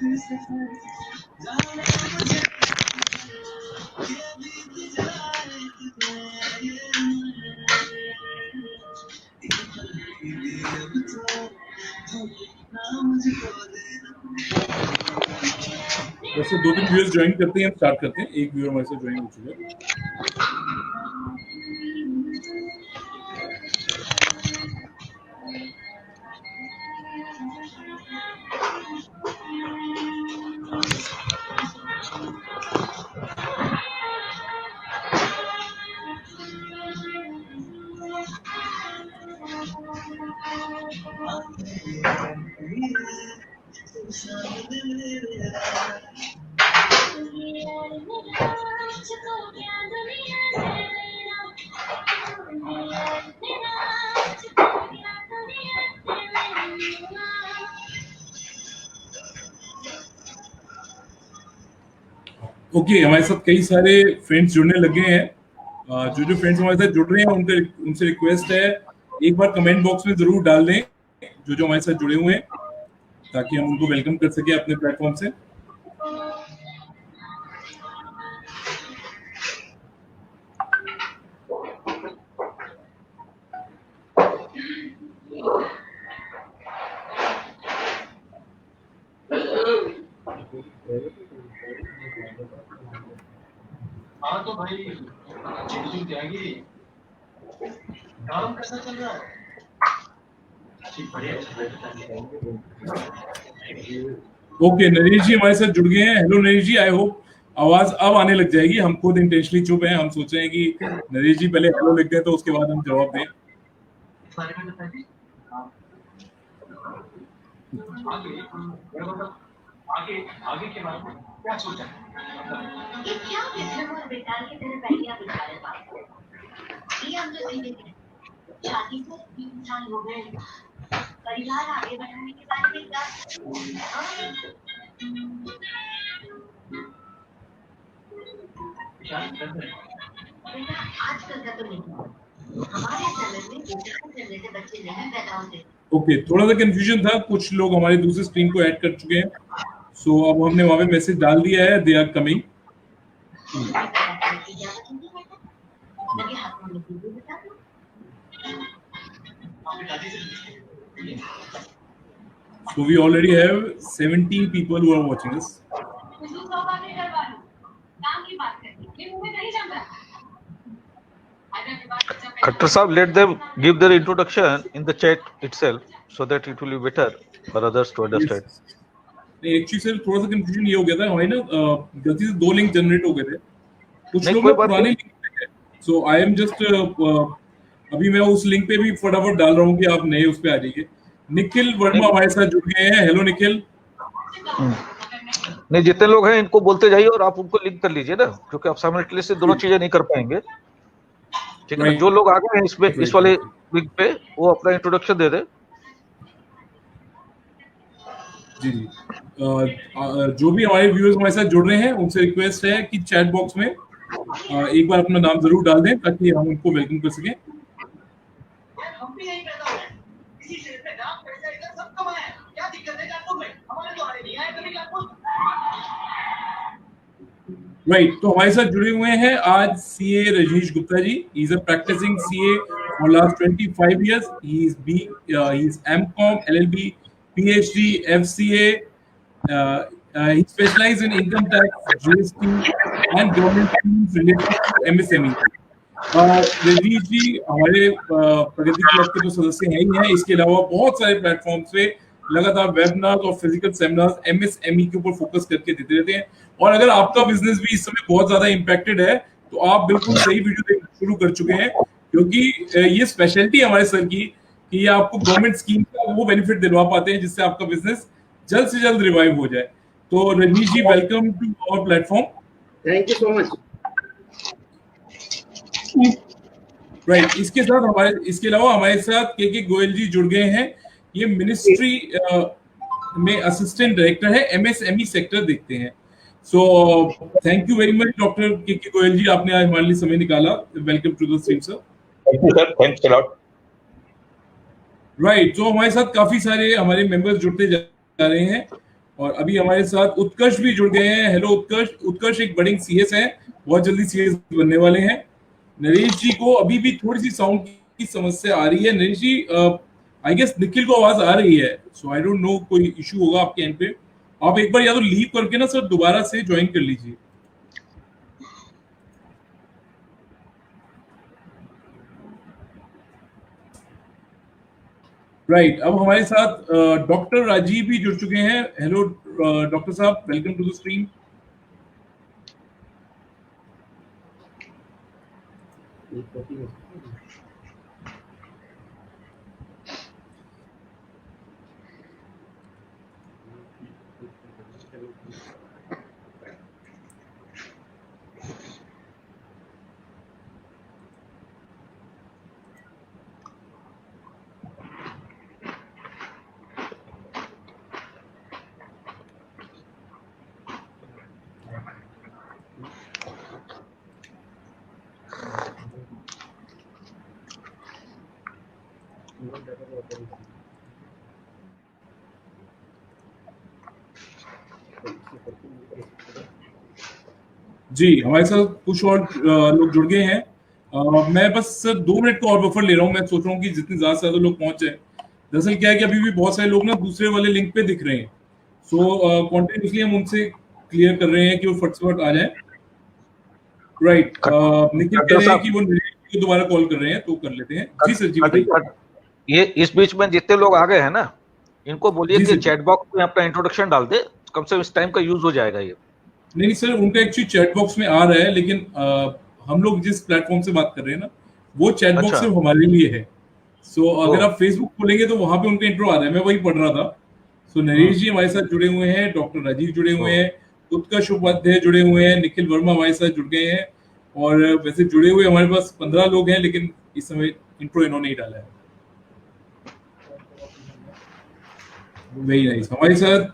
वैसे 2-3 viewers join करते हैं, हम स्टार्ट करते हैं। एक व्यूअर हमारे साथ ज्वाइन हो चुका है। ओके, हमारे साथ कई सारे फ्रेंड्स जुड़ने लगे हैं। जो फ्रेंड्स हमारे साथ जुड़ रहे हैं उनसे रिक्वेस्ट है, एक बार कमेंट बॉक्स में जरूर डाल दें जो हमारे साथ जुड़े हुए हैं, ताकि हम उनको वेलकम कर सके अपने प्लेटफॉर्म से। हाँ तो भाई जिंदगी जाएगी, काम कैसा चल रहा है? ओके, नरेश जी हमारे साथ जुड़ गए हैं। Hello Naresh ji, I hope आवाज अब आने लग जाएगी। हम खुद इंटेंशनली चुप हैं, हम सोच रहे हैं कि नरेश जी पहले हेलो लिख दें तो उसके बाद हम जवाब दें। आगे के बारे में क्या सोचा? ये क्या विक्रम और बेताल की तरह पहलियां बिछा रहे बात? ये हम जो सीधे शादी को 3 साल हो गए, परिवार आगे बढ़ाने के बारे में क्या? बेटा आजकल का तो नहीं, हमारे समय में करने से बच्चे नहीं पैदा होते। ओके, थोड़ा सा कंफ्यूजन था, कुछ लोग हमारे दूसरे स्क्रीन को ऐड कर चुके हैं, सो अब हमने वहां पे मैसेज डाल दिया है, they are coming. So we already have 17 people who are watching us. Khattar Sahab, let them give their introduction in the chat itself so that it will be better for others to understand. नहीं, actually sir थोड़ा सा confusion ये हो गया था, हमारे ना गलती से 2 लिंक जनरेट हो गए थे, कुछ लोग ना पुराने लिंक पे थे, सो आई एम जस्ट अभी मैं उस लिंक पे भी फटाफट डाल रहा हूँ कि आप नए उस पे आ जाइए। निखिल वर्मा हमारे साथ जुड़ गए हैं। हेलो निखिल। नहीं, जितने लोग हैं इनको बोलते जाइए और आप उनको लिंक कर लीजिए ना, क्योंकि आप साइमल्टेनियसली दोनों चीजें नहीं कर पाएंगे। ठीक है, जो लोग आ गए हैं इसमें इस वाले लिंक पे वो अपना इंट्रोडक्शन दे दे। जी जी, जो भी हमारे व्यूअर्स हमारे साथ जुड़ रहे हैं उनसे रिक्वेस्ट है कि चैट बॉक्स में एक बार अपना नाम जरूर डाल दें ताकि हम उनको वेलकम कर सकें। राइट, तो हमारे साथ जुड़े हुए हैं आज CA Rajneesh Gupta ji. He is a practicing CA for last 25 years. He is MCom, LLB, PhD, FCA. He specializes in income tax, GST, and government schemes related to MSME. Rajneesh ji हमारे प्रगति क्लब के तो सदस्य हैं ही हैं, इसके अलावा बहुत सारे प्लेटफॉर्म पे लगातार वेबिनार और फिजिकल सेमिनार्स एमएसएमई के ऊपर फोकस करके देते रहते हैं। और अगर आपका बिजनेस भी इस समय बहुत ज्यादा इम्पैक्टेड है तो आप बिल्कुल सही वीडियो देखना शुरू कर चुके हैं, क्योंकि ये स्पेशलिटी हमारे सर की कि ये आपको गवर्नमेंट स्कीम का वो बेनिफिट दिलवा पाते हैं जिससे आपका बिजनेस जल्द से जल्द रिवाइव हो जाए। तो Rajneesh ji, welcome to our platform. Thank you so much. Right, इसके अलावा हमारे साथ के गोयल जी जुड़ गए हैं। ये मिनिस्ट्री में असिस्टेंट डायरेक्टर है, एमएसएमई सेक्टर देखते हैं। So thank you very much doctor K Goyal ji, आपने आज हमारे लिए समय निकाला। Welcome to the stream sir. Thank you sir, thanks a lot. Right, तो हमारे साथ काफी सारे हमारे मेंबर्स जुड़ते जा रहे हैं और अभी हमारे साथ उत्कर्ष भी जुड़ गए हैं। हेलो उत्कर्ष। उत्कर्ष एक बडिंग सीएस है, बहुत जल्दी सीएस बनने वाले हैं। नरेश जी को अभी भी थोड़ी सी साउंड की समस्या आ रही है। नरेश जी, आई गेस निखिल को आवाज आ रही है, सो आई डोंट नो कोई इशू होगा आपके एंड पे। आप एक बार या तो लीव करके ना सर दोबारा से ज्वाइन कर लीजिए। राइट, अब हमारे साथ डॉक्टर राजीव भी जुड़ चुके हैं। हेलो डॉक्टर साहब, वेलकम टू द स्ट्रीम। जी, हमारे साथ कुछ और लोग जुड़ गए हैं। मैं बस 2 मिनट का और बफर ले रहा हूँ। मैं सोच रहा हूँ कि जितने ज्यादा से ज्यादा लोग पहुंच जाए। दरअसल क्या है कि अभी भी बहुत सारे लोग ना दूसरे वाले लिंक पे दिख रहे हैं, सो कॉन्टिन्यूसली हम उनसे क्लियर कर रहे हैं कि वो फटाफट आ जाए। राइट, निखिल कह रहे हैं कि वो नरेश को दोबारा कॉल कर रहे हैं, तो कर लेते हैं। जी सर, जी बताइए। ये इस बीच में जितने लोग आ गए हैं ना, इनको बोलिए कि चैट बॉक्स में अपना इंट्रोडक्शन डाल दे, कम से कम इस टाइम का यूज हो जाएगा। ये नहीं सर, उनका एक्चुअली चैट बॉक्स में आ रहा है, लेकिन हम लोग जिस प्लेटफॉर्म से बात कर रहे हैं ना, वो चैट बॉक्स सिर्फ हमारे लिए है। सो अगर आप फेसबुक खोलेंगे तो वहां पे उनका इंट्रो आ रहा है, मैं वही पढ़ रहा था। सो नरेश जी हमारे साथ जुड़े हुए हैं, डॉक्टर राजीव जुड़े हुए हैं, उत्कर्ष उपाध्याय जुड़े हुए हैं, निखिल वर्मा हमारे साथ जुड़ गए हैं। और वैसे जुड़े हुए हमारे पास 15 लोग हैं, लेकिन इस समय इंट्रो इन्होंने ही डाला है। Very nice. हमारे साथ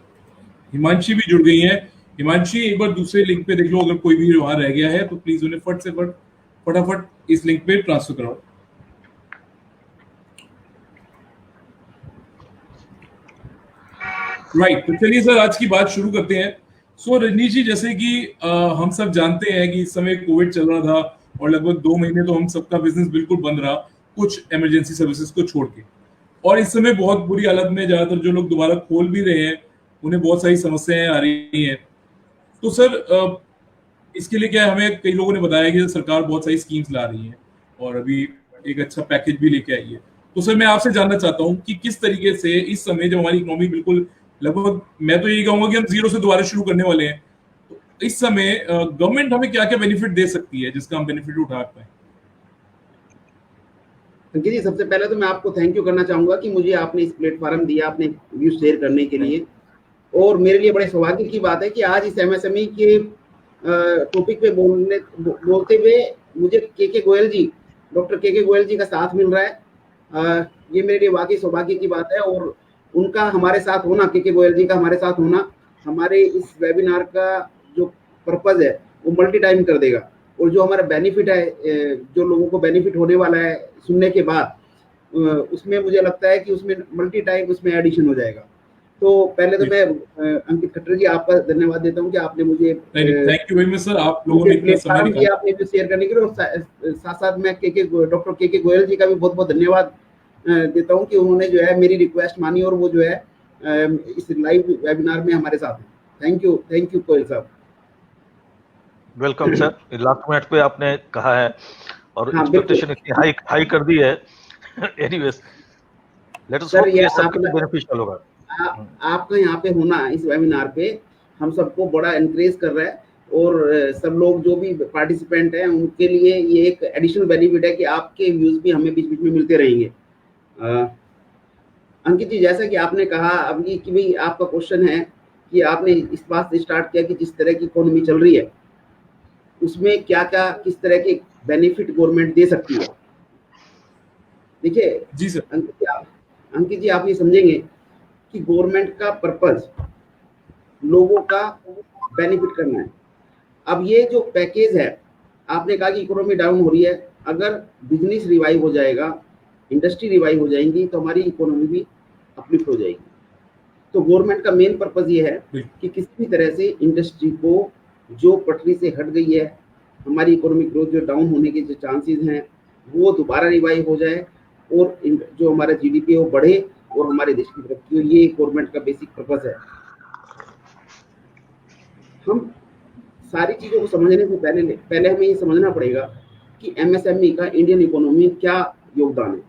हिमांशी भी जुड़ गई हैं। हिमांशी, एक बार दूसरे लिंक पे देख लो, अगर कोई भी वहां रह गया है तो प्लीज उन्हें फटाफट इस लिंक पे ट्रांसफर कराओ। राइट, तो चलिए सर आज की बात शुरू करते हैं। सो रजनीश जी, जैसे कि हम सब जानते हैं कि इस समय कोविड चल रहा था और लगभग 2 महीने तो हम सबका बिजनेस बिल्कुल बंद रहा, कुछ इमरजेंसी सर्विसेज को छोड़ के। और इस समय बहुत बुरी हालत में ज्यादातर जो लोग दोबारा खोल भी रहे हैं, उन्हें बहुत सारी समस्याएं आ रही हैं। तो सर इसके लिए क्या है, हमें कई लोगों ने बताया कि सरकार बहुत सारी स्कीम्स ला रही है और अभी एक अच्छा पैकेज भी लेके आई है। तो सर मैं आपसे जानना चाहता हूँ कि किस तरीके से इस समय जब हमारी इकोनॉमी बिल्कुल लगभग, मैं तो यही कहूंगा कि हम जीरो से दोबारा शुरू करने वाले हैं, तो इस समय गवर्नमेंट हमें क्या क्या बेनिफिट दे सकती है जिसका हम बेनिफिट उठा पाए? अंकित जी, सबसे पहले तो मैं आपको थैंक यू करना चाहूंगा कि मुझे आपने इस प्लेटफॉर्म दिया अपने व्यू शेयर करने के लिए। और मेरे लिए बड़े सौभाग्य की बात है कि आज इस एमएसएमई के टॉपिक पे बोलते हुए मुझे के गोयल जी, डॉक्टर के गोयल जी का साथ मिल रहा है। ये मेरे लिए वाकई सौभाग्य की बात है। और उनका हमारे साथ होना, के गोयल जी का हमारे साथ होना, हमारे इस वेबिनार का जो पर्पज है वो मल्टी टाइम कर देगा। और जो हमारा बेनिफिट है, जो लोगों को बेनिफिट होने वाला है सुनने के बाद, उसमें मुझे लगता है कि उसमें मल्टी टाइम उसमें एडिशन हो जाएगा। तो पहले तो मैं अंकित खट्टर जी आपका धन्यवाद देता हूं कि आपने मुझे thank you very much sir, आप लोगों ने इतना समय निकाला, आपने भी शेयर करने के लिए। और साथ साथ मैं डॉक्टर के गोयल जी का भी बहुत बहुत धन्यवाद देता हूं कि उन्होंने जो है मेरी रिक्वेस्ट मानी और वो जो है इस लाइव वेबिनार में हमारे साथ हैं। थैंक यू गोयल साहब। Welcome sir. लास्ट मिनट पे आपने कहा है और एक्सपेक्टेशन इतनी हाई कर दी है। एनीवेज, लेट अस होप ये सबके लिए बेनिफिशियल होगा। आपका यहाँ पे होना इस वेबिनार पे हम सबको बड़ा एनकरेज कर रहा है। और सब लोग जो भी पार्टिसिपेंट हैं उनके लिए ये एक एडिशनल बेनिफिट है कि आपके व्यूज भी हमें बीच बीच में मिलते रहेंगे। अंकित जी, जैसा कि आपने कहा अभी कि भाई आपका क्वेश्चन है कि आपने इस बात से स्टार्ट किया कि जिस तरह की इकोनॉमी चल रही है उसमें क्या क्या किस तरह के बेनिफिट गवर्नमेंट दे सकती है। देखिए जी सर, अंकित जी आप ये समझेंगे कि गवर्नमेंट का पर्पस लोगों का बेनिफिट करना है। अब ये जो पैकेज है, आपने कहा कि इकोनॉमी डाउन हो रही है, अगर बिजनेस रिवाइव हो जाएगा, इंडस्ट्री रिवाइव हो जाएंगी तो हमारी इकोनॉमी भी अपलिफ्ट हो जाएगी। तो गवर्नमेंट का मेन पर्पज ये है कि किसी भी तरह से इंडस्ट्री को जो पटरी से हट गई है, हमारी इकोनॉमिक ग्रोथ जो डाउन होने के जो चांसेस हैं वो दोबारा रिवाइव हो जाए और जो हमारा जीडीपी है वो बढ़े और हमारे देश की तरक्की हो। ये गवर्नमेंट का बेसिक पर्पज है। हम सारी चीजों को समझने से पहले हमें ये समझना पड़ेगा कि एमएसएमई का इंडियन इकोनॉमी में क्या योगदान है।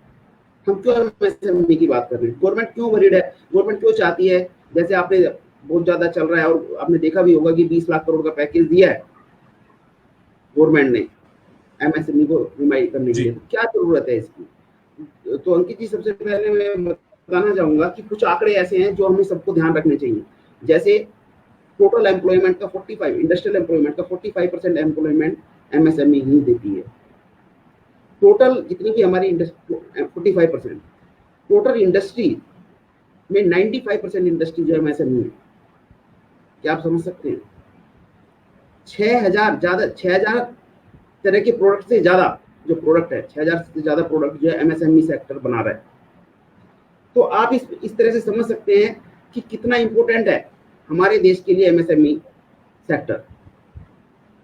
हम क्यों एमएसएमई की बात कर रहे हैं, गवर्नमेंट क्यों वरीड है, गवर्नमेंट क्यों चाहती है, जैसे आपने बहुत ज्यादा चल रहा है और आपने देखा भी होगा कि 20 लाख करोड़ का पैकेज दिया है गवर्नमेंट ने एमएसएमई को रिवाइव करने के लिए, तो क्या जरूरत है इसकी। तो अंकित जी, सबसे पहले मैं बताना चाहूंगा कि कुछ आंकड़े ऐसे हैं जो हमें सबको ध्यान रखने चाहिए। जैसे टोटल एम्प्लॉयमेंट का 45 इंडस्ट्रियल एम्प्लॉयमेंट का 45% एम्प्लॉयमेंट एमएसएमई ही देती है। टोटल जितनी भी हमारी 45% टोटल इंडस्ट्री में 95% इंडस्ट्री जो एमएसएमई है। क्या आप समझ सकते हैं? 6,000 तरह के प्रोडक्ट से ज्यादा जो प्रोडक्ट है, 6,000 से ज्यादा प्रोडक्ट जो है एमएसएमई सेक्टर बना रहा है। तो आप इस तरह से समझ सकते हैं कि कितना इंपॉर्टेंट है हमारे देश के लिए एमएसएमई सेक्टर।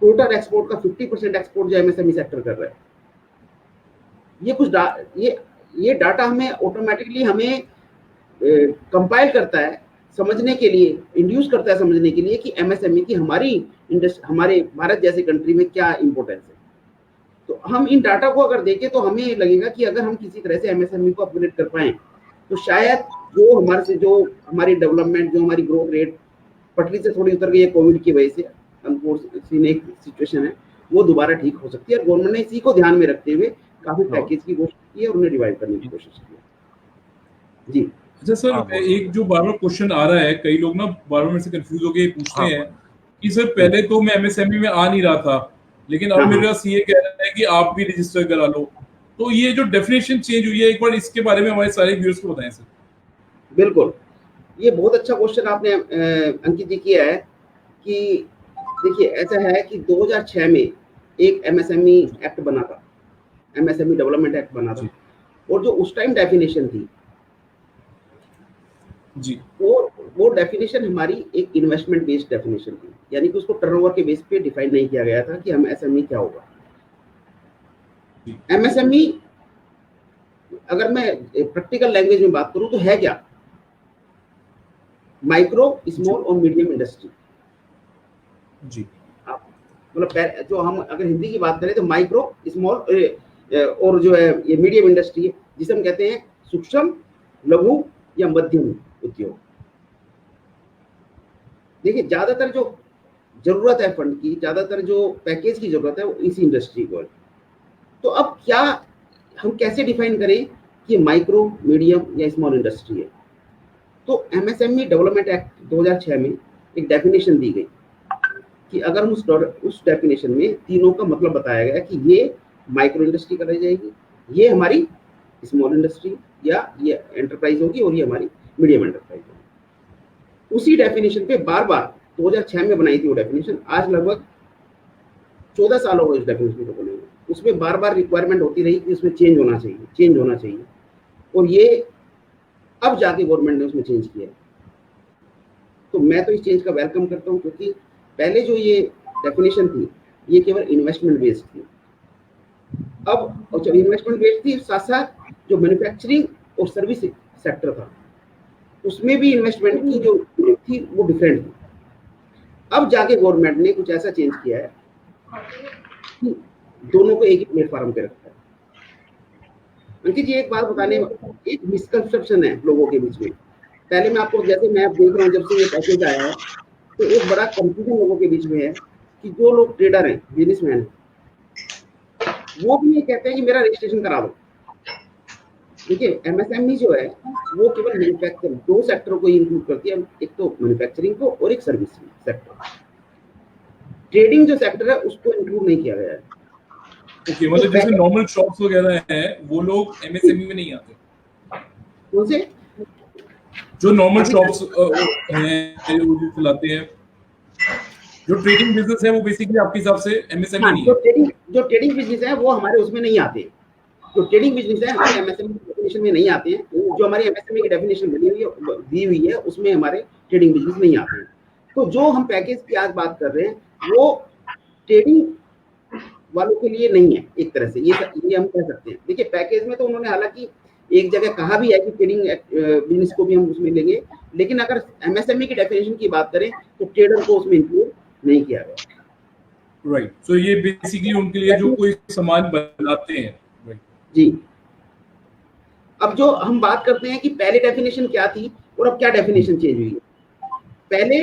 टोटल एक्सपोर्ट का 50% एक्सपोर्ट जो एमएसएमई सेक्टर कर रहा है। ये कुछ ये डाटा हमें ऑटोमेटिकली हमें कंपाइल करता है समझने के लिए, इंड्यूस करता है समझने के लिए कि एमएसएमई की हमारे भारत जैसे कंट्री में क्या इंपॉर्टेंस है। तो हम इन डाटा को अगर देखें तो हमें लगेगा कि अगर हम किसी तरह से एमएसएमई को अपग्रेड कर पाए तो शायद जो हमारी डेवलपमेंट, जो हमारी ग्रोथ रेट पटरी से थोड़ी उतर गई है कोविड की वजह से, अनफॉर्चुनेट एक सिचुएशन है, वो दोबारा ठीक हो सकती है। और गवर्नमेंट ने इसी को ध्यान में रखते हुए काफी पैकेज की कोशिश की है और उन्हें रिवाइव करने की कोशिश की है। जी अच्छा सर, एक जो बार बार क्वेश्चन आ रहा है, कई लोग ना बार बार मेरे से कंफ्यूज होके पूछते हैं कि सर पहले तो मैं एमएसएमई में आ नहीं रहा था, लेकिन अब मेरा सीए कह रहा है कि आप भी रजिस्टर करा लो। तो ये जो डेफिनेशन चेंज हुई है, एक बार इसके बारे में हमारे सारे व्यूअर्स को बताएं सर। बिल्कुल, ये बहुत अच्छा क्वेश्चन आपने अंकित जी किया है कि देखिए ऐसा है कि 2006 में एक एमएसएमई एक्ट बना था, एमएसएमई डेवलपमेंट एक्ट बना था, और जो उस टाइम डेफिनेशन थी जी, वो डेफिनेशन हमारी एक इन्वेस्टमेंट बेस्ड डेफिनेशन थी, यानी कि उसको टर्नओवर के बेस पे डिफाइन नहीं किया गया था कि हम एमएसएमई क्या होगा। एमएसएमई अगर मैं प्रैक्टिकल लैंग्वेज में बात करूं तो है क्या? माइक्रो, स्मॉल और मीडियम इंडस्ट्री। जी, मतलब जो हम अगर हिंदी की बात करें तो माइक्रो, स्मॉल और जो है ये मीडियम इंडस्ट्री है, जिसे हम कहते हैं सूक्ष्म, लघु या मध्यम उद्योग। देखिए ज्यादातर जो जरूरत है फंड की, ज्यादातर जो पैकेज की जरूरत है वो इसी इंडस्ट्री को है। तो अब क्या हम कैसे डिफाइन करें कि माइक्रो, मीडियम या स्मॉल इंडस्ट्री है? तो एमएसएमई डेवलपमेंट एक्ट 2006 में एक डेफिनेशन दी गई कि अगर हम उस डेफिनेशन में तीनों का मतलब बताया गया कि ये माइक्रो इंडस्ट्री कराई जाएगी, ये हमारी स्मॉल इंडस्ट्री या ये एंटरप्राइज होगी और ये हमारी मीडियम एंटरप्राइज होगी। उसी डेफिनेशन पे बार बार 2006 में बनाई थी वो डेफिनेशन, आज लगभग 14 साल हो गए उस डेफिनेशन को बने हुए। उसमें बार बार रिक्वायरमेंट होती रही कि उसमें चेंज होना चाहिए, और ये अब जाके गवर्नमेंट ने उसमें चेंज किया। तो मैं तो इस चेंज का वेलकम करता हूँ, क्योंकि पहले जो ये डेफिनेशन थी ये केवल इन्वेस्टमेंट बेस्ड थी। अब और जब इन्वेस्टमेंट बेस्ड थी, साथ साथ जो मैन्युफैक्चरिंग और सर्विस सेक्टर था उसमें भी इन्वेस्टमेंट की जो थी वो डिफरेंट थी। अब जाके गवर्नमेंट ने कुछ ऐसा चेंज किया है कि दोनों को एक ही प्लेटफॉर्म पे रखा है। अंकित जी, एक बात बताने, एक मिसकंसेप्शन है लोगों के बीच में। पहले मैं आपको, जैसे मैं देख रहा हूँ जब से ये पैकेज आया है, तो एक बड़ा कंफ्यूजन लोगों के बीच में है कि जो लोग ट्रेडर हैं, बिजनेसमैन हैं, वो भी ये कहते हैं कि मेरा रजिस्ट्रेशन करा दो। देखिए एमएसएमई जो है वो केवल मैन्युफैक्चरिंग, दो सेक्टरों को इंक्लूड करती है, एक तो मैन्युफैक्चरिंग को और एक सर्विस सेक्टर। ट्रेडिंग जो सेक्टर है उसको इंक्लूड नहीं किया गया है। ओके, मतलब जैसे नॉर्मल शॉप्स वगैरह हैं वो लोग एमएसएमई में नहीं आते। कौन से? जो नॉर्मल शॉप्स हैं जो चलाते हैं, जो ट्रेडिंग बिजनेस है, वो बेसिकली आपके हिसाब से एमएसएमई नहीं है। जो ट्रेडिंग बिजनेस है वो हमारे उसमें नहीं आते। जो ट्रेडिंग बिजनेस है हमारे एमएसएमई डेफिनेशन में नहीं आते हैं, जो हमारी एमएसएमई की डेफिनेशन दी हुई है उसमें हमारे ट्रेडिंग बिजनेस नहीं आते हैं। तो जो हम पैकेज की आज बात कर रहे हैं वो ट्रेडिंग वालों के लिए नहीं है एक तरह से, ये हम कह सकते हैं। देखिए पैकेज में तो उन्होंने हालांकि एक जगह कहा भी है कि ट्रेडिंग बिजनेस को भी हम उसमें लेंगे, लेकिन अगर एमएसएमई की डेफिनेशन की बात करें तो ट्रेडर को उसमें इंक्लूड नहीं किया गया। राइट, सो ये बेसिकली उनके लिए जो कोई सामान बनाते हैं। राइट जी। अब जो हम बात करते हैं कि पहले डेफिनेशन क्या थी और अब क्या डेफिनेशन चेंज हुई है। पहले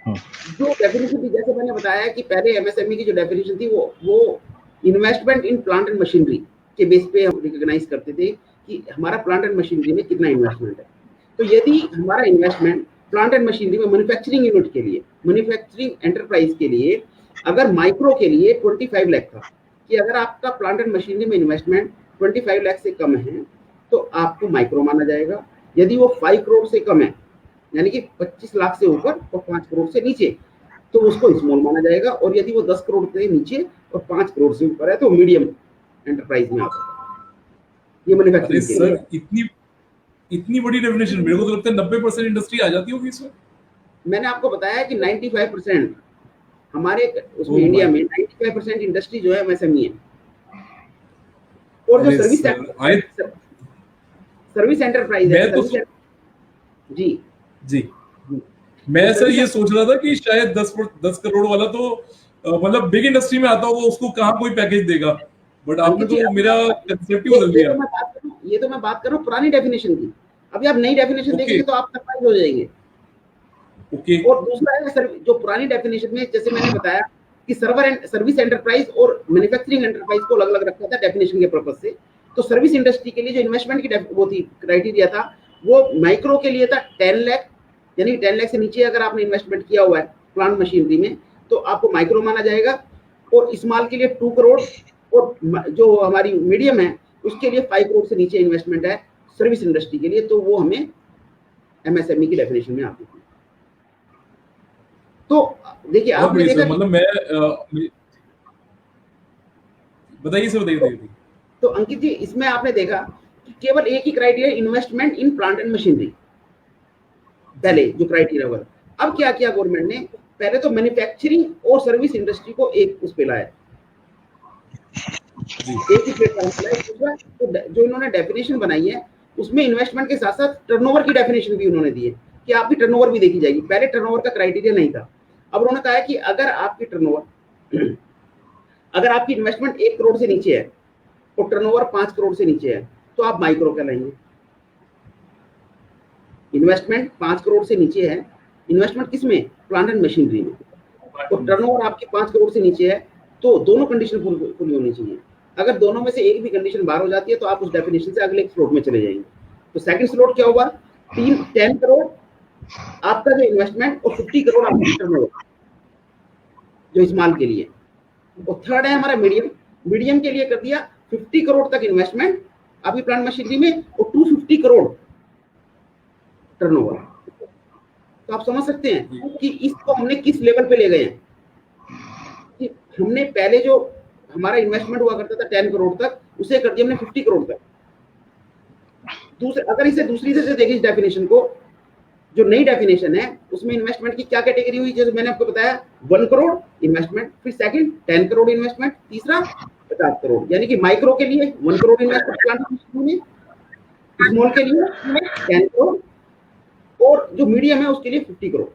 जो डेफिनेशन थी, जैसे मैंने बताया कि पहले एमएसएमई की जो डेफिनेशन थी वो investment in plant and machinery के बेस पे हम रिकॉग्नाइज करते थे कि हमारा प्लांट एंड मशीनरी में कितना इन्वेस्टमेंट है। तो यदि हमारा इन्वेस्टमेंट प्लांट एंड मशीनरी में मैन्युफैक्चरिंग यूनिट के लिए, मैन्युफैक्चरिंग एंटरप्राइज के लिए, अगर माइक्रो के लिए 25 लाख था, कि अगर आपका प्लांट एंड मशीनरी में इन्वेस्टमेंट 25 लाख से कम है तो आपको माइक्रो माना जाएगा। यदि वो 5 करोड़ से कम है, यानी कि 25 लाख से ऊपर और 5 करोड़ से नीचे, तो उसको स्मॉल माना जाएगा। और यदि वो 10 करोड़ से नीचे और 5 करोड़ से ऊपर है तो मीडियम एंटरप्राइज में आता है। ये मैन्युफैक्चरिंग के लिए। सर इतनी बड़ी डेफिनेशन, मेरे को तो लगता है 90% इंडस्ट्री आ जाती होगी इसमें। मैंने आपको बताया कि 95% हमारे उसमें इंडिया में 95% इंडस्ट्री जो है एमएसएमई है। और जो सर्विस एंटरप्राइज है जी जी, मैं सर ये सोच रहा था कि शायद 10 करोड़ वाला तो मतलब बिग इंडस्ट्री में आता होगा, उसको कहाँ कोई पैकेज देगा, बट आपने तो मेरा कंसेप्ट ही बदल दिया। ये तो मैं बात कर रहा हूँ पुरानी डेफिनेशन की। अभी आप नई डेफिनेशन देखेंगे तो आप सरप्राइज हो जाएंगे। ओके। और दूसरा है जो पुरानी डेफिनेशन में, जैसे मैंने बताया कि सर्विस एंटरप्राइज और मैन्युफैक्चरिंग एंटरप्राइज को अलग अलग रखा था डेफिनेशन के पर्पज से। तो सर्विस इंडस्ट्री के लिए जो इन्वेस्टमेंट की वो थी क्राइटेरिया था, वो माइक्रो के लिए था 10 लाख, यानी 10 लाख से नीचे अगर आपने इन्वेस्टमेंट किया हुआ है प्लांट मशीनरी में तो आपको माइक्रो माना जाएगा। और स्मॉल के लिए 2 करोड़, और जो हमारी मीडियम है उसके लिए 5 करोड़ से नीचे इन्वेस्टमेंट है सर्विस इंडस्ट्री के लिए, तो वो हमें एमएसएमई की डेफिनेशन में आती थी। तो देखिए आपने देखा, मतलब मैं बताइए। तो अंकित जी इसमें आपने देखा कि केवल एक ही criteria, investment in plant and machinery, पहले जो क्राइटेरिया हुआ। अब क्या किया गवर्नमेंट ने, पहले तो मैन्युफैक्चरिंग और सर्विस इंडस्ट्री को एक उस पे लाया, एक ही प्लेटफॉर्म पे लाया। दूसरा तो जो इन्होंने डेफिनेशन बनाई है उसमें इन्वेस्टमेंट के साथ साथ टर्नओवर की डेफिनेशन भी उन्होंने दी है कि आपकी टर्नओवर भी देखी जाएगी। पहले टर्नओवर का क्राइटेरिया नहीं था। अब उन्होंने कहा है कि अगर आपकी टर्नओवर, अगर आपकी इन्वेस्टमेंट 1 करोड़ से नीचे है और टर्नओवर 5 करोड़ से नीचे है तो आप माइक्रो कहलाएंगे। इन्वेस्टमेंट 5 करोड़ से नीचे है, इन्वेस्टमेंट किसमें, प्लांट एंड मशीनरी में, तो टर्नओवर आपकी 5 करोड़ से नीचे है तो दोनों कंडीशन पूरी होनी चाहिए। अगर दोनों में से एक भी कंडीशन बाहर हो जाती है तो आप उस डेफिनेशन से अगले स्लॉट में चले जाएंगे। तो सेकंड स्लॉट क्या हुआ, 10 करोड़ आपका जो इन्वेस्टमेंट और 50 करोड़ आपका टर्नओवर जो स्मॉल के लिए। और थर्ड है हमारा मीडियम, मीडियम के लिए कर दिया 50 करोड़ तक इन्वेस्टमेंट आपकी प्लांट मशीनरी में और 250 करोड़ टर्नओवर। तो आप समझ सकते हैं कि इसको हमने किस लेवल पे ले गए हैं कि हमने पहले जो हमारा इन्वेस्टमेंट हुआ करता था 10 करोड़ तक, उसे कर दिया हमने 50 करोड़ तक। अगर इसे दूसरी से देखें इस डेफिनेशन को, जो नई डेफिनेशन है उसमें इन्वेस्टमेंट की क्या कैटेगरी हुई, जैसे मैंने आपको बताया 1 करोड़ इन्वेस्टमेंट, फिर सेकंड 10 करोड़ इन्वेस्टमेंट, तीसरा 50 करोड़, यानी कि माइक्रो के लिए 1 करोड़ इन्वेस्टमेंट प्लांट में, स्मॉल के लिए 10 करोड़ और जो मीडियम है उसके लिए 50 करोड़।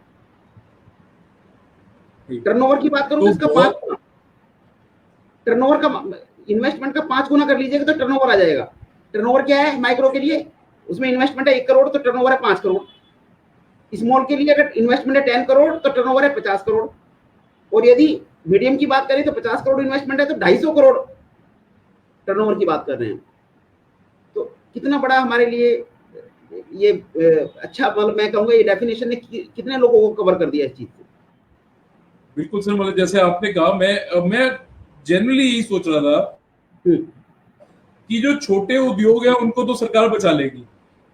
टर्नओवर की बात करूं तो इसका 5 गुना, टर्नओवर का इन्वेस्टमेंट का 5 गुना कर लीजिएगा तो टर्नओवर आ जाएगा। टर्नओवर क्या है माइक्रो के लिए, उसमें इन्वेस्टमेंट है 1 करोड़ तो टर्नओवर है 5 करोड़। स्मॉल के लिए अगर इन्वेस्टमेंट है 10 करोड़ तो टर्नओवर है 50 करोड़। और यदि मीडियम की बात करें तो 50 करोड़ इन्वेस्टमेंट है तो 250 करोड़ टर्नओवर की बात कर रहे हैं। तो कितना बड़ा हमारे लिए ये अच्छा, मतलब मैं कहूंगा ये डेफिनेशन ने कितने लोगों को कवर कर दिया इस चीज से। बिल्कुल सर, मतलब जैसे आपने कहा, मैं जनरली यही सोच रहा था कि जो छोटे उद्योग है उनको तो सरकार बचा लेगी,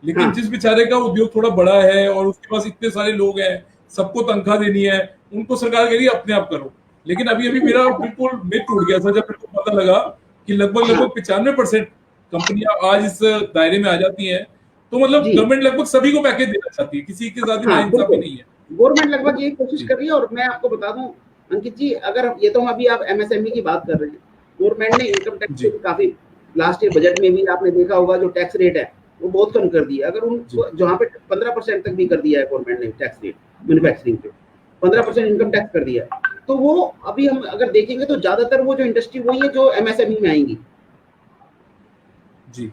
लेकिन हाँ। जिस बेचारे का उद्योग थोड़ा बड़ा है और उसके पास इतने सारे लोग हैं, सबको तनख्वाह देनी है, उनको सरकार कह रही है अपने आप करो। लेकिन अभी मेरा बिल्कुल मिथ टूट गया था जब मेरे को पता लगा कि लगभग 95% कंपनियां आज इस दायरे में आ जाती हैं, तो मतलब जी। गवर्नमेंट लगभग सभी को पैकेज देना चाहती है, किसी के साथ हाँ, नाइंसाफी बिल्कुल। नहीं है। गवर्नमेंट लगभग यही कोशिश जी। कर रही है। और मैं आपको बता दूं अंकित जी, अगर ये तो अभी आप एमएसएमई की बात कर रहे हैं, गवर्नमेंट ने इनकम टैक्स जी। पे काफी लास्ट ईयर बजट में भी आपने देखा होगा जो टैक्स रेट है वो बहुत कम कर दिया। अगर उनको जहाँ पे 15% तक भी कर दिया है गवर्नमेंट ने टैक्स रेट मैन्युफैक्चरिंग पे 15% इनकम टैक्स कर दिया है, तो वो अभी हम अगर देखेंगे तो ज्यादातर वो जो इंडस्ट्री वही है जो एमएसएमई में आएंगी। जी।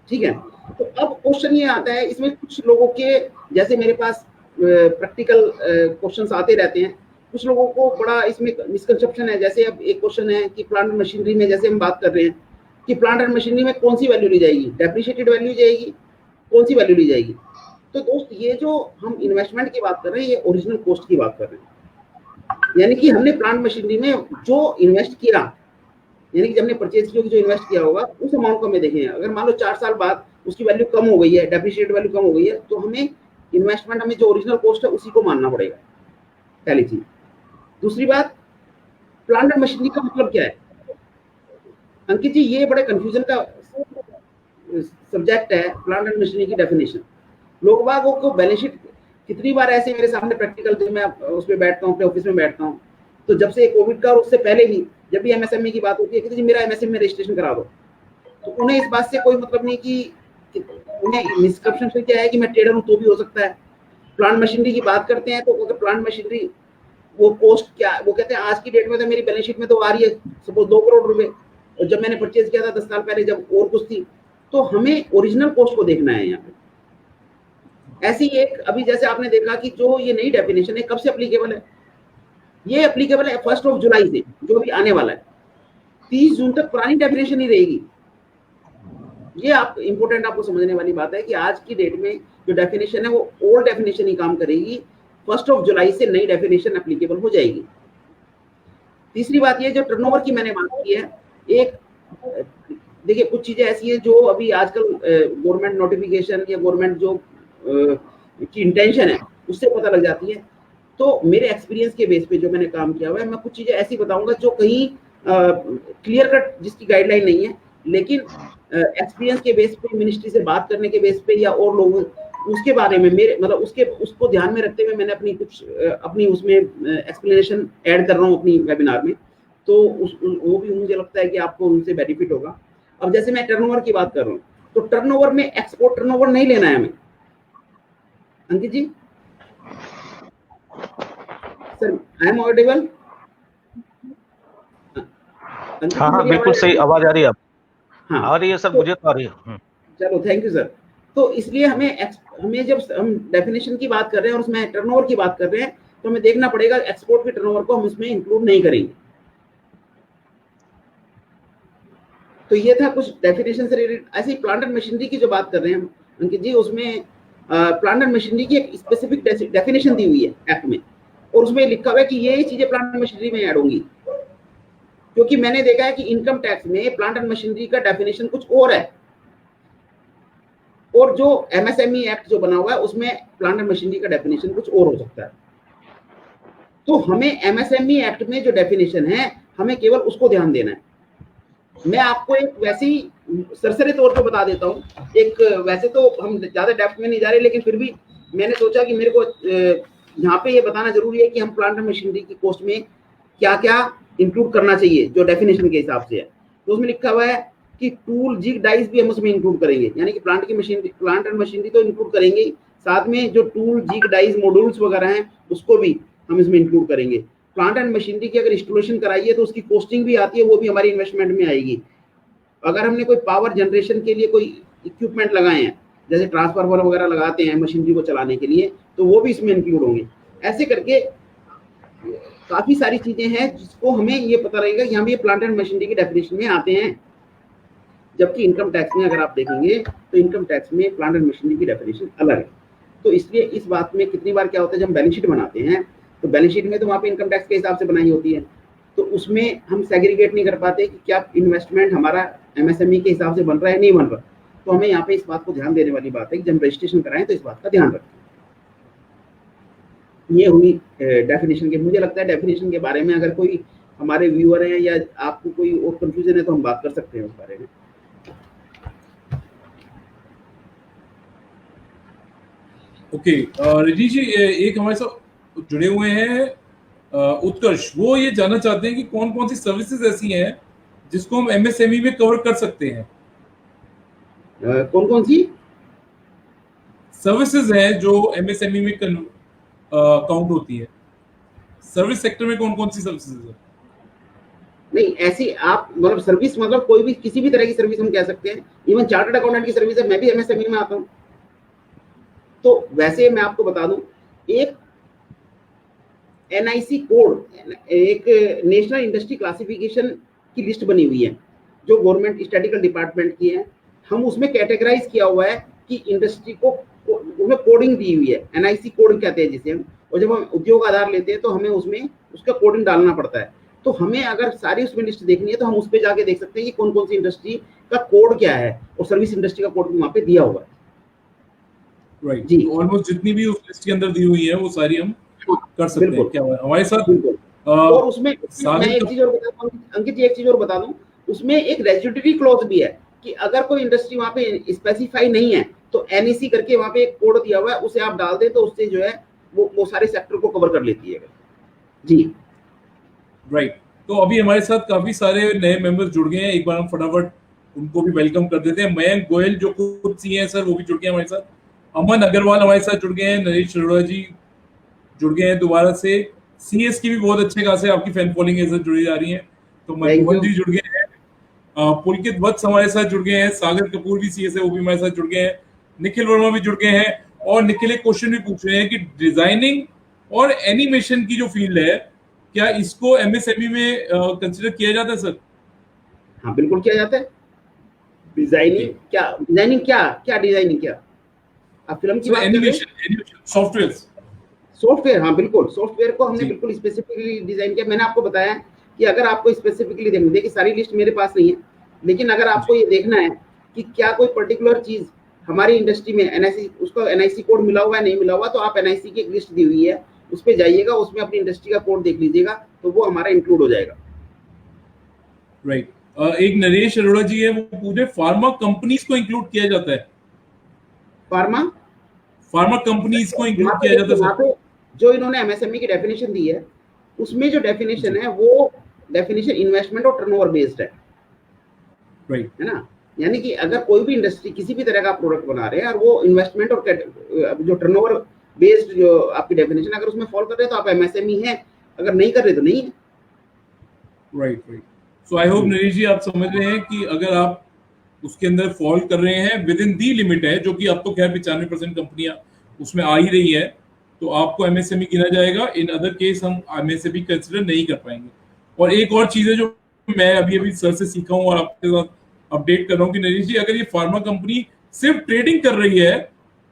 ठीक है। तो अब क्वेश्चन ये आता है इसमें कुछ लोगों के, जैसे मेरे पास प्रैक्टिकल क्वेश्चंस आते रहते हैं, कुछ लोगों को बड़ा इसमें मिसकंसेप्शन है। जैसे अब एक क्वेश्चन है कि प्लांट एंड मशीनरी में, जैसे हम बात कर रहे हैं कि प्लांट एंड मशीनरी में कौन सी वैल्यू ली जाएगी, डेप्रिशिएटेड वैल्यू जाएगी, कौन सी वैल्यू ली जाएगी। तो दोस्त ये जो हम इन्वेस्टमेंट की बात कर रहे हैं ये ओरिजिनल कॉस्ट की बात कर रहे हैं, यानी कि हमने प्लांट मशीनरी में जो इन्वेस्ट किया, यानी कि जब हमने परचेज किया, जो इन्वेस्ट किया होगा उस अमाउंट को हमें देखें। अगर मान लो 4 साल बाद उसकी वैल्यू कम हो गई है, डेप्रिशिएट वैल्यू कम हो गई है, तो हमें इन्वेस्टमेंट हमें जो ओरिजिनल कॉस्ट है उसी को मानना पड़ेगा, पहली चीज। दूसरी बात, प्लांट एंड मशीनरी का मतलब क्या है अंकित जी, ये बड़े कंफ्यूजन का सब्जेक्ट है। प्लांट एंड मशीनरी की डेफिनेशन लोग बागों को बैलेंस शीट कितनी बार ऐसे मेरे सामने प्रैक्टिकल थे, मैं उस पर बैठता हूँ, अपने ऑफिस में बैठता हूँ, तो जब से कोविड का और उससे पहले भी जब भी एमएसएमई की बात होती है कि जी मेरा एमएसएमई में रजिस्ट्रेशन करा दो, तो उन्हें इस बात से कोई मतलब नहीं कि उन्हें मिसकंसेप्शन क्या है कि मैं ट्रेडर हूँ तो भी हो सकता है। प्लांट मशीनरी की बात करते हैं तो अगर प्लांट मशीनरी वो कॉस्ट क्या, वो कहते हैं आज की डेट में तो मेरी बैलेंस शीट में तो आ रही है सपोज 2 करोड़ रुपए, और जब मैंने परचेज किया था 10 साल पहले जब और कुछ थी, तो हमें ओरिजिनल कॉस्ट को देखना है यहाँ पे। ऐसी एक अभी जैसे आपने देखा कि जो ये नई डेफिनेशन है कब से एप्लीकेबल है, ये एप्लीकेबल है 1 जुलाई से, जो भी आने वाला है। 30 जून तक पुरानी डेफिनेशन ही रहेगी। ये आप इंपोर्टेंट आपको समझने वाली बात है कि आज की डेट में जो डेफिनेशन है वो ओल्ड डेफिनेशन ही काम करेगी, 1 जुलाई से नई डेफिनेशन एप्लीकेबल हो जाएगी। तीसरी बात ये जो टर्नओवर की मैंने बात की है, एक देखिए कुछ चीजें ऐसी है जो अभी आजकल गवर्नमेंट नोटिफिकेशन या गवर्नमेंट जो की इंटेंशन है उससे पता लग जाती है। तो मेरे एक्सपीरियंस के बेस पे जो मैंने काम किया हुआ है, मैं कुछ चीजें ऐसी बताऊंगा जो कहीं क्लियर कट जिसकी गाइडलाइन नहीं है, लेकिन एक्सपीरियंस के बेस पे, मिनिस्ट्री से बात करने के बेस पे या और लोग उसके बारे में मेरे मतलब उसको ध्यान में रखते हुए मैंने अपनी उसमें एक्सप्लेनेशन ऐड कर रहा हूँ अपनी वेबिनार में। तो वो भी मुझे लगता है कि आपको उनसे बेनिफिट होगा। अब जैसे मैं टर्नओवर की बात कर रहा हूँ, तो टर्नओवर में एक्सपोर्ट टर्नओवर नहीं लेना है हमें Ankit ji. Sir I am audible? हाँ हाँ बिल्कुल सही आवाज आ रही है। आप हाँ आ रही है सर, मुझे तो आ रही है। चलो थैंक यू सर। तो इसलिए हमें जब हम डेफिनेशन की बात कर रहे हैं और उसमें टर्नओवर की बात कर रहे हैं, तो हमें देखना पड़ेगा एक्सपोर्ट के टर्नओवर को हम इसमें इंक्लूड नहीं करेंगे। तो ये था कुछ डेफिनेशन से रिलेटेड। ऐसे ही प्लांट एंड मशीनरी की जो बात कर रहे हैं अंकित जी, उसमें प्लांट एंड मशीनरी की एक स्पेसिफिक डेफिनेशन दी हुई है एक्ट में, और उसमें लिखा हुआ है कि ये चीजें प्लांट एंड मशीनरी में ऐड होंगी। क्योंकि मैंने देखा है कि इनकम टैक्स में प्लांट एंड मशीनरी का डेफिनेशन कुछ और है, और जो एमएसएमई एक्ट जो बना हुआ है उसमें प्लांट एंड मशीनरी का डेफिनेशन कुछ और हो सकता है। तो हमें एमएसएमई एक्ट में जो डेफिनेशन है हमें केवल उसको ध्यान देना है। मैं आपको एक वैसे ही सरसरी तौर पे बता देता हूँ, एक वैसे तो हम ज्यादा डेप्थ में नहीं जा रहे, लेकिन फिर भी मैंने सोचा कि मेरे को यहाँ पे ये बताना जरूरी है कि हम प्लांट एंड मशीनरी की कॉस्ट में क्या क्या इंक्लूड करना चाहिए जो डेफिनेशन के हिसाब से है। तो उसमें लिखा हुआ है कि टूल, जिग, डाइस भी हम उसमें इंक्लूड करेंगे, यानी कि प्लांट एंड मशीनरी तो इंक्लूड करेंगे, साथ में जो टूल, जिग, डाइस, मॉड्यूल्स वगैरह हैं उसको भी हम इसमें इंक्लूड करेंगे। प्लांट एंड मशीनरी की अगर इंस्टॉलेशन कराइए तो उसकी कॉस्टिंग भी आती है, वो भी हमारी इन्वेस्टमेंट में आएगी। अगर हमने कोई पावर जनरेशन के लिए कोई इक्विपमेंट लगाए हैं, जैसे ट्रांसफार्मर वगैरह लगाते हैं मशीनरी को चलाने के लिए, तो वो भी इसमें इंक्लूड होंगे। ऐसे करके काफी सारी चीजें हैं जिसको हमें ये पता रहेगा कि हम ये प्लांट एंड मशीनरी की डेफिनेशन में आते हैं। जबकि इनकम टैक्स में अगर आप देखेंगे तो इनकम टैक्स में प्लांट एंड मशीनरी की डेफिनेशन अलग है। तो इसलिए इस बात में कितनी बार क्या होता है, जब हम बैलेंस शीट बनाते हैं तो बैलेंस शीट में तो वहाँ पे इनकम टैक्स के हिसाब से बनाई होती है, तो उसमें हम सेग्रीगेट नहीं कर पाते कि क्या इन्वेस्टमेंट हमारा एमएसएमई के हिसाब से बन रहा है नहीं बन रहा। तो हमें यहाँ पे इस बात को ध्यान देने वाली बात है कि जब रजिस्ट्रेशन कराएं तो इस बात का ध्यान रखें। ये हुई डेफिनेशन के। मुझे लगता है डेफिनेशन के बारे में अगर कोई हमारे व्यूअर हैं या आपको कोई और कंफ्यूजन है तो हम बात कर सकते हैं उस बारे में। ओके, रजनीश जी एक हमारे साथ जुड़े हुए हैं उत्कर्ष, वो ये जानना चाहते हैं कि कौन कौन सी सर्विसेज ऐसी हैं जिसको हम एमएसएमई में कवर कर सकते हैं। कौन कौन सी सर्विसेज हैं जो एमएसएमई में काउंट होती है, सर्विस सेक्टर में कौन कौन सी सर्विसेज है? नहीं, ऐसी आप मतलब सर्विस मतलब कोई भी किसी भी तरह की सर्विस हम कह सकते हैं। इवन चार्टर्ड अकाउंटेंट की सर्विस है, मैं भी एमएसएमई में आता हूँ। तो वैसे मैं आपको बता दूं, एक एनआईसी कोड, एक नेशनल इंडस्ट्री क्लासिफिकेशन की लिस्ट बनी हुई है जो गवर्नमेंट स्टैटिस्टिकल डिपार्टमेंट की है। हम उसमें कैटेगराइज किया हुआ है कि इंडस्ट्री को उसमें कोडिंग दी हुई है, एनआईसी कोड कहते हैं जिसे हम। और जब हम उद्योग आधार लेते हैं तो हमें उसमें उसका कोडिंग डालना पड़ता है। तो हमें अगर सारी उसमें लिस्ट देखनी है तो हम उस पर जाके देख सकते हैं कि कौन कौन सी इंडस्ट्री का कोड क्या है, और सर्विस इंडस्ट्री का कोड भी वहाँ पे दिया हुआ है। राइट जी, ऑलमोस्ट जितनी भी उस लिस्ट के अंदर दी हुई है वो सारी हम कर सकते हैं। बिल्कुल क्या हमारे साथ बिल्कुल। और उसमें मैं साजिद एक चीज और बता दूं, अंकित जी एक चीज और बता दूं, उसमें एक रेजिड्यूटरी क्लॉज भी है कि अगर कोई इंडस्ट्री वहां पे स्पेसिफाई नहीं है तो एनईसी करके वहां पे एक कोड दिया हुआ है, उसे आप डाल दें तो उससे जो है वो सारे सेक्टर को कवर कर लेती है। जी राइट, तो अभी हमारे साथ काफी सारे नए मेंबर्स जुड़ गए हैं, एक बार हम फटाफट उनको भी वेलकम कर देते हैं। मयंक गोयल जो खुद सी हैं सर, वो भी जुड़ गए हैं हमारे साथ। अमन अग्रवाल हमारे साथ जुड़ गए हैं। नरेश अरोड़ा जी जुड़ गए हैं दोबारा से। सीएस की भी बहुत अच्छे खासे आपकी फैन फॉलोइंग है सर, जुड़ी जा रही है। तो मनमोहन जी जुड़ गए हैं। पुलकित वत्स हमारे साथ जुड़ गए हैं। सागर कपूर भी सीएस है, वो भी हमारे साथ जुड़ गए हैं। निखिल वर्मा भी जुड़ गए हैं। और निखिल एक क्वेश्चन भी पूछ रहे हैं कि डिजाइनिंग और एनिमेशन की जो फील्ड है, क्या इसको एमएसएमई में कंसीडर किया जाता है सर? हाँ बिल्कुल किया जाता है। डिजाइनिंग क्या, डिजाइनिंग क्या क्या डिजाइनिंग क्या, आप फिल्म की बात कर रहे हैं? Animation software. सॉफ्टवेयर, हाँ बिल्कुल, सॉफ्टवेयर को हमने जी। बिल्कुल स्पेसिफिकली डिजाइन किया। मैंने आपको बताया कि अगर आपको स्पेसिफिकली देखना, देखिए सारी लिस्ट मेरे पास नहीं है, लेकिन अगर आपको ये देखना है कि क्या कोई पर्टिकुलर चीज हमारी इंडस्ट्री में एनआईसी, उसका एनआईसी कोड मिला हुआ है नहीं मिला हुआ, तो आप एनआईसी की एक लिस्ट दी हुई है, उस पर जाइएगा, उसमें अपनी इंडस्ट्री का कोड देख लीजिएगा, तो वो हमारा इंक्लूड हो जाएगा। राइट, एक नरेश अरोड़ा जी है, वो पूरे फार्मा कंपनीज को इंक्लूड किया जाता है। फार्मा कंपनीज को इंक्लूड किया जाता है वहाँ पे जो इन्होंने एमएसएमई की डेफिनेशन दी है, उसमें जो डेफिनेशन है वो डेफिनेशन इन्वेस्टमेंट और टर्नओवर बेस्ड है। राइट, है ना, यानी कि अगर कोई भी इंडस्ट्री किसी भी तरह का प्रोडक्ट बना रहे हैं और वो इन्वेस्टमेंट और जो टर्नओवर बेस्ड जो आपकी डेफिनेशन, अगर उसमें फॉलो कर रहे हैं तो आप एमएसएमई हैं, अगर नहीं कर रहे तो नहीं है। Right. So I hope Naresh ji आप समझ रहे हैं कि अगर आप उसके अंदर फॉल कर रहे हैं, विद इन दी लिमिट है, जो कि अब तो खैर 95% कंपनियां उसमें आ ही रही है, तो आपको एमएसएमई गिना जाएगा। इन अदर केस हम एमएसएमई कंसिडर नहीं कर पाएंगे। और एक और चीज है जो मैं अभी सर से सीखा हूँ और आपके साथ अपडेट कर रहा हूँ कि नरेश जी, अगर ये फार्मा कंपनी सिर्फ ट्रेडिंग कर रही है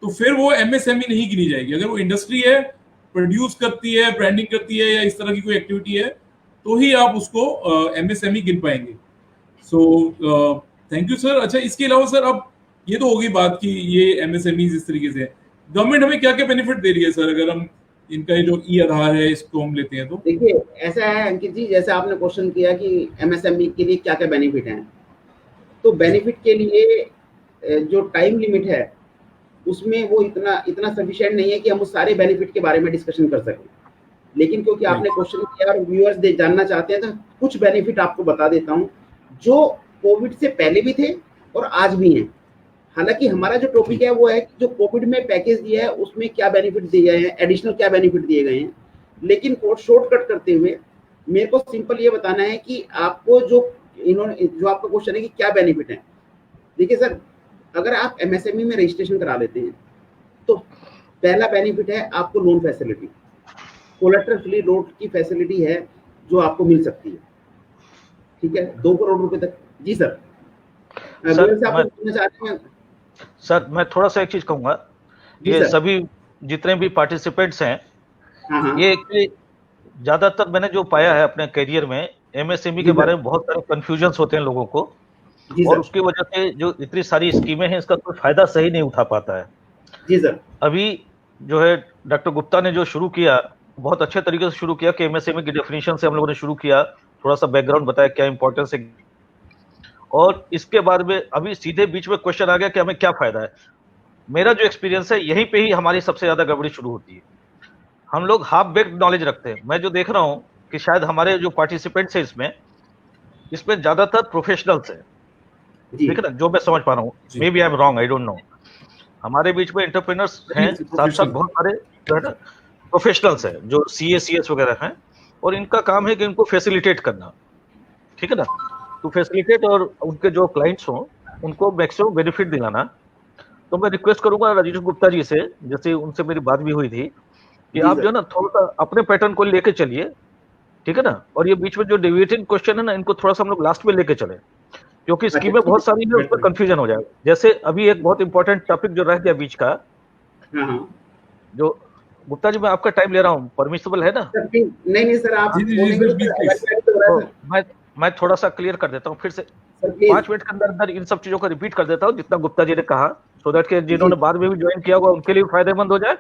तो फिर वो एमएसएमई नहीं गिनी जाएगी। अगर वो इंडस्ट्री है, प्रोड्यूस करती है, ब्रांडिंग करती है, या इस तरह की कोई एक्टिविटी है, तो ही आप उसको एमएसएमई गिन पाएंगे। सो थैंक यू सर। अच्छा, इसके अलावा सर अब ये तो होगी बात कि ये एमएसएमई इस तरीके से गवर्नमेंट हमें क्या क्या बेनिफिट दे रही है सर, अगर हम इनका ये जो ई आधार है इसको हम लेते हैं तो? देखिए ऐसा है अंकित जी, जैसे आपने क्वेश्चन किया कि एमएसएमई के लिए क्या क्या बेनिफिट हैं, तो बेनिफिट के लिए जो टाइम लिमिट है उसमें वो इतना सफिशिएंट नहीं है कि हम उस सारे बेनिफिट के बारे में डिस्कशन कर सकें। लेकिन क्योंकि आपने क्वेश्चन किया और व्यूअर्स जानना चाहते हैं, तो कुछ बेनिफिट आपको बता देता हूं जो कोविड से पहले भी थे और आज भी हैं। हालांकि हमारा जो टॉपिक है वो है कि जो कोविड में पैकेज दिया है उसमें क्या बेनिफिट दिए गए हैं, एडिशनल क्या बेनिफिट दिए गए हैं। लेकिन शॉर्टकट करते हुए मेरे को सिंपल ये बताना है कि आपको जो आपका क्वेश्चन है कि क्या बेनिफिट है। देखिए सर, अगर आप एमएसएमई में रजिस्ट्रेशन करा लेते हैं तो पहला बेनिफिट है आपको loan facility, collateral free loan की फैसिलिटी है जो आपको मिल सकती है। ठीक है, 2 करोड़ रुपए तक। जी सर, सर मैं थोड़ा सा एक चीज कहूंगा, ये सभी जितने भी पार्टिसिपेंट्स हैं, ये ज्यादातर मैंने जो पाया है अपने करियर में, एमएसएमई के बारे में बहुत सारे कंफ्यूजन्स होते हैं लोगों को, और उसकी वजह से जो इतनी सारी स्कीमें हैं इसका कोई फायदा सही नहीं उठा पाता है। जी सर, अभी जो है डॉक्टर गुप्ता ने जो शुरू किया, बहुत अच्छे तरीके से शुरू किया कि एमएसएमई की डेफिनेशन से हम लोगों ने शुरू किया, थोड़ा सा बैकग्राउंड बताया क्या इंपॉर्टेंस है, और इसके बाद में अभी सीधे बीच में क्वेश्चन आ गया कि हमें क्या फायदा है। मेरा जो एक्सपीरियंस है यहीं पे ही हमारी सबसे ज्यादा गड़बड़ी शुरू होती है। हम लोग हाफ बेक्ड नॉलेज रखते हैं। मैं जो देख रहा हूँ कि शायद हमारे जो पार्टिसिपेंट्स हैं इसमें ज्यादातर प्रोफेशनल्स हैं, जी ठीक है ना, जो मैं समझ पा रहा हूँ। जी। Maybe I am wrong, I don't know. हमारे बीच में एंटरप्रेन्योर्स हैं, साथ साथ Professional. बहुत सारे जो है ना प्रोफेशनल्स हैं जो CA CS वगैरह हैं, और इनका काम है कि इनको फैसिलिटेट करना, ठीक है ना, तो फैसिलिटेट और उनके जो क्लाइंट्स हों उनको मैक्सिमम बेनिफिट दिलाना। तो मैं रिक्वेस्ट करूंगा राजेश गुप्ता जी से, जैसे उनसे मेरी बात भी हुई थी, कि जी आप सर। जो है ना थोड़ा सा अपने पैटर्न को लेके चलिए, ठीक है ना, और ये बीच में जो डेविएटिंग क्वेश्चन है ना इनको थोड़ा सा हम लोग लास्ट में लेके चले, क्योंकि स्कीमें बहुत सारी है, उसमें कंफ्यूजन हो जाएगा। जैसे अभी एक बहुत इंपॉर्टेंट टॉपिक जो रह गया बीच का, हाँ हाँ जो गुप्ता जी मैं आपका टाइम ले रहा हूँ, परमिसेबल है ना? सर, प्लीज नहीं सर, आप जी, जी, जी, बोलेंगे सर, तो प्लीज, सर, प्लीज। अगर तो बोला तो मैं थोड़ा सा क्लियर कर देता हूँ फिर से, सर प्लीज 5 मिनट के अंदर अंदर इन सब चीजों को रिपीट कर देता हूँ जितना गुप्ता जी ने कहा, सो दैट के जिन्होंने बाद में भी ज्वाइन किया होगा उनके लिए भी फायदेमंद हो जाए,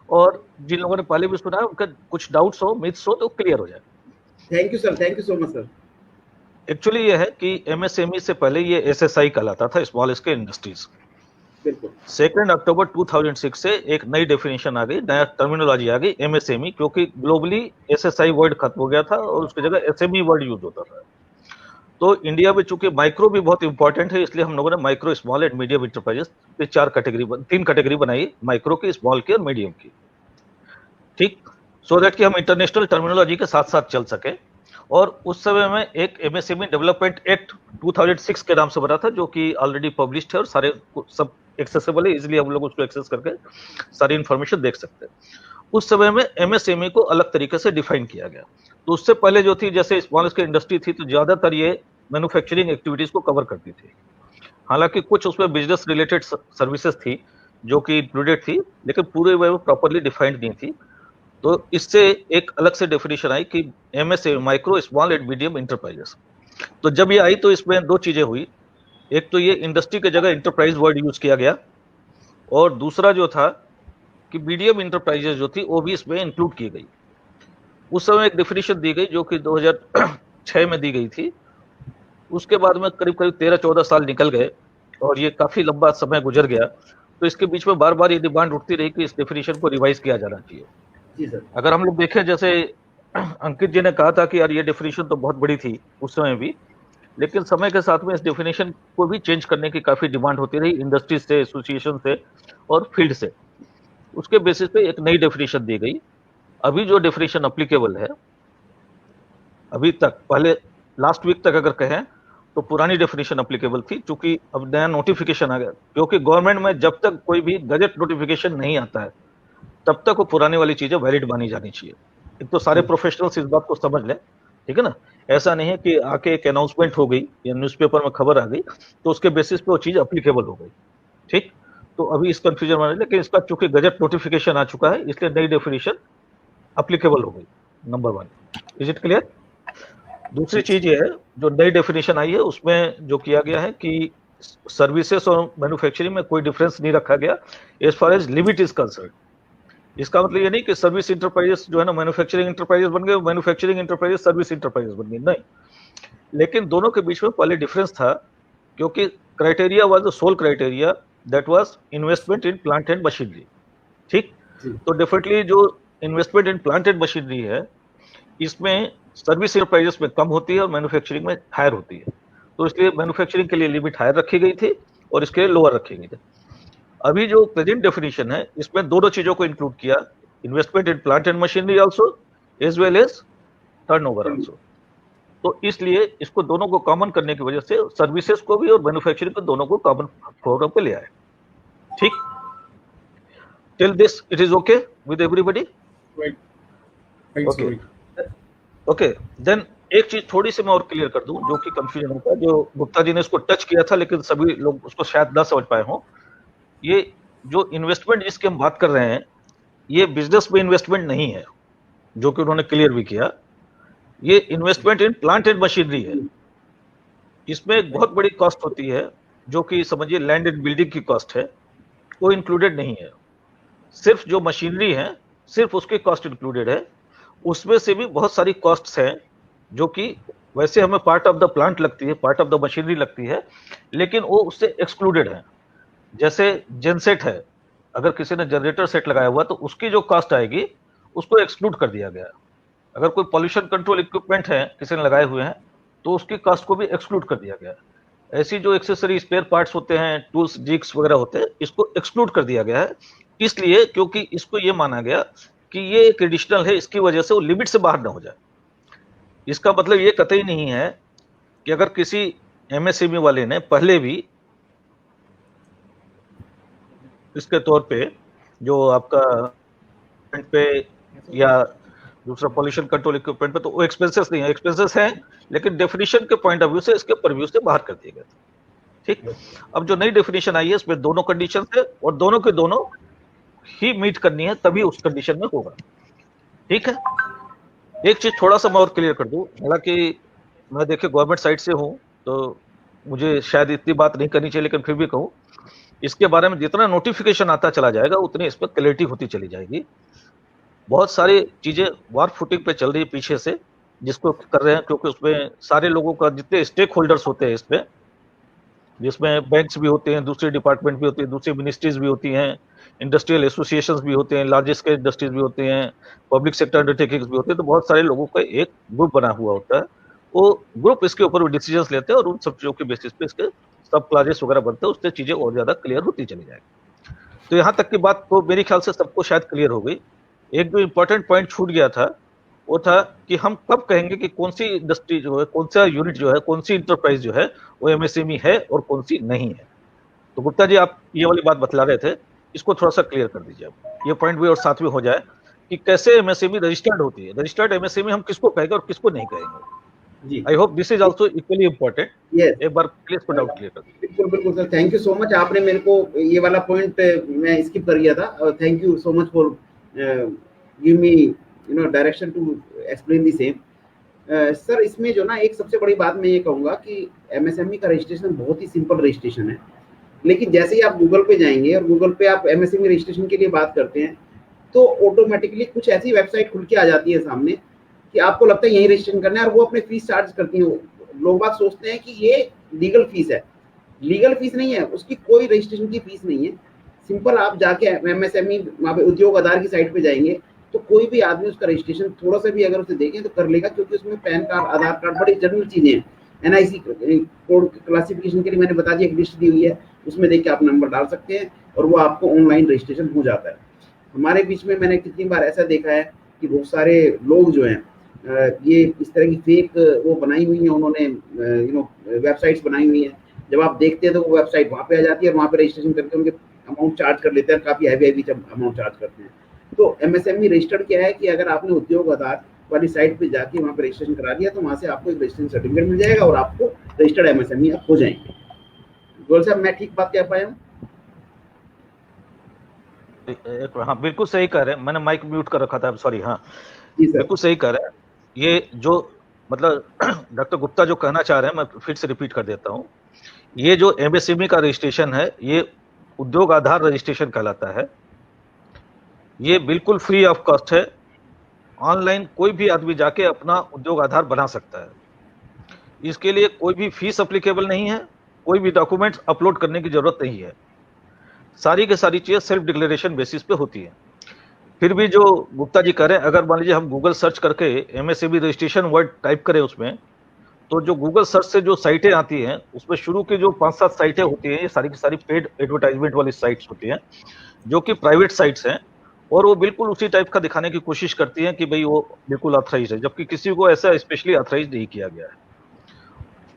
और जिन लोगों ने पहले भी सुना है उनके कुछ डाउट्स हो, मिथ्स हो, तो क्लियर हो जाए। Thank you sir, thank you so much sir. Actually ये है कि MSME से पहले ये SSI कहलाता था, स्मॉल स्केल इंडस्ट्रीज। बिल्कुल 2 अक्टूबर 2006 से एक नई डेफिनेशन आ गई, नया टर्मिनोलॉजी आ गई MSME, क्योंकि ग्लोबली SSI वर्ड खत्म हो गया था और उसकी जगह SME वर्ड यूज होता था। तो इंडिया में चूंकि माइक्रो भी बहुत इंपॉर्टेंट है, इसलिए हम लोगों ने micro, small and medium enterprises की 3 कैटेगरी बनाई, माइक्रो की, स्मॉल की और मीडियम की, ठीक, सो दैट कि हम इंटरनेशनल टर्मिनोलॉजी के साथ साथ चल सके। और उस समय में एक MSME डेवलपमेंट एक्ट 2006 के नाम से बना था, जो कि ऑलरेडी पब्लिश्ड है और सारे सब एक्सेसिबल है, इजीली हम लोग उसको एक्सेस करके सारी इंफॉर्मेशन देख सकते हैं। उस समय में MSME को अलग तरीके से डिफाइन किया गया। तो उससे पहले जो थी, जैसे स्मॉल स्केल इंडस्ट्री थी, तो ज्यादातर ये मैन्युफैक्चरिंग एक्टिविटीज को कवर करती थी। हालांकि कुछ उसमें बिजनेस रिलेटेड सर्विसेज थी जो कि इंक्लूडेड थी, लेकिन पूरे वे प्रॉपरली डिफाइंड नहीं थी। तो इससे एक अलग से डेफिनेशन आई कि MSME, micro, small and medium enterprises. तो जब ये आई तो इसमें 2 चीजें हुई, एक तो ये इंडस्ट्री की जगह इंटरप्राइज वर्ड यूज किया गया, और दूसरा जो था कि मीडियम इंटरप्राइजेस जो थी वो भी इसमें इंक्लूड की गई। उस समय एक डेफिनेशन दी गई जो कि 2006 में दी गई थी। उसके बाद में करीब करीब 13-14 साल निकल गए और ये काफी लंबा समय गुजर गया, तो इसके बीच में बार बार ये डिमांड उठती रही कि इस डेफिनेशन को रिवाइज किया जाना चाहिए। जी सर। अगर हम लोग देखें, जैसे अंकित जी ने कहा था कि यार ये डेफिनेशन तो बहुत बड़ी थी उस समय भी, लेकिन समय के साथ में इस डेफिनेशन को भी चेंज करने की काफी डिमांड होती रही इंडस्ट्री से, एसोसिएशन से और फील्ड से। उसके बेसिस पे एक नई डेफिनेशन दी गई। अभी जो डेफिनेशन अप्लीकेबल है अभी तक, पहले लास्ट वीक तक अगर कहें तो पुरानी डेफिनेशन अप्लीकेबल थी, क्योंकि अब नया नोटिफिकेशन आ गया। क्योंकि गवर्नमेंट में जब तक कोई भी गजट नोटिफिकेशन नहीं आता है तब तक वो पुरानी वाली चीजें वैलिड मानी जानी चाहिए। एक तो सारे प्रोफेशनल्स इस बात को समझ लें, ठीक है ना। ऐसा नहीं है कि आके एक अनाउंसमेंट हो गई या न्यूज़पेपर में खबर आ गई तो उसके बेसिस पे वो चीज अप्लीकेबल हो गई, ठीक। तो अभी इस कंफ्यूजन में, लेकिन इसका चूंकि गजट नोटिफिकेशन आ चुका है इसलिए नई डेफिनेशन अप्लीकेबल हो गई, नंबर 1। Is it clear? दूसरी चीज ये है, जो नई डेफिनेशन आई है उसमें जो किया गया है कि सर्विसेज और मैन्युफैक्चरिंग में कोई डिफरेंस नहीं रखा गया as far as limit is concern. इसका मतलब ये नहीं कि सर्विस इंटरप्राइजेस जो है ना मैन्युफैक्चरिंग इंटरप्राइजेस बन गए, मैन्युफैक्चरिंग इंटरप्राइजेस सर्विस इंटरप्राइजेस बन गई, नहीं। लेकिन दोनों के बीच में पहले डिफरेंस था, क्योंकि criteria was the sole criteria, that was investment in plant and machinery, ठीक। तो डेफिनेटली जो investment in plant and machinery है इसमें सर्विस इंटरप्राइजेस में कम होती है और मैन्युफैक्चरिंग में हायर होती है। तो इसलिए मैन्युफैक्चरिंग के लिए लिमिट हायर रखी गई थी और इसके लिए लोअर रखी गई थी। अभी जो प्रेजेंट डेफिनेशन है इसमें दोनों चीजों को इंक्लूड किया, investment in plant and machinery also as well as turnover also. तो इसलिए इसको दोनों को कॉमन करने की वजह से सर्विसेज को भी और मैन्युफैक्चरिंग को दोनों को कॉमन फोरम पे ले आए, ठीक। Till this it is okay with everybody? Okay, then एक चीज थोड़ी सी मैं और क्लियर कर दूं जो कि कंफ्यूजन होता है, जो गुप्ता जी ने इसको टच किया था लेकिन सभी लोग उसको शायद ना समझ पाए हों। ये जो इन्वेस्टमेंट जिसकी हम बात कर रहे हैं ये बिजनेस में इन्वेस्टमेंट नहीं है, जो कि उन्होंने क्लियर भी किया। ये investment in plant and machinery है। इसमें एक बहुत बड़ी कॉस्ट होती है जो कि समझिए लैंड एंड बिल्डिंग की कॉस्ट है, वो इंक्लूडेड नहीं है। सिर्फ जो मशीनरी है सिर्फ उसकी कॉस्ट इंक्लूडेड है। उसमें से भी बहुत सारी कॉस्ट्स हैं जो कि वैसे हमें पार्ट ऑफ द प्लांट लगती है, पार्ट ऑफ द मशीनरी लगती है, लेकिन वो उससे एक्सक्लूडेड है। जैसे जेनसेट है, अगर किसी ने जनरेटर सेट लगाया हुआ तो उसकी जो कॉस्ट आएगी उसको एक्सक्लूड कर दिया गया। अगर कोई पॉल्यूशन कंट्रोल इक्विपमेंट है किसी ने लगाए हुए हैं तो उसकी कॉस्ट को भी एक्सक्लूड कर दिया गया। ऐसी जो एक्सेसरी स्पेयर पार्ट्स होते हैं, टूल्स, जिग्स वगैरह होते हैं, इसको एक्सक्लूड कर दिया गया है। इसलिए क्योंकि इसको ये माना गया कि ये एक एडिशनल है, इसकी वजह से वो लिमिट से बाहर ना हो जाए। इसका मतलब ये कतई नहीं है कि अगर किसी एमएसएमई वाले ने पहले भी इसके तौर पे जो आपका पे या दूसरा पॉल्यूशन कंट्रोल इक्विपमेंट पे, तो वो एक्सपेंसेस नहीं है, एक्सपेंसेस हैं लेकिन डेफिनेशन के पॉइंट ऑफ व्यू से इसके परव्यू से बाहर कर दिए गए थे। ठीक, अब जो नई डेफिनेशन आई है इसमें दोनों कंडीशन है और दोनों के दोनों ही मीट करनी है, तभी उस कंडीशन में होगा। ठीक है, एक चीज थोड़ा सा मैं और क्लियर कर दूं, हालांकि मैं देखिए गवर्नमेंट साइड से हूं तो मुझे शायद इतनी बात नहीं करनी चाहिए, लेकिन फिर भी कहूं, इसके बारे में जितना नोटिफिकेशन आता चला जाएगा उतनी इस पर क्लैरिटी होती चली जाएगी। बहुत सारी चीजें वार फुटिंग पे चल रही है पीछे से, जिसको कर रहे हैं क्योंकि उसमें सारे लोगों का जितने स्टेक होल्डर्स होते हैं इसमें, जिसमें बैंक्स भी होते हैं, दूसरे डिपार्टमेंट भी होती है, दूसरी मिनिस्ट्रीज भी होती हैं, इंडस्ट्रियल एसोसिएशंस भी होते हैं, लार्ज स्केल इंडस्ट्रीज भी होते हैं, पब्लिक सेक्टर अंडरटेकिंग्स भी होते हैं, तो बहुत सारे लोगों का एक ग्रुप बना हुआ होता है। वो ग्रुप इसके ऊपर डिसीजंस लेते हैं और उन सब चीजों के बेसिस पे इसके सब क्लाजेस वगैरह बनते हैं, उससे चीजें और ज्यादा क्लियर होती चली जाएगी। तो यहाँ तक की बात तो मेरे ख्याल से सबको शायद क्लियर हो गई। एक जो इंपॉर्टेंट पॉइंट छूट गया था वो था कि हम कब कहेंगे कि कौन सी इंडस्ट्री जो है, कौन सा यूनिट जो है, कौन सी इंटरप्राइज जो है वो एमएसएमई है और कौन सी नहीं है। तो गुप्ता जी आप ये वाली बात बतला रहे थे, इसको थोड़ा सा क्लियर कर दीजिए आप, ये पॉइंट भी और साथ में हो जाए कि कैसे एमएसएमई रजिस्टर्ड होती है, रजिस्टर्ड एमएसएमई हम किसको कहेंगे और किसको नहीं कहेंगे। जी, I hope this is also equally important. Yes, एक बार प्लीज पुट आउट क्लियर कर दीजिए। बिल्कुल बिल्कुल sir, thank you so much. आपने मेरे को ये वाला पॉइंट मैं स्किप कर गया था, और thank you so much for give me direction to explain the same. Sir इसमें जो ना एक सबसे बड़ी बात मैं ये कहूँगा कि एमएसएमई का रजिस्ट्रेशन बहुत ही सिंपल रजिस्ट्रेशन है, लेकिन जैसे ही आप गूगल पे जाएंगे और गूगल पे आप एमएसएमई रजिस्ट्रेशन के लिए बात करते हैं तो ऑटोमेटिकली कुछ ऐसी वेबसाइट खुल के आ जाती है सामने कि आपको लगता है यही रजिस्ट्रेशन करना है, और वो अपने फीस चार्ज करती हैं। लोग बात सोचते हैं कि ये लीगल फीस है, लीगल फीस नहीं है, उसकी कोई रजिस्ट्रेशन की फीस नहीं है। सिंपल आप जाके एमएसएमई वहाँ पे उद्योग आधार की साइट पे जाएंगे तो कोई भी आदमी उसका रजिस्ट्रेशन थोड़ा सा भी अगर उसे देखें तो कर लेगा, क्योंकि उसमें पैन कार्ड, आधार कार्ड, बड़ी जनरल चीजें हैं। एनआईसी कोड क्लासिफिकेशन के लिए मैंने बता दिया, एक लिस्ट दी हुई है, उसमें देख के आप नंबर डाल सकते हैं और वो आपको ऑनलाइन रजिस्ट्रेशन हो जाता है। हमारे बीच में मैंने कितनी बार ऐसा देखा है कि बहुत सारे लोग जो हैं ये इस तरह की फेक वो बनाई हुई है, उन्होंने वेबसाइट्स बनाई हुई हैं। जब आप देखते हैं तो वो वेबसाइट वहाँ पे आ जाती है और वहाँ पे रजिस्ट्रेशन करके उनके अमाउंट चार्ज कर लेते हैं, काफी हैवी अमाउंट चार्ज करते हैं। तो एमएसएमई रजिस्टर्ड क्या है कि अगर आपने उद्योग आधार वाली साइट पे जाके वहाँ पे रजिस्ट्रेशन करा लिया तो वहाँ से आपको एक रजिस्ट्रेशन सर्टिफिकेट मिल जाएगा और आपको रजिस्टर्ड एमएसएमई आप हो जाएंगे। गोल साहब मैं ठीक बात कह पाया हूँ? हाँ बिल्कुल सही कह रहे हैं, मैंने माइक म्यूट कर रखा था, सॉरी। हाँ जी सर, बिल्कुल सही कह रहे हैं। ये जो मतलब डॉक्टर गुप्ता जो कहना चाह रहे हैं, मैं फिर से रिपीट कर देता हूँ। ये जो एमएसएमई का रजिस्ट्रेशन है ये उद्योग आधार रजिस्ट्रेशन कहलाता है। ये बिल्कुल फ्री ऑफ कॉस्ट है, ऑनलाइन कोई भी आदमी जाके अपना उद्योग आधार बना सकता है। इसके लिए कोई भी फीस अप्लीकेबल नहीं है, कोई भी डॉक्यूमेंट्स अपलोड करने की जरूरत नहीं है, सारी की सारी चीजें सेल्फ डिक्लेरेशन बेसिस पे होती है। फिर भी जो गुप्ता जी कह रहे हैं, अगर मान लीजिए हम गूगल सर्च करके एमएसएमई रजिस्ट्रेशन वर्ड टाइप करें उसमें, तो जो गूगल सर्च से जो साइटें आती हैं उसमें शुरू की जो 5-7 साइटें होती हैं, ये सारी की सारी पेड एडवर्टाइजमेंट वाली साइट्स होती हैं जो कि प्राइवेट साइट्स हैं, और वो बिल्कुल उसी टाइप का दिखाने की कोशिश करती हैं कि भाई वो बिल्कुल ऑथराइज है, जबकि किसी को ऐसा स्पेशली ऑथराइज नहीं किया गया है।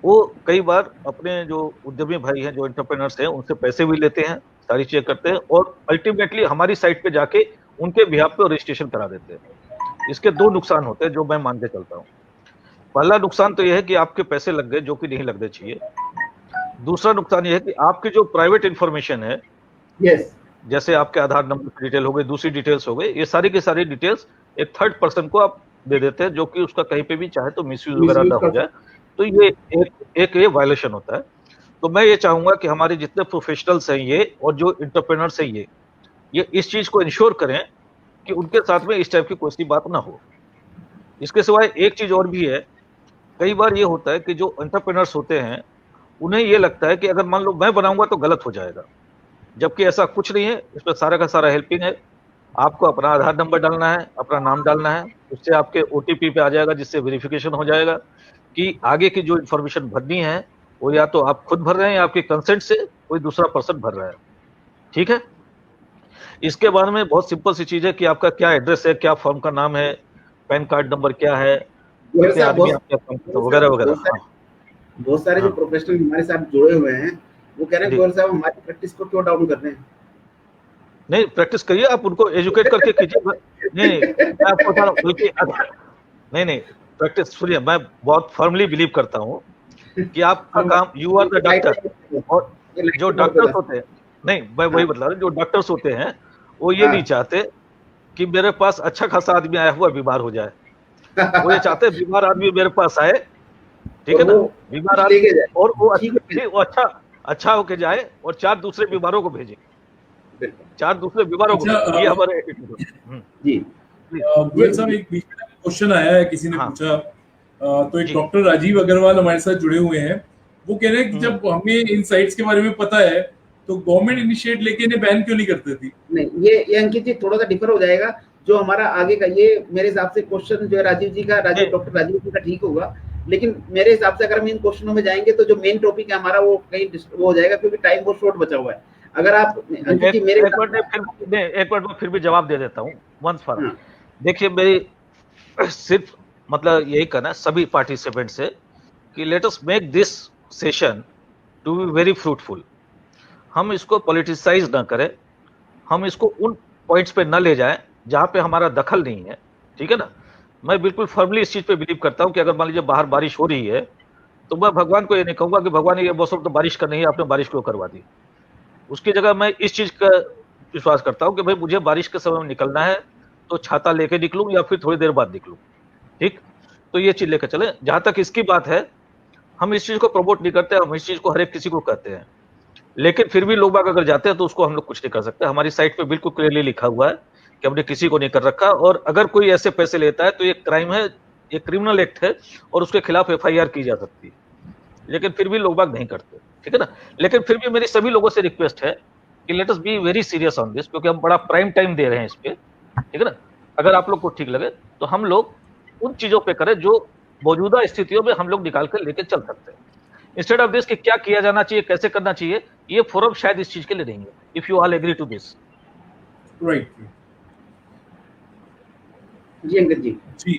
वो कई बार अपने जो उद्यमी भाई हैं, जो एंटरप्रेन्योर्स हैं, उनसे पैसे भी लेते हैं, सारी चीजें करते हैं और अल्टीमेटली हमारी साइट पे जाके उनके बिहाफ पे रजिस्ट्रेशन करा देते हैं। इसके 2 नुकसान होते हैं जो मैं मान के चलता हूँ। पहला नुकसान तो यह है कि आपके पैसे लग गए जो कि नहीं लगने चाहिए। दूसरा नुकसान यह है कि आपकी जो प्राइवेट इंफॉर्मेशन है, यस, जैसे आपके आधार नंबर की डिटेल हो गई, दूसरी डिटेल्स हो गई, ये सारी की सारी डिटेल्स एक थर्ड पर्सन को आप दे देते हैं, जो कि उसका कहीं पे भी चाहे तो मिसयूज वगैरह ना हो जाए। तो ये एक ये वायलेशन होता है। तो मैं ये चाहूंगा कि हमारे जितने प्रोफेशनल्स हैं ये और जो एंटरप्रेन्योर्स हैं ये इस चीज को इंश्योर करें कि उनके साथ में इस टाइप की कोई सी बात ना हो। इसके सिवाय एक चीज और भी है, कई बार ये होता है कि जो एंटरप्रेन्योर्स होते हैं उन्हें ये लगता है कि अगर मान लो मैं बनाऊंगा तो गलत हो जाएगा, जबकि ऐसा कुछ नहीं है, इसमें सारा का सारा हेल्पिंग है। आपको अपना आधार नंबर डालना है, अपना नाम डालना है, उससे आपके OTP पे आ जाएगा, जिससे वेरिफिकेशन हो जाएगा कि आगे की जो इन्फॉर्मेशन भरनी है वो या तो आप खुद भर रहे हैं या आपके कंसेंट से कोई दूसरा पर्सन भर रहा है। ठीक है, इसके बारे में बहुत सिंपल सी चीज है कि आपका क्या एड्रेस है, क्या फर्म का नाम है, पैन कार्ड नंबर क्या है, कितने आदमी आपके काम करते हैं, वगैरह वगैरह। बहुत सारे जो प्रोफेशनल हमारे साथ जुड़े हुए हैं वो कह रहे हैं गोयल साहब हमारी प्रैक्टिस को क्यों डाउन कर रहे हैं? नहीं, प्रैक्टिस करिए, आप उनको एजुकेट करके कीजिए। नहीं, मैं आपको बता रहा हूं, बल्कि नहीं प्रैक्टिस सुनिए, मैं बहुत फर्मली बिलीव करता हूँ कि आपका काम, यू आर द डॉक्टर, और जो डॉक्टर्स होते हैं, नहीं मैं वही बता रहा हूँ, जो डॉक्टर्स होते हैं वो ये नहीं चाहते कि मेरे पास अच्छा खासा आदमी आया हुआ बीमार हो जाए, वो ये चाहते हैं बीमार आदमी मेरे पास आए, ठीक है ना, बीमार आदमी, और वो अच्छा होके जाए और 4 दूसरे बीमारों को भेजे, 4 दूसरे बीमारों को, ये हमारे एटीट्यूड है। जी गोयल साहब, एक बीच में क्वेश्चन आया है, किसी ने पूछा, तो एक डॉक्टर राजीव अग्रवाल हमारे साथ जुड़े हुए हैं, वो कह रहे हैं कि जब हमें इन साइट्स के बारे में पता है तो गवर्नमेंट इनिशिएट लेके इन्हें बैन क्यों नहीं करती थी? नहीं, ये अंकित जी थोड़ा सा डिफर हो जाएगा, जो हमारा आगे का ये मेरे हिसाब से क्वेश्चन जो है डॉक्टर राजीव जी का ठीक होगा, लेकिन मेरे हिसाब से अगर हम इन क्वेश्चनों में जाएंगे तो जो मेन टॉपिक है हमारा वो कहीं वो हो जाएगा, क्योंकि टाइम बहुत शॉर्ट बचा हुआ है। अगर आप एक मिनट में फिर भी जवाब दे देता हूँ वंस फॉर। देखिए, मेरी सिर्फ मतलब यही कहना है सभी पार्टिसिपेंट से कि let us make this session to be very fruitful. हम इसको पॉलिटिसाइज ना करें, हम इसको उन पॉइंट्स पे न ले जाएं जहां पे हमारा दखल नहीं है, ठीक है ना। मैं बिल्कुल फर्मली इस चीज पे बिलीव करता हूं कि अगर मान लीजिए बाहर बारिश हो रही है तो मैं भगवान को ये नहीं कहूंगा कि भगवान ये मौसम तो बारिश का नहीं है, आपने बारिश क्यों करवा दी। उसकी जगह मैं इस चीज का विश्वास करता हूं कि भाई मुझे बारिश के समय में निकलना है तो छाता लेके निकलूं या फिर थोड़ी देर बाद निकलूं, ठीक। तो ये चीज लेकर चले। जहां तक इसकी बात है, हम इस चीज को प्रमोट नहीं करते, हम इस चीज को हर एक किसी को कहते हैं, लेकिन फिर भी लोग बाग अगर जाते हैं तो उसको हम लोग कुछ नहीं कर सकते। हमारी साइट पे बिल्कुल क्लियरली लिखा हुआ है कि हमने किसी को नहीं कर रखा, और अगर कोई ऐसे पैसे लेता है तो ये क्राइम है, ये क्रिमिनल एक्ट है और उसके खिलाफ FIR की जा सकती है, लेकिन फिर भी लोग बाग नहीं करते, ठीक है ना। लेकिन फिर भी मेरी सभी लोगों से रिक्वेस्ट है कि let us be very serious on this, क्योंकि हम बड़ा प्राइम टाइम दे रहे हैं इस पे, ठीक है ना। अगर आप लोग को ठीक लगे तो हम लोग उन चीजों पे करें जो मौजूदा स्थितियों में हम लोग निकाल कर लेके चल सकते हैं, इंस्टेड ऑफ दिस कि क्या किया जाना चाहिए, कैसे करना चाहिए। ये फोरम शायद इस चीज के लिए देंगे, if you all agree to this. Right जी अंकित जी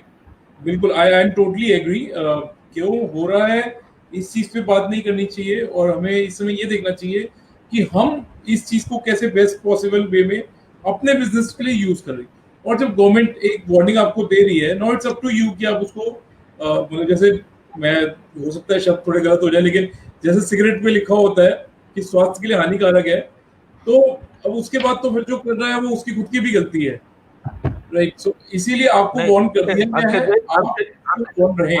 बिल्कुल, आई एम टोटली एग्री। क्यों हो रहा है इस चीज पे बात नहीं करनी चाहिए, और हमें इस समय ये देखना चाहिए कि हम इस चीज को कैसे बेस्ट पॉसिबल वे में अपने बिजनेस के लिए यूज करें। और जब गवर्नमेंट एक वार्निंग आपको दे रही है, now it's up to you कि आप उसको मतलब जैसे, मैं हो सकता है शब्द थोड़े गलत हो जाए, लेकिन जैसे सिगरेट पे लिखा होता है कि स्वास्थ्य के लिए हानिकारक है, तो अब उसके बाद तो फिर जो कर रहा है वो उसकी खुद की भी गलती है, राइट। सो इसीलिए आपको वार्न कर दिया गया है, आप वार्न रहे।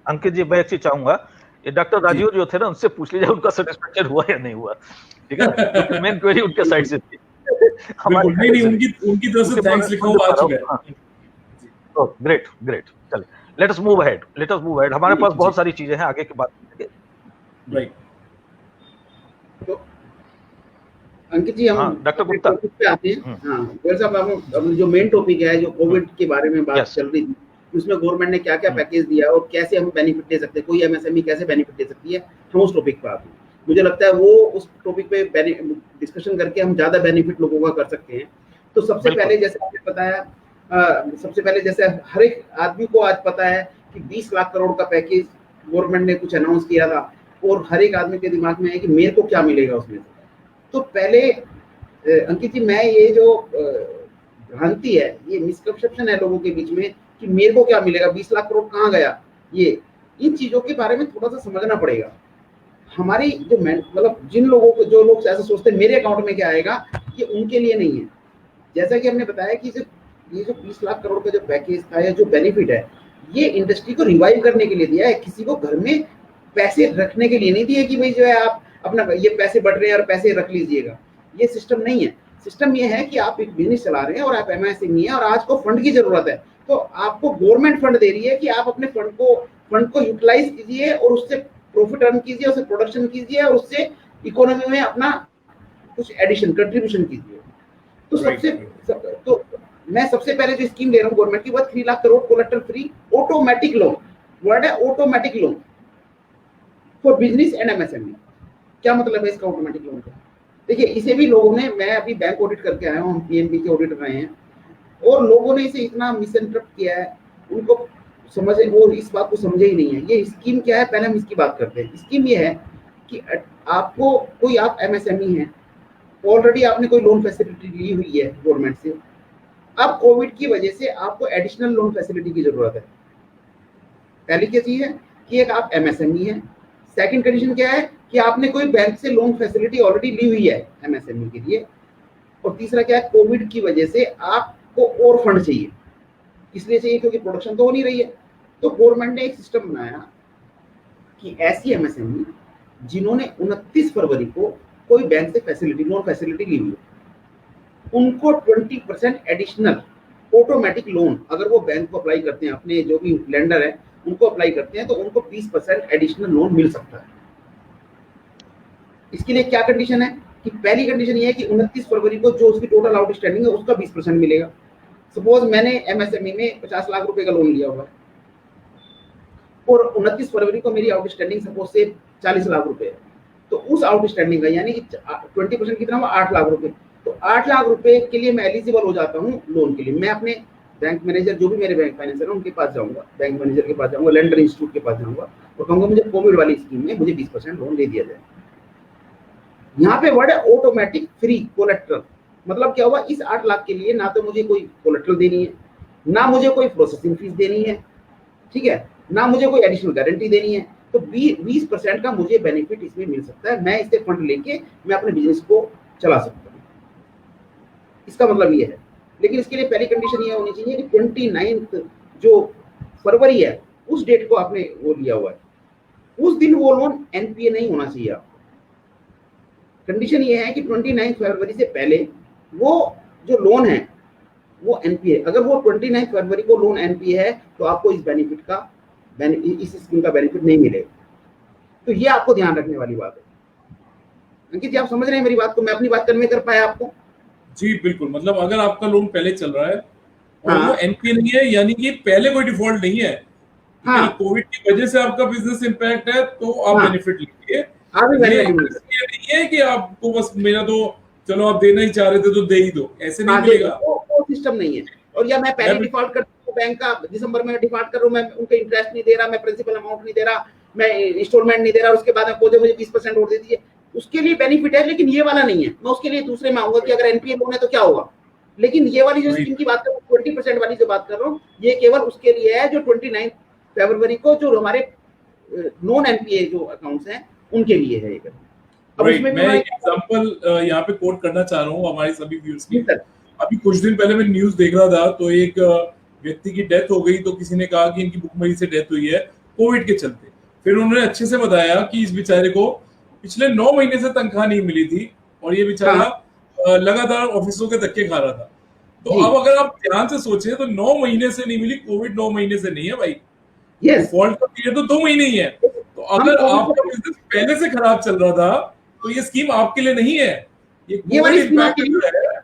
अंकित जी मैं एक चीज चाहूंगा, ये डॉक्टर राजीव जो थे ना, उनसे पूछ लीजिए उनका सेटिस्फेक्शन हुआ या नहीं हुआ, ठीक है, क्योंकि मेन क्वेरी उनके साइड से थी। नहीं, उनकी तरफ से थैंक्स लिखा हुआ आ चुका है। ग्रेट, चलिए लेट अस मूव अहेड। हमारे पास बहुत सारी चीजें हैं आगे की बात करेंगे, राइट। तो अंकित जी हम डॉक्टर गुप्ता पे आते हैं। हाँ गोयल साहब, हम जो मेन टॉपिक है, जो कोविड के बारे में बात चल रही थी, उसमें गवर्नमेंट ने क्या क्या पैकेज दिया और कैसे हम बेनिफिट ले सकते हैं, कोई MSME कैसे बेनिफिट ले सकती है, हम उस टॉपिक पर आते हैं। मुझे लगता है वो उस टॉपिक पे डिस्कशन करके हम ज्यादा बेनिफिट लोगों का कर सकते हैं। तो सबसे पहले जैसे आपने बताया, सबसे पहले जैसे हर एक आदमी को आज पता है कि 20 लाख करोड़ का पैकेज गवर्नमेंट ने कुछ अनाउंस किया था, और हर एक आदमी के दिमाग में है कि मेरे को क्या मिलेगा उसमें से। तो पहले अंकित जी, मैं ये जो भ्रांति है, ये मिसकंसेप्शन है लोगों के बीच में कि मेरे को क्या मिलेगा, 20 लाख करोड़ कहाँ गया, ये इन चीजों के बारे में थोड़ा सा समझना पड़ेगा। हमारी जो मतलब जिन लोगों को, जो लोग ऐसा सोचते हैं मेरे अकाउंट में क्या आएगा, ये उनके लिए नहीं है। जैसा कि हमने बताया कि ये जो 20 लाख करोड़ का जो पैकेज था या जो बेनिफिट है, ये इंडस्ट्री को रिवाइव करने के लिए दिया है, किसी को घर में पैसे रखने के लिए नहीं दिए कि भाई जो है आप अपना ये पैसे बढ़ रहे हैं और पैसे रख लीजिएगा। ये सिस्टम नहीं है। सिस्टम ये है कि आप एक बिजनेस चला रहे हैं और आप MSME है और आज को फंड की जरूरत है, तो आपको गवर्नमेंट फंड दे रही है कि आप अपने फंड को यूटिलाइज कीजिए और उससे प्रॉफिट अर्न कीजिए, उससे प्रोडक्शन कीजिए और उससे इकोनॉमी में अपना कुछ एडिशन कंट्रीब्यूशन कीजिए। तो मैं सबसे पहले जो स्कीम दे रहा हूँ गवर्नमेंट की, वो 3 lakh crore collateral free automatic loan, word है automatic loan for business and MSME. क्या मतलब है इसका ऑटोमेटिक लोन का? देखिए इसे भी लोगों ने, मैं अभी बैंक ऑडिट करके आया हूँ, हम पीएनबी के ऑडिटर रहे हैं, और लोगों ने इसे इतना मिसइंटरप्ट किया है, उनको समझे, वो इस बात को समझे ही नहीं है। ये स्कीम क्या है, पहले हम इसकी बात करते हैं। स्कीम ये है कि आपको कोई, आप एमएसएमई हैं, ऑलरेडी आपने कोई लोन फैसिलिटी ली हुई है गवर्नमेंट से, अब कोविड की वजह से आपको एडिशनल लोन फैसिलिटी की जरूरत है। पहली क्या चीज है कि एक आप एमएसएमई हैं, सेकंड कंडीशन क्या है कि आपने कोई बैंक से लोन फैसिलिटी ऑलरेडी ली हुई है एमएसएमई के लिए, और तीसरा क्या है, कोविड की वजह से आपको और फंड चाहिए। इसलिए चाहिए क्योंकि प्रोडक्शन तो हो नहीं रही है। तो गवर्नमेंट ने एक सिस्टम बनाया कि ऐसी एमएसएमई जिन्होंने 29 फरवरी को कोई बैंक से फैसिलिटी, लोन फैसिलिटी ली हुई है, उनको 20% एडिशनल ऑटोमेटिक लोन, अगर वो बैंक को अप्लाई करते हैं, अपने जो भी लेंडर है उनको अप्लाई करते हैं, तो उनको 20% एडिशनल लोन मिल सकता है। इसके लिए क्या कंडीशन है कि पहली कंडीशन ये है कि 29 फरवरी को जो उसकी टोटल आउटस्टैंडिंग है उसका 20% मिलेगा। सपोज मैंने एमएसएमई में 50 लाख रुपए का लोन लिया हुआ और 29 फरवरी को मेरी आउटस्टैंडिंग सपोज से 40 लाख रुपए है, तो उस आउटस्टैंडिंग का यानी कि 20% कितना हुआ, 8 लाख रुपए। तो 8 लाख रुपए के लिए मैं एलिजिबल हो जाता हूँ लोन के लिए। मैं अपने बैंक मैनेजर, जो भी मेरे बैंक फाइनेंसर है उनके पास जाऊंगा, बैंक मैनेजर के पास जाऊंगा, लेंडर इंस्टीट्यूट के पास जाऊंगा और कहूंगा मुझे कोविड वाली स्कीम में मुझे 20% लोन दे दिया जाए। यहाँ पे वर्ड है ऑटोमेटिक फ्री कोलेट्रल। मतलब क्या हुआ, इस 8 लाख के लिए ना तो मुझे कोई कोलेट्रल देनी है, ना मुझे कोई प्रोसेसिंग फीस देनी है, ठीक है, ना मुझे कोई एडिशनल गारंटी देनी है। तो 20% का मुझे बेनिफिट इसमें मिल सकता है। मैं इससे फंड लेके मैं अपने बिजनेस को चला सकता हूँ। इसका मतलब ये है। लेकिन इसके लिए पहली कंडीशन ये होनी चाहिए कि 29 जो फरवरी है उस डेट को आपने वो लिया हुआ है, उस दिन वो लोन एनपीए नहीं होना चाहिए आपको। कंडीशन ये है कि 29 फरवरी से पहले वो जो लोन है वो एनपीए, अगर वो 29 फरवरी को लोन एनपीए है तो आपको इस बेनिफिट का, इस स्कीम का बेनिफिट नहीं मिलेगा। तो ये आपको ध्यान रखने वाली बात है। अंकित जी आप समझ रहे हैं मेरी बात को? मैं अपनी बात कन्वे कर पाया आपको? जी बिल्कुल। मतलब अगर आपका लोन पहले चल रहा है और वो एनपीए नहीं है, यानी कि पहले कोई डिफॉल्ट नहीं है, कोविड की वजह से आपका बिजनेस इंपैक्ट है, तो आप बेनिफिट लीजिए। ये नहीं है कि आपको बस मेरा तो चलो आप देना ही चाह रहे थे तो दे ही दो, ऐसे नहीं मिलेगा। वो सिस्टम नहीं है। और या मैं पहले डिफॉल्ट कर बैंक का, दिसंबर में डिफॉल्ट कर रहा हूँ, मैं उनका इंटरेस्ट नहीं दे रहा, मैं प्रिंसिपल अमाउंट नहीं दे रहा, मैं इंस्टॉलमेंट नहीं दे रहा, उसके बाद मुझे 20% और दे दीजिए, उसके लिए बेनिफिट है। लेकिन ये वाला नहीं है। मैं उसके लिए दूसरे में आऊंगा कि अगर एनपीए लोन है तो क्या होगा। लेकिन ये वाली जो स्कीम की बात कर रहा हूँ, 20% वाली जो बात कर रहा हूँ, ये केवल उसके लिए है जो 29 फरवरी को जो हमारे नॉन एनपीए जो अकाउंट्स हैं उनके लिए है। मैं एक एग्जांपल यहाँ पे कोट करना चाह रहा हूँ हमारे सभी व्यूअर्स की। अभी कुछ दिन पहले मैं न्यूज देख रहा था, तो एक व्यक्ति की डेथ हो गई, तो किसी ने कहा कि इनकी भुखमरी से डेथ हुई है कोविड के चलते। फिर उन्होंने अच्छे से बताया कि इस बेचारे को पिछले 9 महीने से तनख्वाह नहीं मिली थी और ये बेचारा लगातार ऑफिसों के धक्के खा रहा था। तो अब अगर आप ध्यान से सोचे तो 9 महीने से नहीं मिली, कोविड 9 महीने से नहीं है भाई, डिफॉल्ट का पीरियड तो 2 महीने ही है। तो अगर आपका बिजनेस पहले से खराब चल रहा था तो ये स्कीम आपके लिए नहीं है, ये वाली स्कीम आपके लिए है।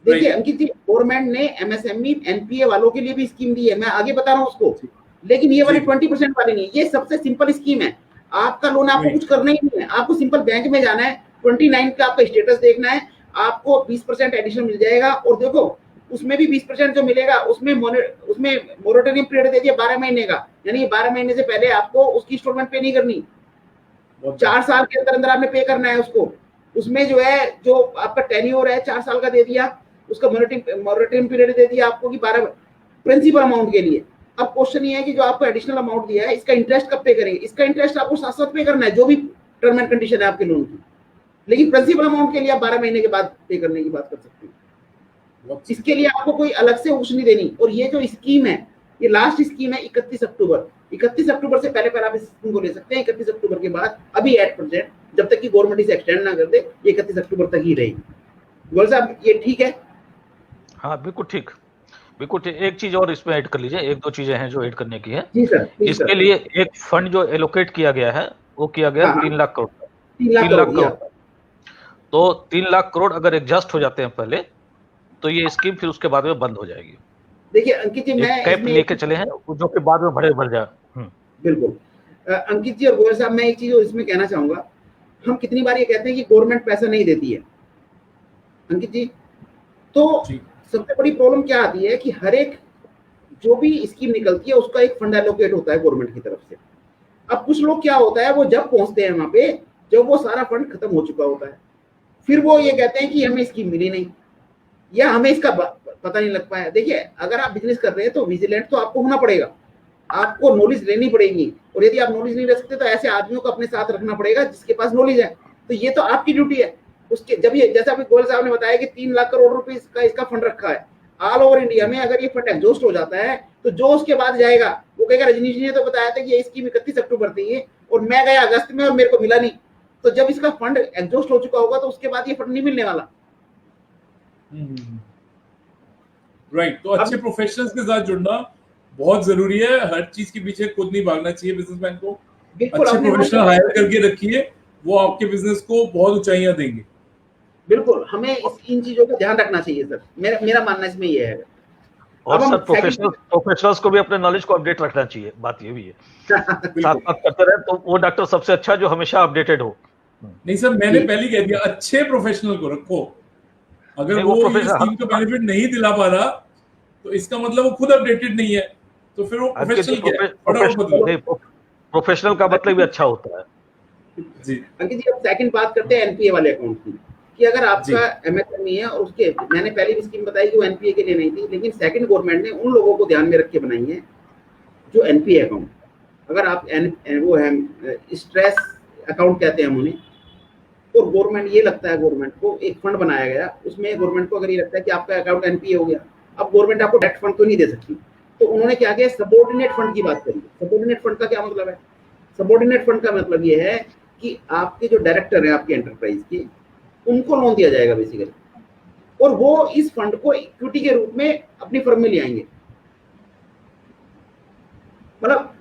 देखिए अंकित जी, गवर्नमेंट ने एमएसएमई एनपीए वालों के लिए भी स्कीम दी है, मैं आगे बता रहा हूँ उसको। लेकिन ये वाली 20% वाली नहीं है। ये सबसे सिंपल स्कीम है। आपका लोन आपको कुछ करना ही नहीं है, आपको सिंपल बैंक में जाना है, 29 का आपका स्टेटस देखना है, आपको 20% एडिशन मिल जाएगा। और देखो उसमें भी 20% जो मिलेगा उसमें मोरेटोरियम पीरियड दे दिया 12 महीने का, यानी 12 महीने से पहले आपको उसकी इंस्टॉलमेंट पे नहीं करनी, 4 साल के अंदर अंदर आपने पे करना है उसको। उसमें जो है जो आपका टेन्योर है 4 साल का दे दिया, उसका मोरेटोरियम पीरियड दे दिया आपको कि 12 प्रिंसिपल अमाउंट के लिए। अब क्वेश्चन ये है कि जो आपको एडिशनल अमाउंट दिया है इसका इंटरेस्ट कब पे करेंगे? इसका इंटरेस्ट आपको साथ साथ पे करना है, जो भी टर्म एंड कंडीशन है आपके लोन की। लेकिन प्रिंसिपल अमाउंट के लिए आप 12 महीने के बाद पे करने की बात कर सकते हैं। इसके लिए आपको कोई अलग से कुछ नहीं देनी। और ये जो स्कीम है, ये लास्ट स्कीम है 31 अक्टूबर। 31 अक्टूबर से पहले आप इस स्कीम को ले सकते हैं। 31 अक्टूबर के बाद अभी एट प्रेजेंट, जब तक कि गवर्नमेंट इसे एक्सटेंड ना कर दे, ये 31 अक्टूबर तक ही रहेगी। गोयल साहब ये ठीक है? हाँ बिल्कुल ठीक, बिल्कुल ठीक। एक चीज और इसमें ऐड कर लीजिए, 1-2 चीजें हैं जो ऐड करने की है। जी सर। इसके लिए एक फंड जो एलोकेट किया गया है वो किया गया 3 लाख करोड़। 3 लाख करोड़ तो 3 लाख करोड़ अगर एडजस्ट हो जाते हैं पहले, तो ये स्कीम फिर उसके बाद में बंद हो जाएगी। देखिए अंकित जी, मैं कैप इसमें लेके चले हैं जो कि बाद में बढ़ जाए। बिल्कुल अंकित जी और गोयल साहब, मैं एक चीज इसमें कहना चाहूंगा। हम कितनी बार ये कहते हैं कि गवर्नमेंट पैसा नहीं देती है अंकित जी, तो सबसे बड़ी प्रॉब्लम क्या आती है कि हर एक जो भी स्कीम निकलती है उसका एक फंड एलोकेट होता है गवर्नमेंट की तरफ से। अब कुछ लोग क्या होता है, वो जब पहुंचते हैं वहां पे, जब वो सारा फंड खत्म हो चुका होता है, फिर वो ये कहते हैं कि हमें स्कीम मिली नहीं या हमें इसका पता नहीं लग पाया। देखिए, अगर आप बिजनेस कर रहे हैं तो विजिलेंट तो आपको होना पड़ेगा, आपको नॉलेज लेनी पड़ेगी, और यदि आप नॉलेज नहीं रख सकते तो ऐसे आदमियों को अपने साथ रखना पड़ेगा जिसके पास नॉलेज है। तो ये तो आपकी ड्यूटी है। उसके जब ये, जैसा अभी गोयल साहब ने बताया कि 3 लाख करोड़ रुपए का इसका फंड रखा है ऑल ओवर इंडिया में, अगर ये फंड एग्जॉस्ट हो जाता है तो जो उसके बाद जाएगा वो कहेगा रजनीश जी ने तो बताया था कि ये स्कीम 31 अक्टूबर थी और मैं गया अगस्त में और मेरे को मिला नहीं। तो जब इसका फंड एग्जॉस्ट हो चुका होगा तो उसके बाद ये फंड नहीं मिलने वाला। राइट, तो अच्छे प्रोफेशनल्स के साथ जुड़ना बहुत जरूरी है। हर चीज के पीछे खुद नहीं भागना चाहिए बिजनेसमैन को। अच्छे प्रोफेशनल हायर करके रखिए, वो आपके बिजनेस को बहुत ऊंचाइयां देंगे। बिल्कुल, हमें इन चीजों का ध्यान रखना चाहिए सर, मेरा मानना इसमें ये है। और सर प्रोफेशनल्स को भी अपने नॉलेज को अपडेट रखना चाहिए, बात ये भी है। साथ करते रहे तो वो डॉक्टर सबसे अच्छा जो हमेशा अपडेटेड हो। नहीं सर, मैंने पहले कह दिया अच्छे प्रोफेशनल को रखो। अगर वो इस स्कीम का बेनिफिट नहीं दिला पा रहा तो इसका मतलब वो खुद अपडेटेड नहीं है, तो फिर वो प्रोफेशनल क्या है? प्रोफेशनल का मतलब भी अच्छा होता है जी। अंकित जी, अब सेकंड बात करते हैं एनपीए वाले अकाउंट की, कि अगर आपका एमएसएमई है और उसके, मैंने पहले भी स्कीम बताई कि वो एनपीए के लिए नहीं थी, लेकिन सेकंड गवर्नमेंट ने उन लोगों को ध्यान में रख के बनाई है जो एनपीए अकाउंट, अगर आप वो है स्ट्रेस अकाउंट कहते हैं हम उन्हें, और गवर्नमेंट ये लगता है, गवर्नमेंट को एक फंड बनाया गया, उसमें गवर्नमेंट को अगर ये लगता है कि आपका अकाउंट एनपीए हो गया, अब गवर्नमेंट आपको डायरेक्ट फंड तो नहीं दे सकती, तो उन्होंने क्या किया, सबऑर्डिनेट फंड की बात करी। सबऑर्डिनेट फंड का क्या मतलब है? सबऑर्डिनेट फंड का मतलब ये है कि आपके जो डायरेक्टर हैं आपके एंटरप्राइज के, उनको लोन दिया जाएगा बेसिकली, और वो इस फंड को इक्विटी के रूप में अपनी फर्म में ले आएंगे। मतलब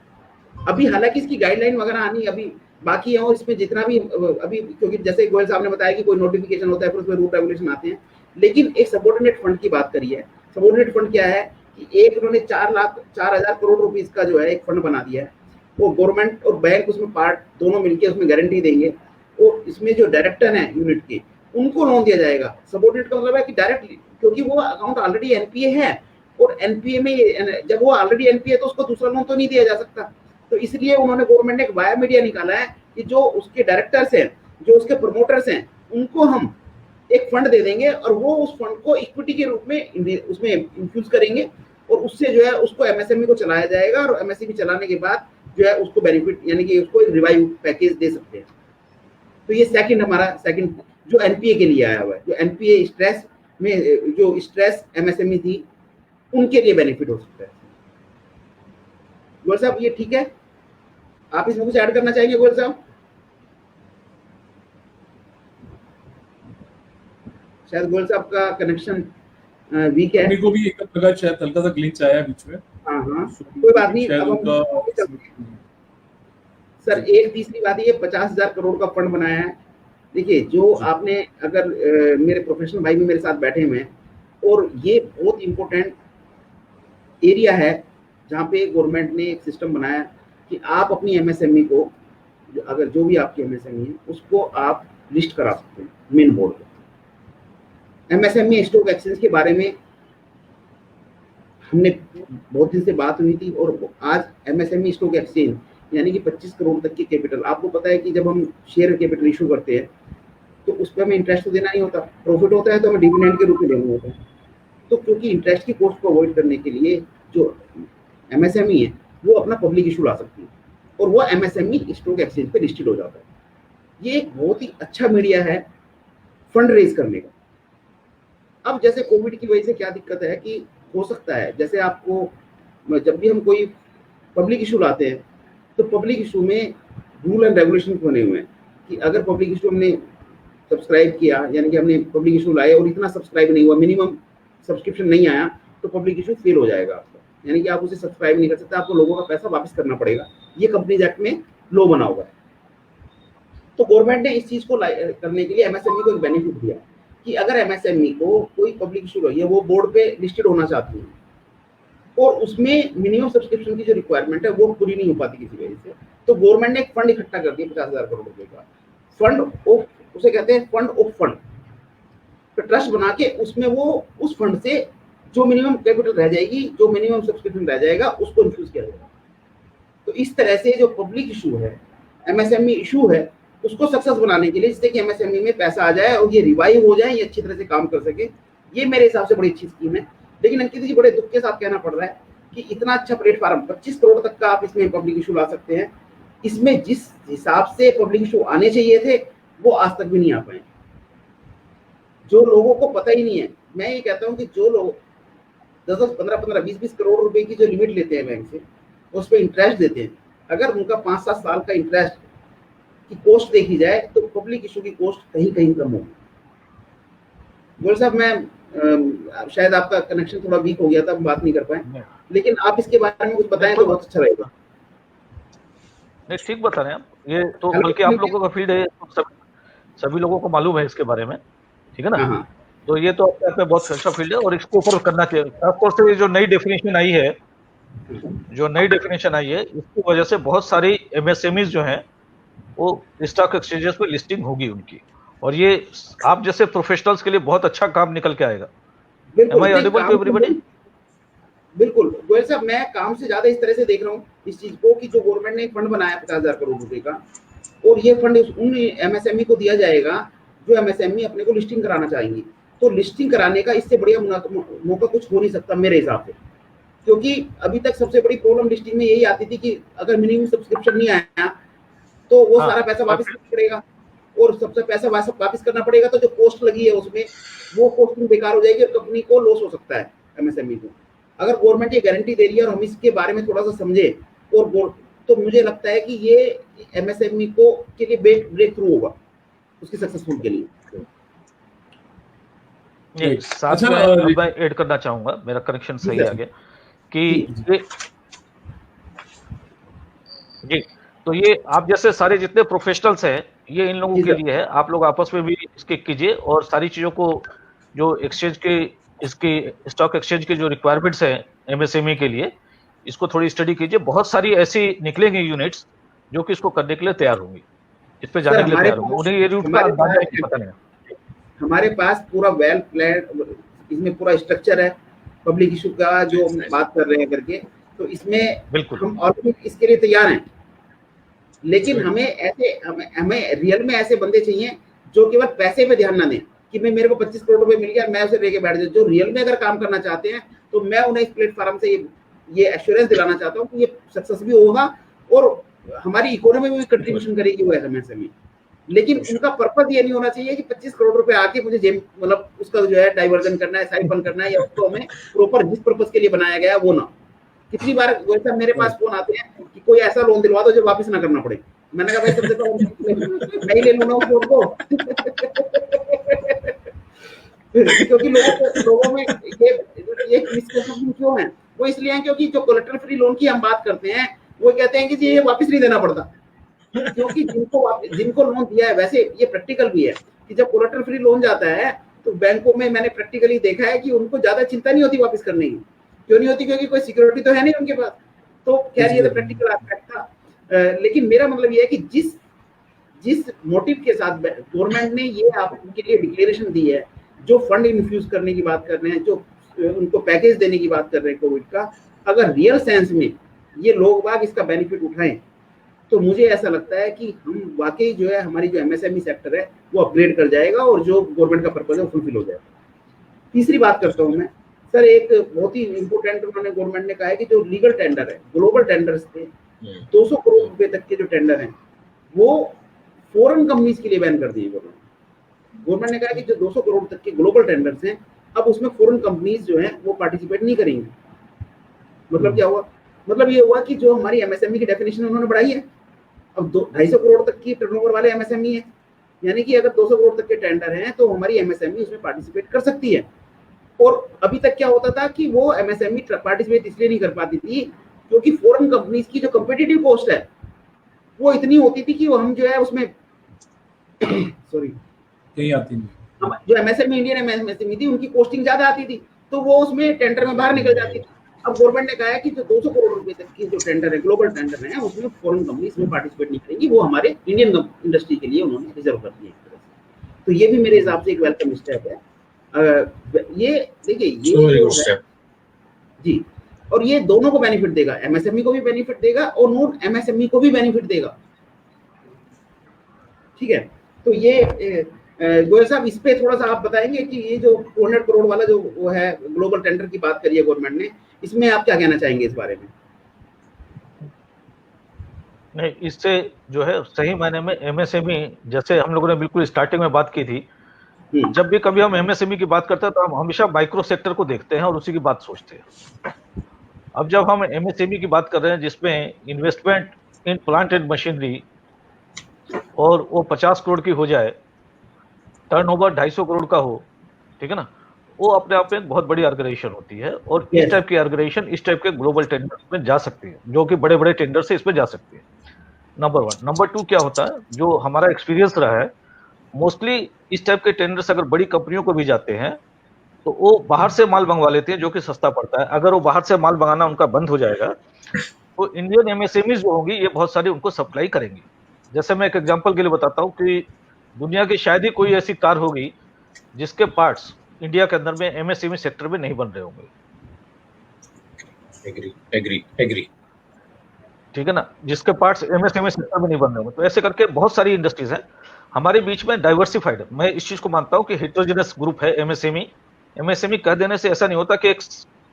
अभी हालांकि इसकी गाइडलाइन वगैरह आनी अभी बाकी है, और इसमें जितना भी अभी, क्योंकि जैसे गोयल साहब ने बताया कि कोई नोटिफिकेशन होता है फिर उसमें रूल रेगुलेशन आते हैं, लेकिन एक सबऑर्डिनेट फंड की बात करी है। सबऑर्डिनेट फंड क्या है कि एक उन्होंने 4,00,000 करोड़ रुपीस का जो है एक फंड बना दिया है, वो गवर्नमेंट और बैंक उसमें पार्ट दोनों मिलकर उसमें गारंटी देंगे, और इसमें जो डायरेक्टर हैं यूनिट के, उनको लोन दिया जाएगा। सबऑर्डिनेट का मतलब है कि डायरेक्टली, क्योंकि वो अकाउंट ऑलरेडी एनपीए है, और एनपीए में जब वो ऑलरेडी एनपीए तो उसको दूसरा लोन तो नहीं दिया जा सकता, तो इसलिए उन्होंने गवर्नमेंट ने एक वाया मीडिया निकाला है कि जो उसके डायरेक्टर्स हैं, जो उसके प्रमोटर्स हैं, उनको हम एक फंड दे देंगे और वो उस फंड को इक्विटी के रूप में उसमें इन्फ्यूज करेंगे, और उससे जो है उसको एमएसएमई को चलाया जाएगा, और एमएसएमई चलाने के बाद जो है उसको बेनिफिट, यानी कि उसको एक रिवाइव पैकेज दे सकते हैं। तो ये हमारा सेकंड जो एनपीए के लिए आया हुआ है, जो एनपीए स्ट्रेस में जो स्ट्रेस एमएसएमई थी, उनके लिए बेनिफिट हो सकता है। गोयल साहब, ये ठीक है? आप इसमें कुछ ऐड करना चाहेंगे गोयल साहब? शायद गोयल साहब का कनेक्शन वीक है। मेरे को भी एक लगा शायद हल्का सा ग्लिच आया बीच में। हाँ, कोई बात नहीं। अब सर, एक तीसरी बात, ये 50,000 करोड़ का फंड बनाया है। देखिए, जो आपने, अगर मेरे प्रोफेशनल भाई भी मेरे साथ बैठे हुए हैं, और ये बहुत इंपॉर्टेंट एरिया है जहाँ पे गवर्नमेंट ने एक सिस्टम बनाया कि आप अपनी एमएसएमई को, अगर जो भी आपकी एमएसएमई है, उसको आप लिस्ट करा सकते हैं मेन बोर्ड पे। एमएसएमई स्टॉक एक्सचेंज के बारे में हमने बहुत दिन से बात हुई थी, और आज एमएसएमई स्टॉक एक्सचेंज यानी कि 25 करोड़ तक की कैपिटल, आपको पता है कि जब हम शेयर कैपिटल इशू करते हैं तो उस पर हमें इंटरेस्ट तो देना नहीं होता, प्रॉफिट होता है तो हमें डिविडेंड के रूप में देना होता है। तो क्योंकि इंटरेस्ट की कॉस्ट को अवॉइड करने के लिए जो एमएसएमई है वो अपना पब्लिक इशू ला सकती है, और वो एमएसएमई स्टॉक एक्सचेंज पे लिस्टेड हो जाता है। ये एक बहुत ही अच्छा मीडिया है फंड रेज करने का। अब जैसे कोविड की वजह से क्या दिक्कत है कि हो सकता है, जैसे आपको जब भी हम कोई पब्लिक इशू लाते हैं तो पब्लिक इशू में रूल एंड रेगुलेशन बने हुए हैं कि अगर पब्लिक इशू हमने सब्सक्राइब किया, यानी कि हमने पब्लिक इशू लाए और इतना सब्सक्राइब नहीं हुआ, मिनिमम सब्सक्रिप्शन नहीं आया, तो पब्लिक इशू फेल हो जाएगा आपका, यानी कि आप उसे सब्सक्राइब नहीं कर सकते, आपको लोगों का पैसा वापस करना पड़ेगा। ये कंपनीज एक्ट में लॉ बना हुआ है। तो गवर्नमेंट ने इस चीज को करने के लिए एमएसएमई को एक बेनिफिट दिया कि अगर एमएसएमई को कोई पब्लिक इशू रही है, वो बोर्ड पे लिस्टेड होना चाहती है और उसमें मिनिमम सब्सक्रिप्शन की जो रिक्वायरमेंट है वो पूरी नहीं हो पाती किसी वजह से, तो गवर्नमेंट ने एक फंड इकट्ठा कर दिया 50,000 करोड़ रुपए का। फंड ऑफ, उसे कहते हैं फंड ऑफ फंड, तो ट्रस्ट बना के उसमें वो उस फंड से जो मिनिमम कैपिटल रह जाएगी, जो मिनिमम सब्सक्रिप्शन रह जाएगा, उसको इन्फ्यूज किया जाएगा। तो इस तरह से जो पब्लिक इशू है, एमएसएमई इशू है, उसको सक्सेस बनाने के लिए, जिससे कि एमएसएमई में पैसा आ जाए और ये रिवाइव हो जाए, ये अच्छी तरह से काम कर सके, ये मेरे हिसाब से बड़ी अच्छी स्कीम है। लेकिन अंकित जी, बड़े दुख के साथ कहना पड़ रहा है कि इतना अच्छा प्लेटफॉर्म 25 करोड़ तक का आप इसमें पब्लिक इशू ला सकते हैं, इसमें जिस हिसाब से पब्लिक इशू आने चाहिए थे वो आज तक भी नहीं आ पाए। जो लोगों को पता ही नहीं है, मैं ये कहता हूँ कि जो लोग 10-10, 15-15, 20-20 करोड़ रुपए की जो लिमिट लेते हैं बैंक से, उस पर इंटरेस्ट देते हैं, अगर उनका 5-7 साल का इंटरेस्ट की कॉस्ट देखी जाए तो पब्लिक इशू की कॉस्ट कहीं कहीं कम होगी। गोयल साहब, मैं शायद आपका कनेक्शन थोड़ा वीक हो गया था, बात नहीं कर पाए, लेकिन आप इसके बारे में कुछ बताएं तो बहुत अच्छा रहेगा। नहीं, ठीक बता रहे हैं आप, ये तो बल्कि आप लोगों का फील्ड है, सभी लोगों को मालूम है इसके बारे में, ठीक है ना। हाँ, तो ये तो अपने आप में बहुत अच्छा फील्ड है और इसको ऊपर करना चाहिए। खासतौर से ये जो नई डेफिनेशन आई है, इसकी वजह से बहुत सारी एमएसएमईज जो हैं वो स्टॉक एक्सचेंजेस पे लिस्टिंग होगी उनकी, और ये आप जैसे प्रोफेशनल्स के लिए बहुत अच्छा काम निकल के आएगा। बिल्कुल, Am I audible to everybody? बिल्कुल गोयल साहब, मैं काम से ज्यादा इस तरह से देख रहा हूँ इस चीज को कि जो गवर्नमेंट ने एक फंड बनाया 50,000 करोड़ रुपए का, और ये फंड उन एमएसएमई को दिया जाएगा जो एमएसएमई अपने को लिस्टिंग कराना चाहेंगे। तो लिस्टिंग कराने का इससे बढ़िया मौका कुछ हो नहीं सकता मेरे हिसाब से, क्योंकि अभी तक सबसे बड़ी प्रॉब्लम लिस्टिंग में यही आती थी कि अगर मिनिमम सब्सक्रिप्शन नहीं आया तो वो सारा पैसा वापस करना पड़ेगा, और सबसे पैसा वापस करना पड़ेगा तो जो कॉस्ट लगी है उसमें, वो कॉस्टिंग बेकार हो जाएगी और कंपनी को लॉस हो सकता है एमएसएमई को। अगर गवर्नमेंट ये गारंटी दे रही है और हम इसके बारे में थोड़ा सा समझे और तो मुझे लगता है कि ये एमएसएमई को के लिए ब्रेक थ्रू होगा उसकी सक्सेसफुल के लिए। साथ में मैं ऐड करना चाहूंगा, मेरा कनेक्शन सही आ गया कि जी, तो ये आप जैसे सारे जितने प्रोफेशनल्स हैं, ये इन लोगों के लिए है। आप लोग आपस में भी इसके कीजिए और सारी चीजों को जो एक्सचेंज के, इसके स्टॉक एक्सचेंज के जो रिक्वायरमेंट्स हैं एमएसएमई के लिए, इसको थोड़ी स्टडी कीजिए। बहुत सारी ऐसी निकलेंगी यूनिट्स जो कि इसको करने के लिए तैयार होंगी, इस पे जाने के लिए तैयार होंगी। उन्हें ये रूट का पता नहीं। हमारे पास पूरा वेल प्लान, इसमें पूरा स्ट्रक्चर है पब्लिक इशू का जो हम बात कर रहे हैं करके, तो इसमें बिल्कुल हम ऑलरेडी इसके लिए तैयार हैं। लेकिन हमें रियल में ऐसे बंदे चाहिए जो केवल पैसे पे ध्यान ना दें कि मैं मेरे को 25 करोड़ रुपए मिल गया, मैं उसे लेके बैठ जाऊं। जो रियल में अगर काम करना चाहते हैं तो मैं उन्हें इस प्लेटफॉर्म से ये एश्योरेंस दिलाना चाहता हूँ कि ये सक्सेस भी होगा और हमारी इकोनॉमी में भी कंट्रीब्यूशन करेगी वो एमएसएमई। लेकिन उनका पर्पस ये नहीं होना चाहिए कि 25 करोड़ रुपए आके मुझे जेब, मतलब उसका जो है डाइवर्जन करना है, साइफन करना है, या उसको हमें प्रॉपर जिस पर्पस के लिए बनाया गया वो ना। कितनी बार वैसा मेरे पास फोन आते हैं कि कोई ऐसा लोन दिलवा दो जो वापस ना करना पड़े। मैंने कहा भाई सबसे पहले मैं ही ले लूंगा उस लोन को क्योंकि लोगों में ये मिसकंसेप्शन क्यों है, वो इसलिए है क्योंकि जो कोलेटरल फ्री लोन की हम बात करते हैं वो कहते हैं कि जी ये वापस नहीं देना पड़ता, क्योंकि जिनको लोन दिया है, वैसे ये प्रैक्टिकल भी है कि जब कोलेटरल फ्री लोन जाता है तो बैंकों में मैंने प्रैक्टिकली देखा है कि उनको ज्यादा चिंता नहीं होती वापस करने की। क्यों नहीं होती? क्योंकि कोई सिक्योरिटी तो है नहीं उनके पास। तो खैर ये तो प्रैक्टिकल एस्पेक्ट था, लेकिन मेरा मतलब ये है कि जिस मोटिव के साथ गवर्नमेंट ने ये आपके लिए डिक्लेरेशन दी है, जो फंड इन्फ्यूज करने की बात कर रहे हैं, जो उनको पैकेज देने की बात कर रहे हैं कोविड का, अगर रियल सेंस में ये लोग बाग इसका बेनिफिट उठाएं तो मुझे ऐसा लगता है कि हम वाकई जो है हमारी जो एमएसएमई सेक्टर है वो अपग्रेड कर जाएगा और जो गवर्नमेंट का पर्पज है वो फुलफिल हो जाएगा। तीसरी बात करता हूँ मैं सर, एक बहुत ही इंपोर्टेंट उन्होंने गवर्नमेंट ने कहा है कि जो लीगल टेंडर है, ग्लोबल टेंडर्स थे, 200 करोड़ रुपए तक के जो टेंडर हैं वो फॉरेन कंपनीज के लिए बैन कर दिए गवर्नमेंट ने कहा कि जो 200 करोड़ तक के ग्लोबल टेंडर्स हैं अब उसमें फॉरेन कंपनीज जो हैं वो पार्टिसिपेट नहीं करेंगी। मतलब क्या हुआ? मतलब ये हुआ कि जो हमारी एमएसएमई की डेफिनेशन उन्होंने बढ़ाई है, अब 250 करोड़ तक की टर्नओवर वाले एमएसएमई है, यानी कि अगर 200 करोड़ तक के टेंडर हैं तो हमारी एमएसएमई उसमें पार्टिसिपेट कर सकती है। और अभी तक क्या होता था कि वो एमएसएमई पार्टिसिपेट इसलिए नहीं कर पाती थी क्योंकि फॉरेन कंपनीज की जो कॉम्पिटिटिव कॉस्ट है वो इतनी होती थी कि वो हम जो है उसमें सॉरी कहीं आती नहीं। जो एमएसएमई इंडियन एमएसएमई थी उनकी कॉस्टिंग ज्यादा आती थी, तो वो उसमें टेंडर में बाहर निकल जाती थी। अब गवर्नमेंट ने कहा है कि जो 200 करोड़ रुपए तक की जो टेंडर है, ग्लोबल टेंडर है, उसमें फॉरेन कंपनी इसमें पार्टिसिपेट नहीं करेंगी, वो हमारे इंडियन इंडस्ट्री के लिए उन्होंने रिजर्व कर दिया है। तो ये भी मेरे हिसाब से एक वेलकम स्टेप है। ये देखिए, ये जी, और ये दोनों को बेनिफिट देगा, एमएसएमई को भी बेनिफिट देगा और नॉन एमएसएमई को भी बेनिफिट देगा। ठीक है, तो ये गोयल साहब, इस पे थोड़ा सा आप बताएंगे कि ये जो 200 करोड़ वाला जो वो है ग्लोबल टेंडर की बात करी है गवर्नमेंट ने, इसमें आप क्या कहना चाहेंगे इस बारे में? नहीं, इससे जो है सही मायने में एमएसएमई, जैसे हम लोगों ने बिल्कुल स्टार्टिंग में बात की थी, जब भी कभी हम एमएसएमई की बात करते हैं तो हम हमेशा माइक्रो सेक्टर को देखते हैं और उसी की बात सोचते हैं। अब जब हम एमएसएमई की बात कर रहे हैं जिसमें investment in plant and machinery और वो 50 करोड़ की हो जाए, टर्नओवर 250 करोड़ का हो, ठीक है ना, वो अपने आप में एक बहुत बड़ी ऑर्गेनाइजेशन होती है और इस टाइप की ऑर्गेनाइजेशन इस टाइप के ग्लोबल टेंडर में जा सकती है, जो कि बड़े बड़े टेंडर से इसमें जा सकती है। नंबर 1। नंबर 2 क्या होता है, जो हमारा एक्सपीरियंस रहा है, मोस्टली इस टाइप के टेंडर्स अगर बड़ी कंपनियों को भी जाते हैं तो वो बाहर से माल मंगवा लेते हैं, जो कि सस्ता पड़ता है। अगर वो बाहर से माल मंगाना उनका बंद हो जाएगा तो इंडियन एमएसएमई जो होंगी ये बहुत सारी उनको सप्लाई करेंगी। जैसे मैं एक एग्जांपल के लिए बताता हूँ कि दुनिया की शायद ही कोई ऐसी कार होगी जिसके पार्ट्स इंडिया के अंदर में एमएसएमई सेक्टर में नहीं बन रहे होंगे। एग्री। ठीक है ना, जिसके पार्ट्स एमएसएमई सेक्टर में नहीं बन रहे होंगे। तो ऐसे करके बहुत सारी इंडस्ट्रीज हैं हमारे बीच में, डाइवर्सिफाइड। मैं इस चीज को मानता हूं कि हेटेरोजेनस ग्रुप है एमएसएमई। एमएसएमई कह देने से ऐसा नहीं होता कि एक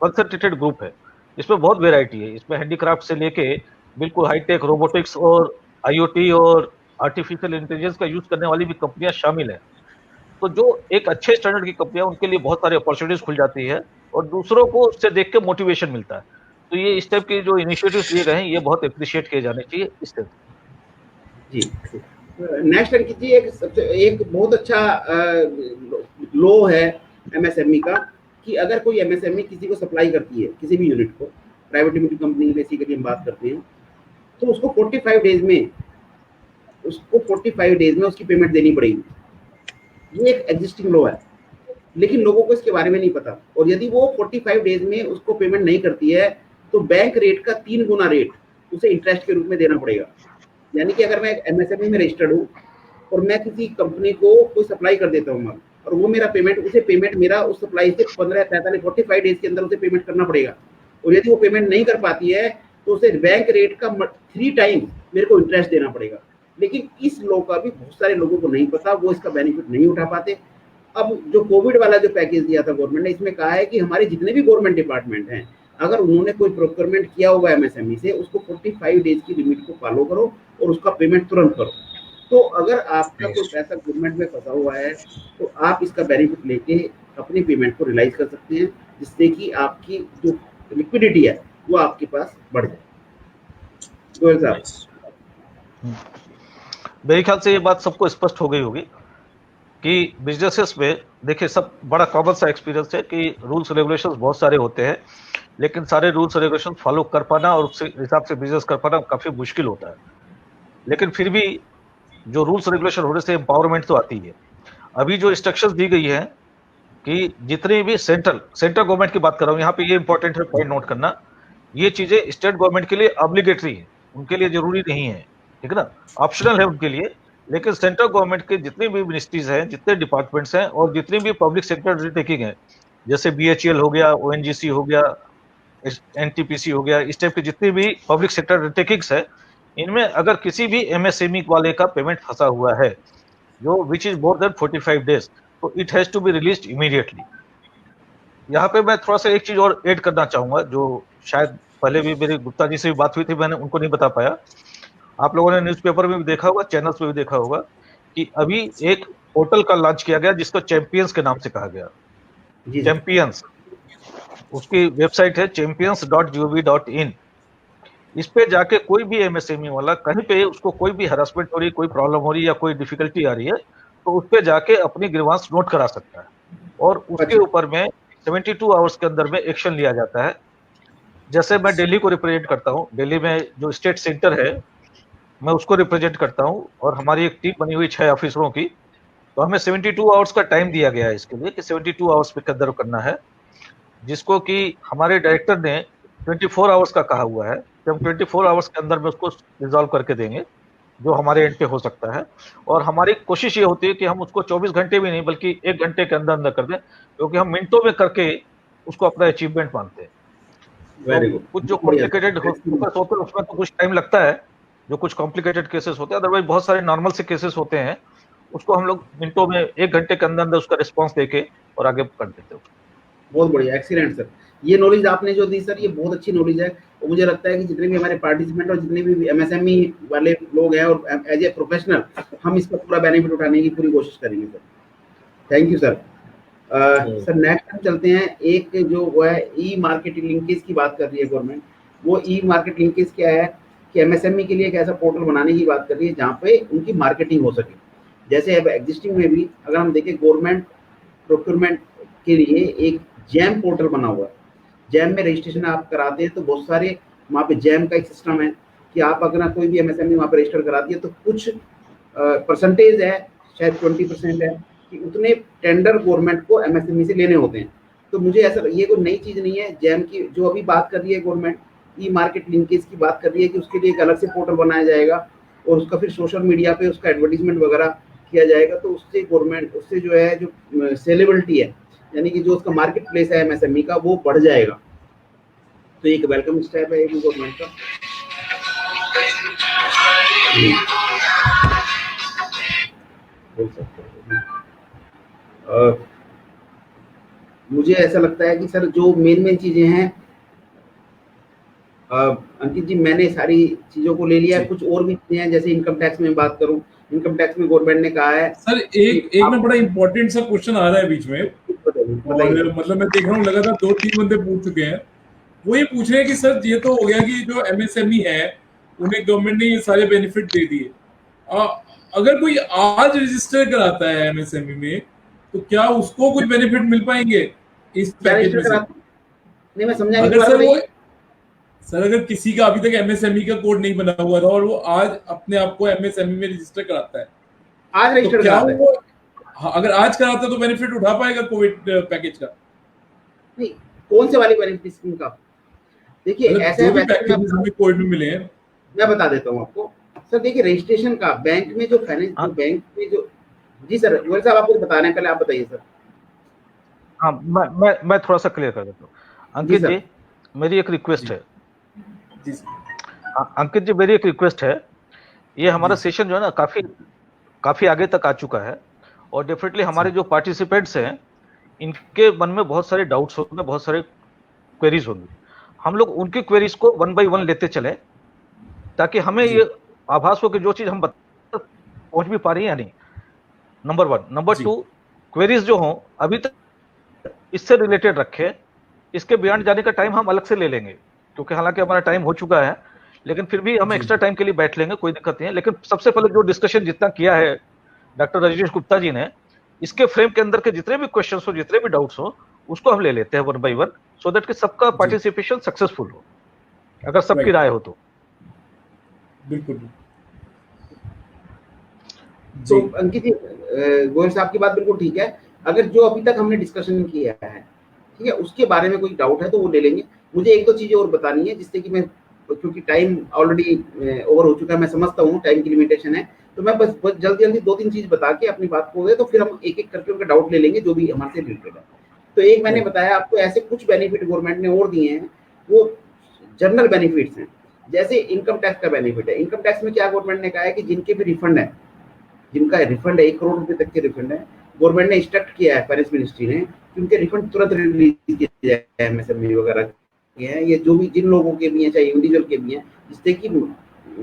कंसंट्रेटेड ग्रुप है, इसमें बहुत वेराइटी है। इसमें हैंडीक्राफ्ट से लेके बिल्कुल हाईटेक रोबोटिक्स और आईओटी और आर्टिफिशियल इंटेलिजेंस का यूज करने वाली भी कंपनियां शामिल हैं। तो जो एक अच्छे स्टैंडर्ड की कंपनियां, उनके लिए बहुत सारी अपॉर्चुनिटीज खुल जाती है और दूसरों को उससे देख के मोटिवेशन मिलता है। तो ये इस टाइप के जो इनिशिएटिव्स लिए गए हैं ये बहुत अप्रिशिएट किए जाने चाहिए इस टाइप। जी, नेक्स्ट अंकित जी, एक बहुत अच्छा लॉ है एमएसएमई का कि अगर कोई एमएसएमई किसी को सप्लाई करती है, किसी भी यूनिट को, प्राइवेट लिमिटेड कंपनी बेसिकली हम बात करते हैं, तो उसको 45 डेज में उसकी पेमेंट देनी पड़ेगी। ये एक एग्जिस्टिंग लॉ है, लेकिन लोगों को इसके बारे में नहीं पता। और यदि वो 45 डेज में उसको पेमेंट नहीं करती है तो बैंक रेट का 3 गुना रेट उसे इंटरेस्ट के रूप में देना पड़ेगा। यानी कि अगर मैं एमएसएमई में रजिस्टर्ड हूँ और मैं किसी कंपनी को कोई सप्लाई कर देता हूँ और वो मेरा पेमेंट मेरा उस सप्लाई से 45 डेज के अंदर उसे पेमेंट करना पड़ेगा। और यदि वो पेमेंट नहीं कर पाती है तो उसे बैंक रेट का 3 टाइम मेरे को इंटरेस्ट देना पड़ेगा। लेकिन इस लॉ का भी बहुत सारे लोगों को नहीं पता, वो इसका बेनिफिट नहीं उठा पाते। अब जो कोविड वाला जो पैकेज दिया था गवर्नमेंट ने, इसमें कहा है कि हमारे जितने भी गवर्नमेंट डिपार्टमेंट हैं, अगर उन्होंने कोई प्रोक्योरमेंट किया होगा एमएसएमई से, उसको 45 डेज की लिमिट को फॉलो करो और उसका पेमेंट तुरंत करो। तो अगर आपका कोई पैसा गवर्नमेंट में फंसा हुआ है तो आप इसका बेनिफिट लेके अपनी पेमेंट को रियलाइज कर सकते हैं, जिससे कि आपकी जो लिक्विडिटी है वो आपके पास बढ़ जाए। गोयल साहब, मेरे ख्याल से ये बात सबको स्पष्ट हो गई होगी कि बिजनेसेस में देखिए, सब बड़ा कॉमन सा एक्सपीरियंस है कि रूल्स रेगुलेशंस बहुत सारे होते हैं, लेकिन सारे रूल्स रेगुलेशन फॉलो कर पाना और उसके हिसाब से बिजनेस कर पाना काफी मुश्किल होता है। लेकिन फिर भी जो रूल्स रेगुलेशन होने से एम्पावरमेंट तो आती है। अभी जो इंस्ट्रक्शंस दी गई है कि जितनी भी सेंट्रल गवर्नमेंट की बात कर रहा हूँ, यहाँ पे ये इंपॉर्टेंट है पॉइंट नोट करना, ये चीजें स्टेट गवर्नमेंट के लिए ऑब्लिगेटरी है, उनके लिए जरूरी नहीं है, ठीक है ना, ऑप्शनल है उनके लिए। लेकिन सेंट्रल गवर्नमेंट के जितनी भी मिनिस्ट्रीज हैं, जितने डिपार्टमेंट्स हैं और जितनी भी पब्लिक सेक्टर अंडरटेकिंग है, जैसे बीएचईएल हो गया, ओएनजीसी हो गया, एनटीपीसी हो गया, इस टाइप के जितनी भी पब्लिक सेक्टर अंडरटेकिंग्स है, इनमें अगर किसी भी एमएसएमई वाले का पेमेंट फंसा हुआ है जो which is more than 45 days, तो it has to be released immediately. यहाँ पे मैं थोड़ा सा एक चीज और ऐड करना चाहूंगा, जो शायद पहले भी मेरी गुप्ता जी से भी बात हुई थी, मैंने उनको नहीं बता पाया। आप लोगों ने न्यूज़पेपर में भी देखा होगा, चैनल्स में भी देखा होगा कि अभी एक पोर्टल का लॉन्च किया गया जिसको चैंपियंस के नाम से कहा गया। चैंपियंस, उसकी वेबसाइट है champions.gov.in। इस पे जाके कोई भी एमएसएमई वाला कहीं पे उसको कोई भी हरासमेंट हो रही, कोई प्रॉब्लम हो रही या कोई डिफिकल्टी आ रही है, तो उस पे जाके अपनी ग्रीवांस नोट करा सकता है और उसके ऊपर में 72 आवर्स के अंदर में एक्शन लिया जाता है। जैसे मैं दिल्ली को रिप्रेजेंट करता हूँ, दिल्ली में जो स्टेट सेंटर है मैं उसको रिप्रेजेंट करता हूँ और हमारी एक टीम बनी हुई 6 ऑफिसरों की। तो हमें 72 आवर्स का टाइम दिया गया है इसके लिए कि 72 आवर्स के अंदर करना है, जिसको कि हमारे डायरेक्टर ने 24 आवर्स का कहा हुआ है कि हम 24 आवर्स के अंदर में उसको रिजॉल्व करके देंगे जो हमारे एंड पे हो सकता है। और हमारी कोशिश ये होती है कि हम उसको 24 घंटे भी नहीं बल्कि 1 घंटे के अंदर अंदर कर दें, क्योंकि हम मिनटों में करके उसको अपना अचीवमेंट मानते हैं। वेरी तो गुड। कुछ जो कॉम्प्लिकेटेड होते हैं उसमें तो कुछ टाइम लगता है, जो कुछ कॉम्प्लिकेटेड केसेस होते हैं। अदरवाइज बहुत सारे नॉर्मल से केसेस होते हैं, उसको हम लोग मिनटों में 1 घंटे के अंदर अंदर उसका रिस्पॉन्स देके और आगे कर देते हैं। बहुत बढ़िया, एक्सीलेंट सर। ये नॉलेज आपने जो दी सर, ये बहुत अच्छी नॉलेज है। और मुझे लगता है कि जितने भी हमारे पार्टिसिपेंट और जितने भी एमएसएमई वाले लोग हैं और एज ए प्रोफेशनल हम इसका पूरा बेनिफिट उठाने की पूरी कोशिश करेंगे sir. Thank you sir. Sir next हम चलते हैं। एक जो वो है ई मार्केट लिंकेज की बात कर रही है गवर्नमेंट। वो ई मार्केट लिंकेज क्या है कि एमएसएमई के लिए एक ऐसा पोर्टल बनाने की बात कर रही है जहाँ पे उनकी मार्केटिंग हो सके। जैसे अब एग्जिस्टिंग में भी अगर हम देखें, गवर्नमेंट प्रोक्योरमेंट के लिए एक जैम पोर्टल बना हुआ है। जैम में रजिस्ट्रेशन आप कराते हैं तो बहुत सारे वहाँ पे जैम का एक सिस्टम है कि आप अगर कोई भी एमएसएमई वहाँ पे रजिस्टर कराती है तो कुछ परसेंटेज है, शायद 20% है कि उतने टेंडर गवर्नमेंट को एमएसएमई से लेने होते हैं। तो मुझे ऐसा, ये कोई नई चीज़ नहीं है। जैम की जो अभी बात कर रही है गवर्नमेंट, ई मार्केट लिंकेज की बात कर रही है कि उसके लिए एक अलग से पोर्टल बनाया जाएगा और उसका फिर सोशल मीडिया पे उसका एडवर्टीजमेंट वगैरह किया जाएगा। तो उससे गवर्नमेंट, उससे जो है जो सेलेबिलिटी है, यानी कि जो उसका मार्केट प्लेस है एमएसएमई का, वो बढ़ जाएगा। तो एक वेलकम स्टेप है गवर्नमेंट का। मुझे ऐसा लगता है कि सर जो मेन चीजें हैं, अंकित जी मैंने सारी चीजों को ले लिया है। कुछ और भी चीजें हैं, जैसे इनकम टैक्स में बात करूं, इनकम टैक्स में गवर्नमेंट ने कहा है सर एक ना बड़ा इंपॉर्टेंट सा क्वेश्चन आ रहा है बीच में, और मतलब मैं देख रहा हूँ लगातार 2-3 बंदे पूछ चुके हैं। वो ये पूछ रहे हैं कि सर ये तो हो गया कि जो एमएसएमई है उन्हें गवर्नमेंट ने ये सारे बेनिफिट दे दिए, अगर कोई आज रजिस्टर कराता है एमएसएमई में तो क्या उसको कुछ बेनिफिट मिल पाएंगे इस पैकेज में से? नहीं, मैं समझा अगर सर अगर किसी का अभी तक एमएसएमई का कोड नहीं बना हुआ था और वो आज अपने आप को एमएसएमई में रजिस्टर कराता है, आज रजिस्टर तो क्या कराता है, वो अगर आज कराता है तो बेनिफिट उठा पाएगा कोविड पैकेज का? नहीं, कौन से वाली बेनिफिट स्कीम का? देखिए ऐसे कोविड में मिले हैं, मैं बता देता हूँ आपको सर। देखिए रजिस्ट्रेशन का बैंक में जो फाइनेंस, बैंक में जो, जी सर गोयल साहब आपको बता रहे हैं, पहले आप बताइए सर। हाँ, मैं थोड़ा सा क्लियर कर देता हूँ। अंकित जी मेरी एक रिक्वेस्ट है। अंकित जी मेरी एक रिक्वेस्ट है, ये हमारा सेशन जो है ना काफी आगे तक आ चुका है और डेफिनेटली हमारे जो पार्टिसिपेंट्स हैं इनके मन में बहुत सारे डाउट्स होंगे, बहुत सारे क्वेरीज होंगी। हम लोग उनकी क्वेरीज को 1 by 1 लेते चले ताकि हमें ये आभास हो कि जो चीज हम पहुंच भी पा रही है या नहीं, नंबर 1। नंबर 2, क्वेरीज जो हों अभी तक इससे रिलेटेड रखे, इसके बियॉन्ड जाने का टाइम हम अलग से ले लेंगे, क्योंकि हालांकि हमारा टाइम हो चुका है, लेकिन फिर भी हम एक्स्ट्रा टाइम के लिए बैठ लेंगे, कोई दिक्कत नहीं है। लेकिन सबसे पहले जो डिस्कशन जितना किया है डॉक्टर राजेश गुप्ता जी ने, इसके फ्रेम के अंदर के जितने भी क्वेश्चन हो, जितने भी डाउट्स हो, उसको हम ले लेते हैं 1 by 1, सो दैट कि सबका पार्टिसिपेशन सक्सेसफुल हो, अगर सबकी राय हो तो। बिल्कुल। तो अंकित जी, गोयल साहब की बात बिल्कुल ठीक है। अगर जो अभी तक हमने डिस्कशन किया है, ठीक है, उसके बारे में कोई डाउट है तो वो ले लेंगे। मुझे 1-2 चीजें और बतानी है जिससे कि मैं, क्योंकि टाइम ऑलरेडी ओवर हो चुका है, मैं समझता हूँ टाइम की लिमिटेशन है, तो मैं बस जल्दी 2-3 चीज बता के अपनी बात को दे, तो फिर हम एक एक करके उनका डाउट ले लेंगे जो भी हमारे से रिलेटेड है। तो एक मैंने बताया आपको, ऐसे कुछ बेनिफिट गवर्नमेंट ने और दिए हैं, वो जनरल बेनिफिट्स हैं। जैसे इनकम टैक्स का बेनिफिट है। इनकम टैक्स में क्या गवर्नमेंट ने कहा है कि जिनके भी रिफंड है, जिनका रिफंड है 1 करोड़ रुपए तक के रिफंड है, गवर्नमेंट ने इंस्ट्रक्ट किया है, फाइनेंस मिनिस्ट्री ने, कि उनके रिफंड तुरंत रिलीज किए जाए, एमएसएमई वगैरह के हैं, ये जो भी जिन लोगों के भी हैं, चाहे इंडिविजुअल के भी हैं, जिससे कि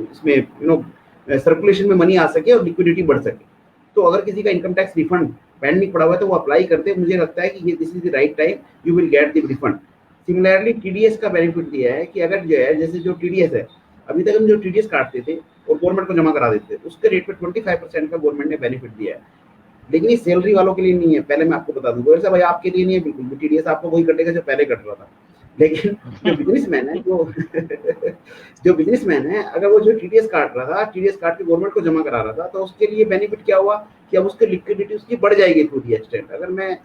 इसमें सर्कुलेशन में मनी आ सके और लिक्विडिटी बढ़ सके। तो अगर किसी का इनकम टैक्स रिफंड पेंडिंग पड़ा हुआ है तो वो अप्लाई करते हैं। मुझे लगता है कि ये this is the right time, you will get the refund. Similarly TDS का बेनिफिट दिया है कि अगर जो है, जैसे जो टीडीएस है, अभी तक हम जो टीडीएस काटते थे और गवर्नमेंट को जमा करा देते थे, उसके रेट पे 25% का गवर्नमेंट ने बेनिफिट दिया है। लेकिन ये सैलरी वालों के लिए नहीं है, पहले मैं आपको बता दूं। गोयल साहब भाई आपके लिए नहीं है बिल्कुल भी, टीडीएस आपको वही कटेगा जो पहले कट रहा था। लेकिन जो बिजनेसमैन है, जो बिजनेसमैन है, अगर वो जो टीडीएस काट रहा था, टीडीएस काट के गवर्नमेंट को जमा करा रहा था, तो उसके लिए बेनिफिट क्या हुआ कि अब उसकी लिक्विडिटी उसकी बढ़ जाएगी टू दी एक्सटेंट। अगर मैं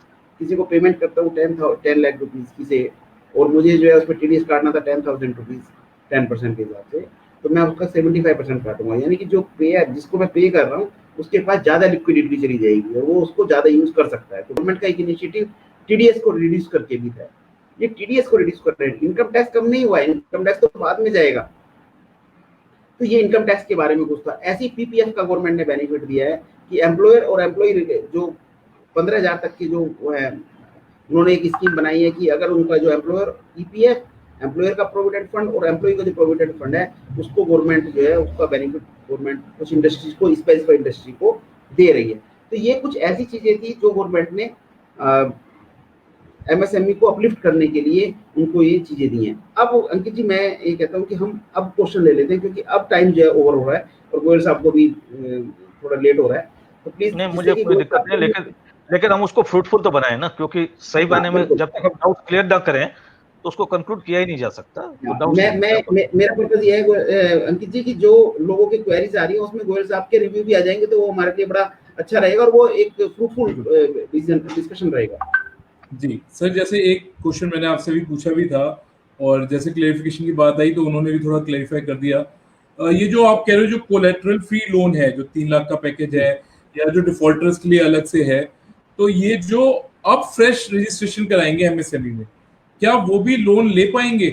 किसी को पेमेंट करता हूँ 10 लाख रुपीज की से, और मुझे जो है उस पर टीडीएस काटना था 10,000 रुपीज 10% के हिसाब से, तो मैं उसका 75% काटूंगा। यानी कि जो पे है, जिसको मैं पे कर रहा हूँ, उसके पास ज्यादा लिक्विडिटी चली जाएगी और वो उसको ज्यादा यूज कर सकता है। तो गवर्नमेंट का एक इनिशिएटिव टीडीएस को रिड्यूस करके भी था। ये टीडीएस को रिड्यूस कर रहे हैं, इनकम टैक्स कम नहीं हुआ है, इनकम टैक्स तो बाद में जाएगा। तो ये इनकम टैक्स के बारे में कुछ था। ऐसी पीपीएफ का गवर्नमेंट ने बेनिफिट दिया है कि एम्प्लॉयर और एम्प्लॉय जो 15,000 तक की जो है, उन्होंने एक स्कीम बनाई है कि अगर उनका जो एम्प्लॉयर ईपीएफ, एम्प्लॉयर का प्रोविडेंट फंड और एम्प्लॉय का जो प्रोविडेंट फंड है, उसको गवर्नमेंट जो है उसका बेनिफिट गवर्नमेंट कुछ इंडस्ट्रीज को, स्पेसिफाइड इंडस्ट्री को दे रही है। तो ये कुछ ऐसी चीजें थी जो गवर्नमेंट ने एमएसएमई को अपलिफ्ट करने के लिए उनको ये चीजें दी हैं। अब अंकित जी, मैं ये कहता हूँ कि हम अब क्वेश्चन ले लेते हैं, क्योंकि अब टाइम जो है ओवर हो रहा है और गोयल साहब को भी थोड़ा लेट हो रहा है, तो प्लीज। नहीं, मुझे कोई दिक्कत नहीं, लेकिन हम उसको फ्रूटफुल तो बनाए ना, क्योंकि सही मायने में जब तक हम डाउट क्लियर ना करें तो उसको कंक्लूड किया ही नहीं जा सकता। तो मेरा पर्पज ये है अंकित जी कि जो लोगों की क्वेरीज आ रही है उसमें गोयल साहब के रिव्यू भी आ जाएंगे, तो वो हमारे लिए बड़ा अच्छा रहेगा और वो एक फ्रूटफुल डिस्कशन रहेगा। जी सर, जैसे एक क्वेश्चन मैंने आपसे भी पूछा भी था, और जैसे क्लेरिफिकेशन की बात आई तो उन्होंने भी थोड़ा क्लेरिफाई कर दिया। ये जो आप कह रहे हो जो कोलेटरल फ्री लोन है, जो 3 लाख का पैकेज है, या जो डिफॉल्टर्स के लिए अलग से है, तो ये जो अब फ्रेश रजिस्ट्रेशन कराएंगे एमएसएमई में, क्या वो भी लोन ले पाएंगे?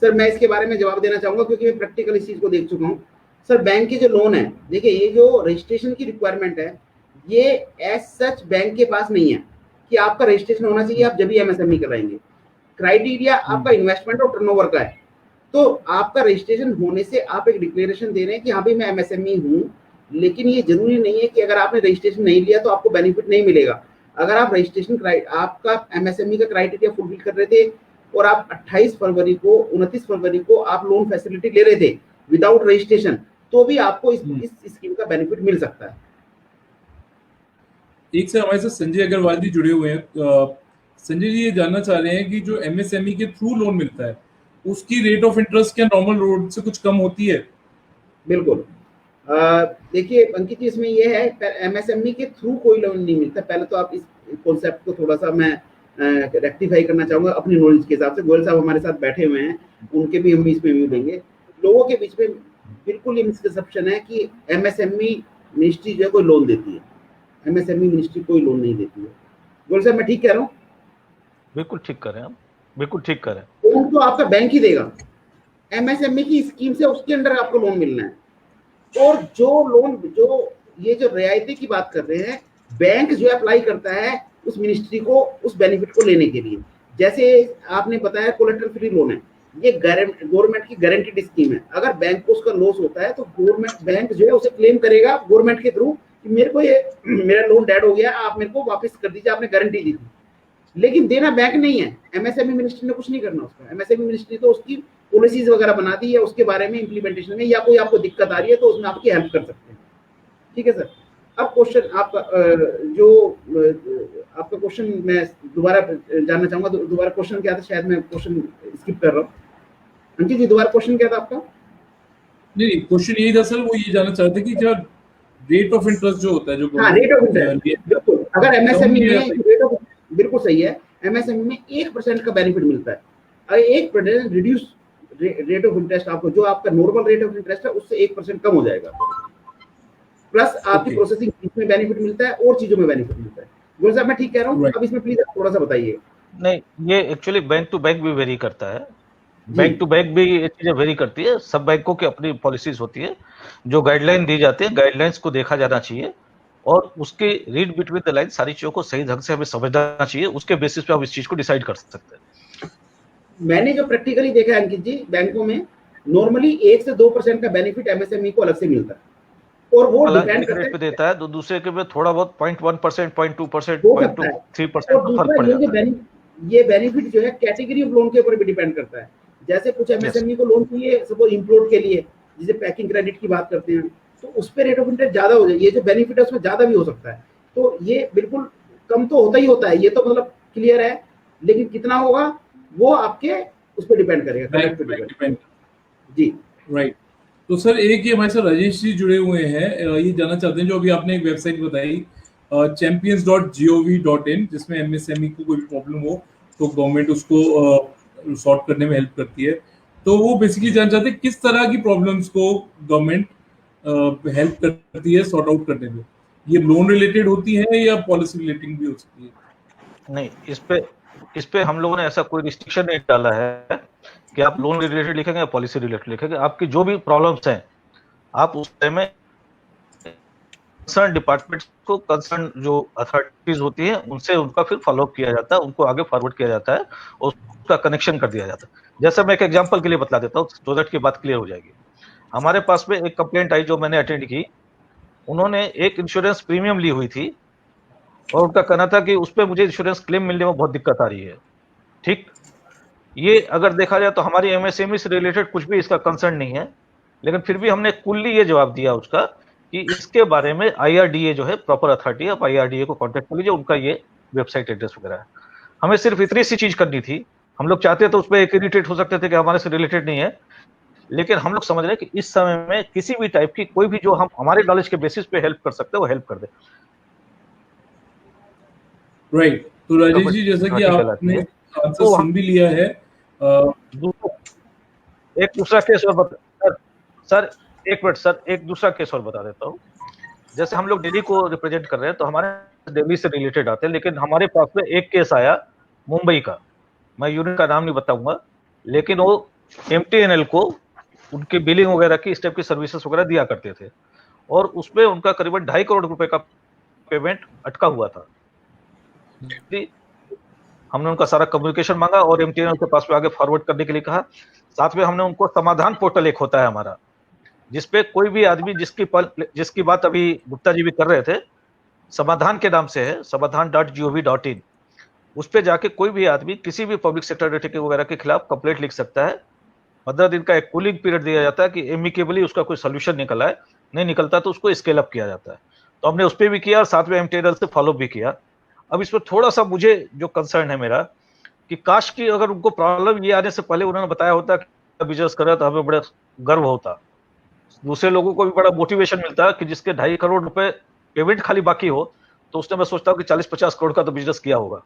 सर मैं इसके बारे में जवाब देना चाहूंगा, क्योंकि मैं प्रैक्टिकल इस चीज को देख चुका हूँ। सर बैंक के जो लोन है, देखिए ये जो रजिस्ट्रेशन की रिक्वायरमेंट है, ये एज सच बैंक के पास नहीं है कि आपका रजिस्ट्रेशन होना चाहिए आप जब भी एमएसएमई कराएंगे। क्राइटेरिया आपका इन्वेस्टमेंट और टर्नओवर का है। तो आपका रजिस्ट्रेशन होने से आप एक डिक्लेरेशन दे रहे हैं कि हाँ भाई मैं एमएसएमई हूँ, लेकिन ये जरूरी नहीं है कि अगर आपने रजिस्ट्रेशन नहीं लिया तो आपको बेनिफिट नहीं मिलेगा। अगर आप रजिस्ट्रेशन आपका एमएसएमई का क्राइटेरिया फुलफिल कर रहे थे और आप 29 फरवरी को आप लोन फैसिलिटी ले रहे थे विदाउट रजिस्ट्रेशन, तो भी आपको इस स्कीम का बेनिफिट मिल सकता है। एक से हमारे साथ संजय अग्रवाल जी जुड़े हुए हैं। संजय जी ये जानना चाह रहे हैं कि जो एमएसएमई के थ्रू लोन मिलता है उसकी रेट ऑफ इंटरेस्ट क्या नॉर्मल लोन से कुछ कम होती है? बिल्कुल। देखिए अंकित जी, इसमें ये है एमएसएमई के थ्रू कोई लोन नहीं मिलता। पहले तो आप इस कॉन्सेप्ट को थोड़ा सा मैं रेक्टिफाई करना चाहूंगा अपनी नॉलेज के हिसाब से। गोयल साहब हमारे साथ बैठे हुए हैं, उनके भी हम इसमें व्यू देंगे। लोगों के बीच में बिल्कुल ये मिसकंसेप्शन है कि एमएसएमई मिनिस्ट्री जो है कोई लोन देती है। एमएसएमई मिनिस्ट्री कोई लोन नहीं देती है। गोयल साहब मैं ठीक कह रहा हूँ? बिल्कुल ठीक कर रहे हैं आप, बिल्कुल ठीक कर रहे हैं। लोन तो आपका बैंक ही देगा। एमएसएमई की स्कीम से उसके अंडर आपको लोन मिलना है। और जो ये जो रियायतें की बात कर रहे हैं, बैंक जो अप्लाई करता है उस मिनिस्ट्री को उस बेनिफिट को लेने के लिए। जैसे आपने बताया कोलेटरल फ्री लोन है, ये गवर्नमेंट की गारंटीड स्कीम है। अगर बैंक को उसका लॉस होता है तो बैंक जो है उसे क्लेम करेगा गवर्नमेंट के थ्रू कि मेरा लोन डेड हो गया, आप मेरे को वापस कर दीजिए, आपने गारंटी दी थी। लेकिन देना बैंक नहीं है, एमएसएमई मिनिस्ट्री ने कुछ नहीं करना उसका। एमएसएमई मिनिस्ट्री तो उसकी पॉलिसीज वगैरह बना दी है, उसके बारे में इंप्लीमेंटेशन में या कोई आपको दिक्कत आ रही है तो उसमें आपकी हेल्प कर सकते हैं। ठीक है सर। अब क्वेश्चन आपका आपका क्वेश्चन मैं दोबारा जानना चाहूंगा। दोबारा क्वेश्चन क्या था? शायद मैं क्वेश्चन स्किप कर रहा हूँ। अंकित जी दोबारा क्वेश्चन क्या था आपका? नहीं, क्वेश्चन यही था सर, वो ये जानना चाहते कि जो रेट ऑफ इंटरेस्ट जो होता है, जो रेट ऑफ इंटरेस्ट, बिल्कुल। अगर एमएसएमई में रेट ऑफ, बिल्कुल सही है, एमएसएमई में 1% का बेनिफिट मिलता है। अगर 1% रिड्यूस रेट ऑफ इंटरेस्ट आपको, जो आपका नॉर्मल रेट ऑफ इंटरेस्ट है उससे 1% कम हो जाएगा। प्लस आपकी प्रोसेसिंग फीस में बेनिफिट मिलता है और चीजों में बेनिफिट मिलता है। गोयल साहब मैं ठीक कह रहा हूँ? अब इसमें प्लीज थोड़ा सा बताइए। नहीं, ये एक्चुअली बैंक टू बैंक भी वेरी करता है। बैंक टू बैंक भी ये चीजें वेरी करती है। सब बैंकों की अपनी पॉलिसीज होती है, जो गाइडलाइन दी जाती है, गाइडलाइंस को देखा जाना चाहिए और उसके रीड बिटवीन द लाइन सारी चीजों को सही ढंग से हमें समझना चाहिए। उसके बेसिस पे आप इस चीज को डिसाइड कर सकते हैं। मैंने जो प्रैक्टिकली देखा है अंकित जी, बैंकों में नॉर्मली 1 से 2% का बेनिफिट एमएसएमई को अलग से मिलता है और वो डिपेंड करता है पे देता है। दूसरे के में थोड़ा बहुत 0.1%, 0.2%, 0.3% फर्क पड़ जाता है। ये बेनिफिट जो है कैटेगरी ऑफ लोन के ऊपर भी डिपेंड करता है। जैसे कुछ एमएसएमई को लोन चाहिए सपोज इंपोर्ट के लिए, जिसे पैकिंग क्रेडिट की बात करते हैं, तो उस पे रेट ऑफ इंटरेस्ट ज्यादा हो जाए। ये जो बेनिफिट है उसमें ज्यादा भी हो सकता है। तो ये बिल्कुल कम तो होता ही होता है, ये तो मतलब क्लियर है। लेकिन कितना होगा वो आपके उस पर डिपेंड करेगा, कंडक्ट पे डिपेंड। जी राइट। तो सर एक ये हमारे साथ राजेश जी जुड़े हुए हैं, ये जानना चाहते हैं जो अभी आपने एक वेबसाइट बताई champions.gov.in, जिसमें एमएसएमई को कोई प्रॉब्लम हो तो गवर्नमेंट उसको सॉर्ट करने में हेल्प करती है। तो वो बेसिकली जानना चाहते हैं किस तरह की प्रॉब्लम्स को गवर्नमेंट हेल्प करती है सॉर्ट आउट करने में। ये लोन रिलेटेड होती है या पॉलिसी रिलेटेड भी हो सकती है? नहीं, इस पे हम लोगों ने ऐसा कोई रिस्ट्रिक्शन नहीं डाला है कि आप लोन रिलेटेड लिखेंगे या पॉलिसी रिलेटेड लिखेंगे। आपकी जो भी प्रॉब्लम्स हैं आप उस में कंसर्न डिपार्टमेंट को, कंसर्न जो अथॉरिटीज होती हैं उनसे उनका फिर फॉलो अप किया जाता है, उनको आगे फॉरवर्ड किया जाता है और उसका कनेक्शन कर दिया जाता है। जैसे मैं एक एग्जांपल के लिए बता देता हूँ सो दैट की बात क्लियर हो जाएगी। हमारे पास में एक कंप्लेंट आई जो मैंने अटेंड की। उन्होंने एक इंश्योरेंस प्रीमियम ली हुई थी और उनका कहना था कि उस पर मुझे इंश्योरेंस क्लेम मिलने में बहुत दिक्कत आ रही है। ठीक, ये अगर देखा जाए तो हमारी एमएसएमई से रिलेटेड कुछ भी इसका कंसर्न नहीं है, लेकिन फिर भी हमने कुल्ली ये जवाब दिया उसका कि इसके बारे में आईआरडीए जो है प्रॉपर अथॉरिटी, आप आईआरडीए को कांटेक्ट कर लीजिए, उनका ये वेबसाइट एड्रेस वगैरह है। हमें सिर्फ इतनी सी चीज करनी थी। हम लोग चाहते तो उस पर एक इरिटेट हो सकते थे कि हमारे से रिलेटेड नहीं है, लेकिन हम लोग समझ रहे हैं कि इस समय में किसी भी टाइप की कोई भी जो हम हमारे नॉलेज के बेसिस पे हेल्प कर सकते हैं वो हेल्प कर दे। राइट। तो राजेश जी जैसा कि आपने आंसर सुन भी लिया है, एक दूसरा केस और बता सर, एक मिनट सर, एक दूसरा केस और बता देता हूँ। जैसे हम लोग दिल्ली को रिप्रेजेंट कर रहे हैं तो हमारे दिल्ली से रिलेटेड आते हैं, लेकिन हमारे पास में एक केस आया मुंबई का, मैं यूनिट का नाम नहीं बताऊंगा, लेकिन वो एमटीएनएल को उनकी बिलिंग वगैरह की, इस टाइप की सर्विसेज वगैरह दिया करते थे और उसमें उनका करीबन 2.5 करोड़ रुपए का पेमेंट अटका हुआ था। हमने उनका सारा कम्युनिकेशन मांगा और एमटीएनएल के पास में आगे फॉरवर्ड करने के लिए कहा। साथ में हमने उनको समाधान पोर्टल एक होता है हमारा, जिसपे कोई भी आदमी जिसकी बात अभी गुप्ता जी भी कर रहे थे, समाधान के नाम से है, समाधान.gov.in, उस पे जाके कोई भी आदमी किसी भी पब्लिक सेक्टर अंडरटेकिंग वगैरह के खिलाफ कंप्लेंट लिख सकता है। 15 दिन का एक कूलिंग पीरियड दिया जाता है कि एमिकेबली उसका कोई सोल्यूशन निकला है, नहीं निकलता तो उसको स्केल अप किया जाता है। तो हमने उस पर भी किया और साथ में एमटीएनएल से फॉलो भी किया। अब इसमें थोड़ा सा मुझे जो कंसर्न है मेरा कि काश की अगर उनको प्रॉब्लम ये आने से पहले उन्होंने बताया होता कि बिजनेस कर रहा तो हमें बड़ा गर्व होता, दूसरे लोगों को भी बड़ा मोटिवेशन मिलता कि जिसके 2.5 करोड़ रुपए पेमेंट खाली बाकी हो तो उसने, मैं सोचता हूँ कि 40-50 करोड़ का तो बिजनेस किया होगा,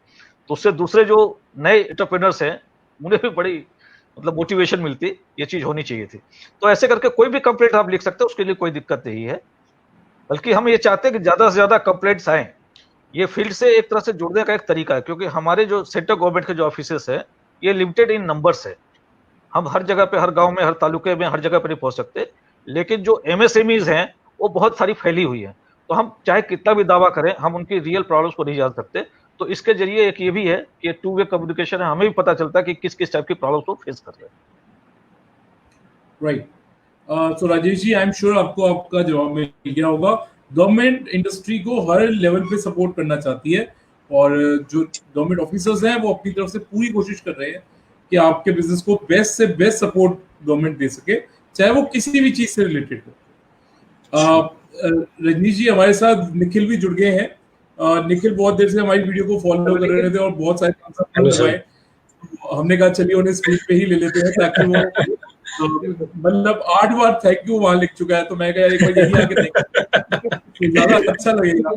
तो उससे दूसरे जो नए एंटरप्रेन्योर्स हैं उन्हें भी बड़ी मतलब मोटिवेशन मिलती, ये चीज होनी चाहिए थी। तो ऐसे करके कोई भी कंप्लेंट आप लिख सकते हैं, उसके लिए कोई दिक्कत नहीं है, बल्कि हम ये चाहते हैं कि ज्यादा से ज्यादा कंप्लेंट्स आए। ये फील्ड से एक तरह से जुड़ने का एक तरीका है, क्योंकि हमारे जो सेंट्रल गवर्नमेंट के जो ऑफिसेस है ये लिमिटेड इन नंबर्स है, हम हर जगह पे, हर गांव में, हर तालुके में, हर जगह पे नहीं पहुंच सकते, लेकिन जो एमएसएमईज हैं वो बहुत सारी फैली हुई है, तो हम चाहे कितना भी दावा करें हम उनकी रियल प्रॉब्लम्स को नहीं जान सकते। तो इसके जरिए एक ये भी है कि टू वे कम्युनिकेशन है, हमें भी पता चलता है कि किस किस टाइप की प्रॉब्लम्स को फेस कर रहे हैं। Right. So Rajesh ji, I am sure आपको आपका जवाब मिल गया होगा। गवर्नमेंट इंडस्ट्री को हर लेवल पे सपोर्ट करना चाहती है और जो गवर्नमेंट ऑफिसर्स हैं वो अपनी तरफ से पूरी कोशिश कर रहे हैं कि आपके बिजनेस को बेस्ट से बेस्ट सपोर्ट गवर्नमेंट दे सके, चाहे वो किसी भी चीज से रिलेटेड हो। रजनीश जी, हमारे साथ निखिल भी जुड़ गए हैं। निखिल बहुत देर से हमारी वीडियो को फॉलो कर रहे थे और बहुत सारे हमने कहा चलिए उन्हें स्क्रीन पे ही ले लेते हैं ताकि वो मतलब 8 बार थैंक यू वहां लिख चुका है, तो मैं कहा एक बार यही आके देख ज्यादा अच्छा लगेगा।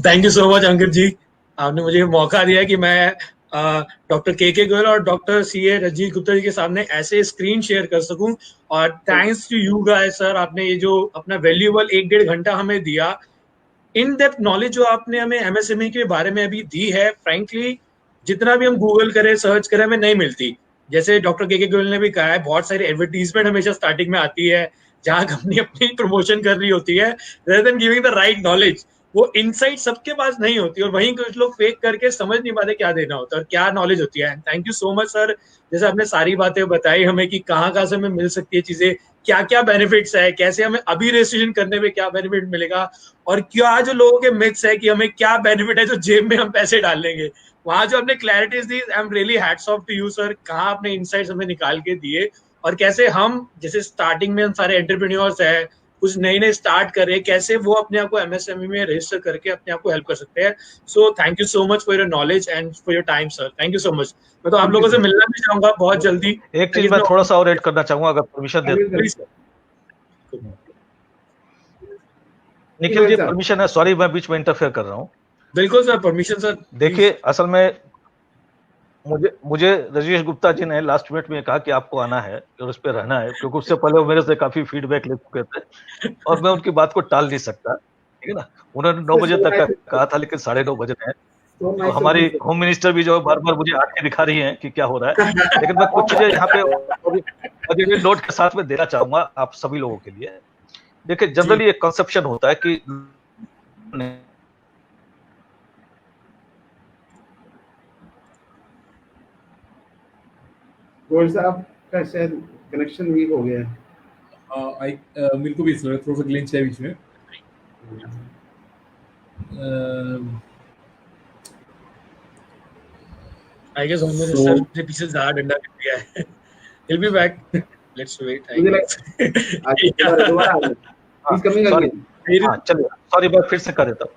थैंक यू सो मच अंकित जी, आपने मुझे मौका दिया कि मैं डॉक्टर के गोयल और डॉक्टर सीए रजनीश गुप्ता जी के सामने ऐसे स्क्रीन शेयर कर सकूं। और thanks to you guys sir, आपने ये जो अपना वैल्यूएबल 1-1.5 घंटा हमें दिया, इन डेप्थ नॉलेज जो आपने हमें एमएसएमई के बारे में अभी दी है, फ्रैंकली जितना भी हम गूगल करें, सर्च करें, हमें नहीं मिलती। जैसे डॉक्टर के गोयल ने भी कहा है, बहुत सारी एडवर्टीजमेंट हमेशा स्टार्टिंग में आती है जहां कंपनी अपनी प्रमोशन कर रही होती है, rather than giving the right knowledge. वो इनसाइट सबके पास नहीं होती और वहीं कुछ लोग फेक करके समझ नहीं पाते क्या देना होता है और क्या नॉलेज होती है। Thank you so much sir, जैसे आपने सारी बातें बताई हमें कि कहाँ से हमें मिल सकती है चीजें, क्या क्या बेनिफिट्स है, कैसे हमें अभी रजिस्ट्रेशन करने में क्या बेनिफिट मिलेगा, और क्या जो लोगों के मिथ्स है कि हमें क्या बेनिफिट है जो जेब में हम पैसे डाल लेंगे, वहां जो आपने क्लैरिटीज दी, I am really hats off to you sir. कहाँ आपने इनसाइट्स हमें निकाल के दिए और कैसे हम, जैसे स्टार्टिंग में हम सारे एंटरप्रेन्योर्स है, कुछ नए स्टार्ट कर रहे हैं, कैसे वो अपने आप को एमएसएमई में रजिस्टर करके अपने आप को हेल्प कर सकते हैं। So thank you so much for your knowledge and for your time sir, thank you so much. मैं तो आप लोगों से मिलना भी चाहूंगा बहुत जल्दी। एक चीज मैं थोड़ा सा और ऐड करना चाहूंगा अगर परमिशन दे। निखिल जी परमिशन है? सॉरी मैं बीच में इंटरफेयर कर रहा हूँ। बिल्कुल सर, परमिशन सर। देखिए असल में मुझे राजेश गुप्ता जी ने लास्ट मिनट में कहा कि आपको आना है और उस पर रहना है, क्योंकि उससे पहले वो मेरे से काफी फीडबैक ले चुके थे और मैं उनकी बात को टाल नहीं सकता, ठीक है ना। उन्होंने 9 बजे तक का कहा था, लेकिन 9:30 बजे है। तो हमारी होम मिनिस्टर भी जो बार बार मुझे आके दिखा रही हैं कि क्या हो रहा है, लेकिन मैं कुछ चीजें यहाँ पे नोट के साथ में देना चाहूंगा आप सभी लोगों के लिए। देखिए जनरली एक कंसेप्शन होता है कि गोयल साहब का शायद कनेक्शन वीक हो गया है। मेरे को भी इस लगा थोड़ा सा ग्लिच है बीच में। I guess होम मिनिस्टर ने पीछे ज़्यादा डंडा कर दिया है। He'll be back. Let's wait. चलिए सॉरी मैं फिर से कर देता हूँ।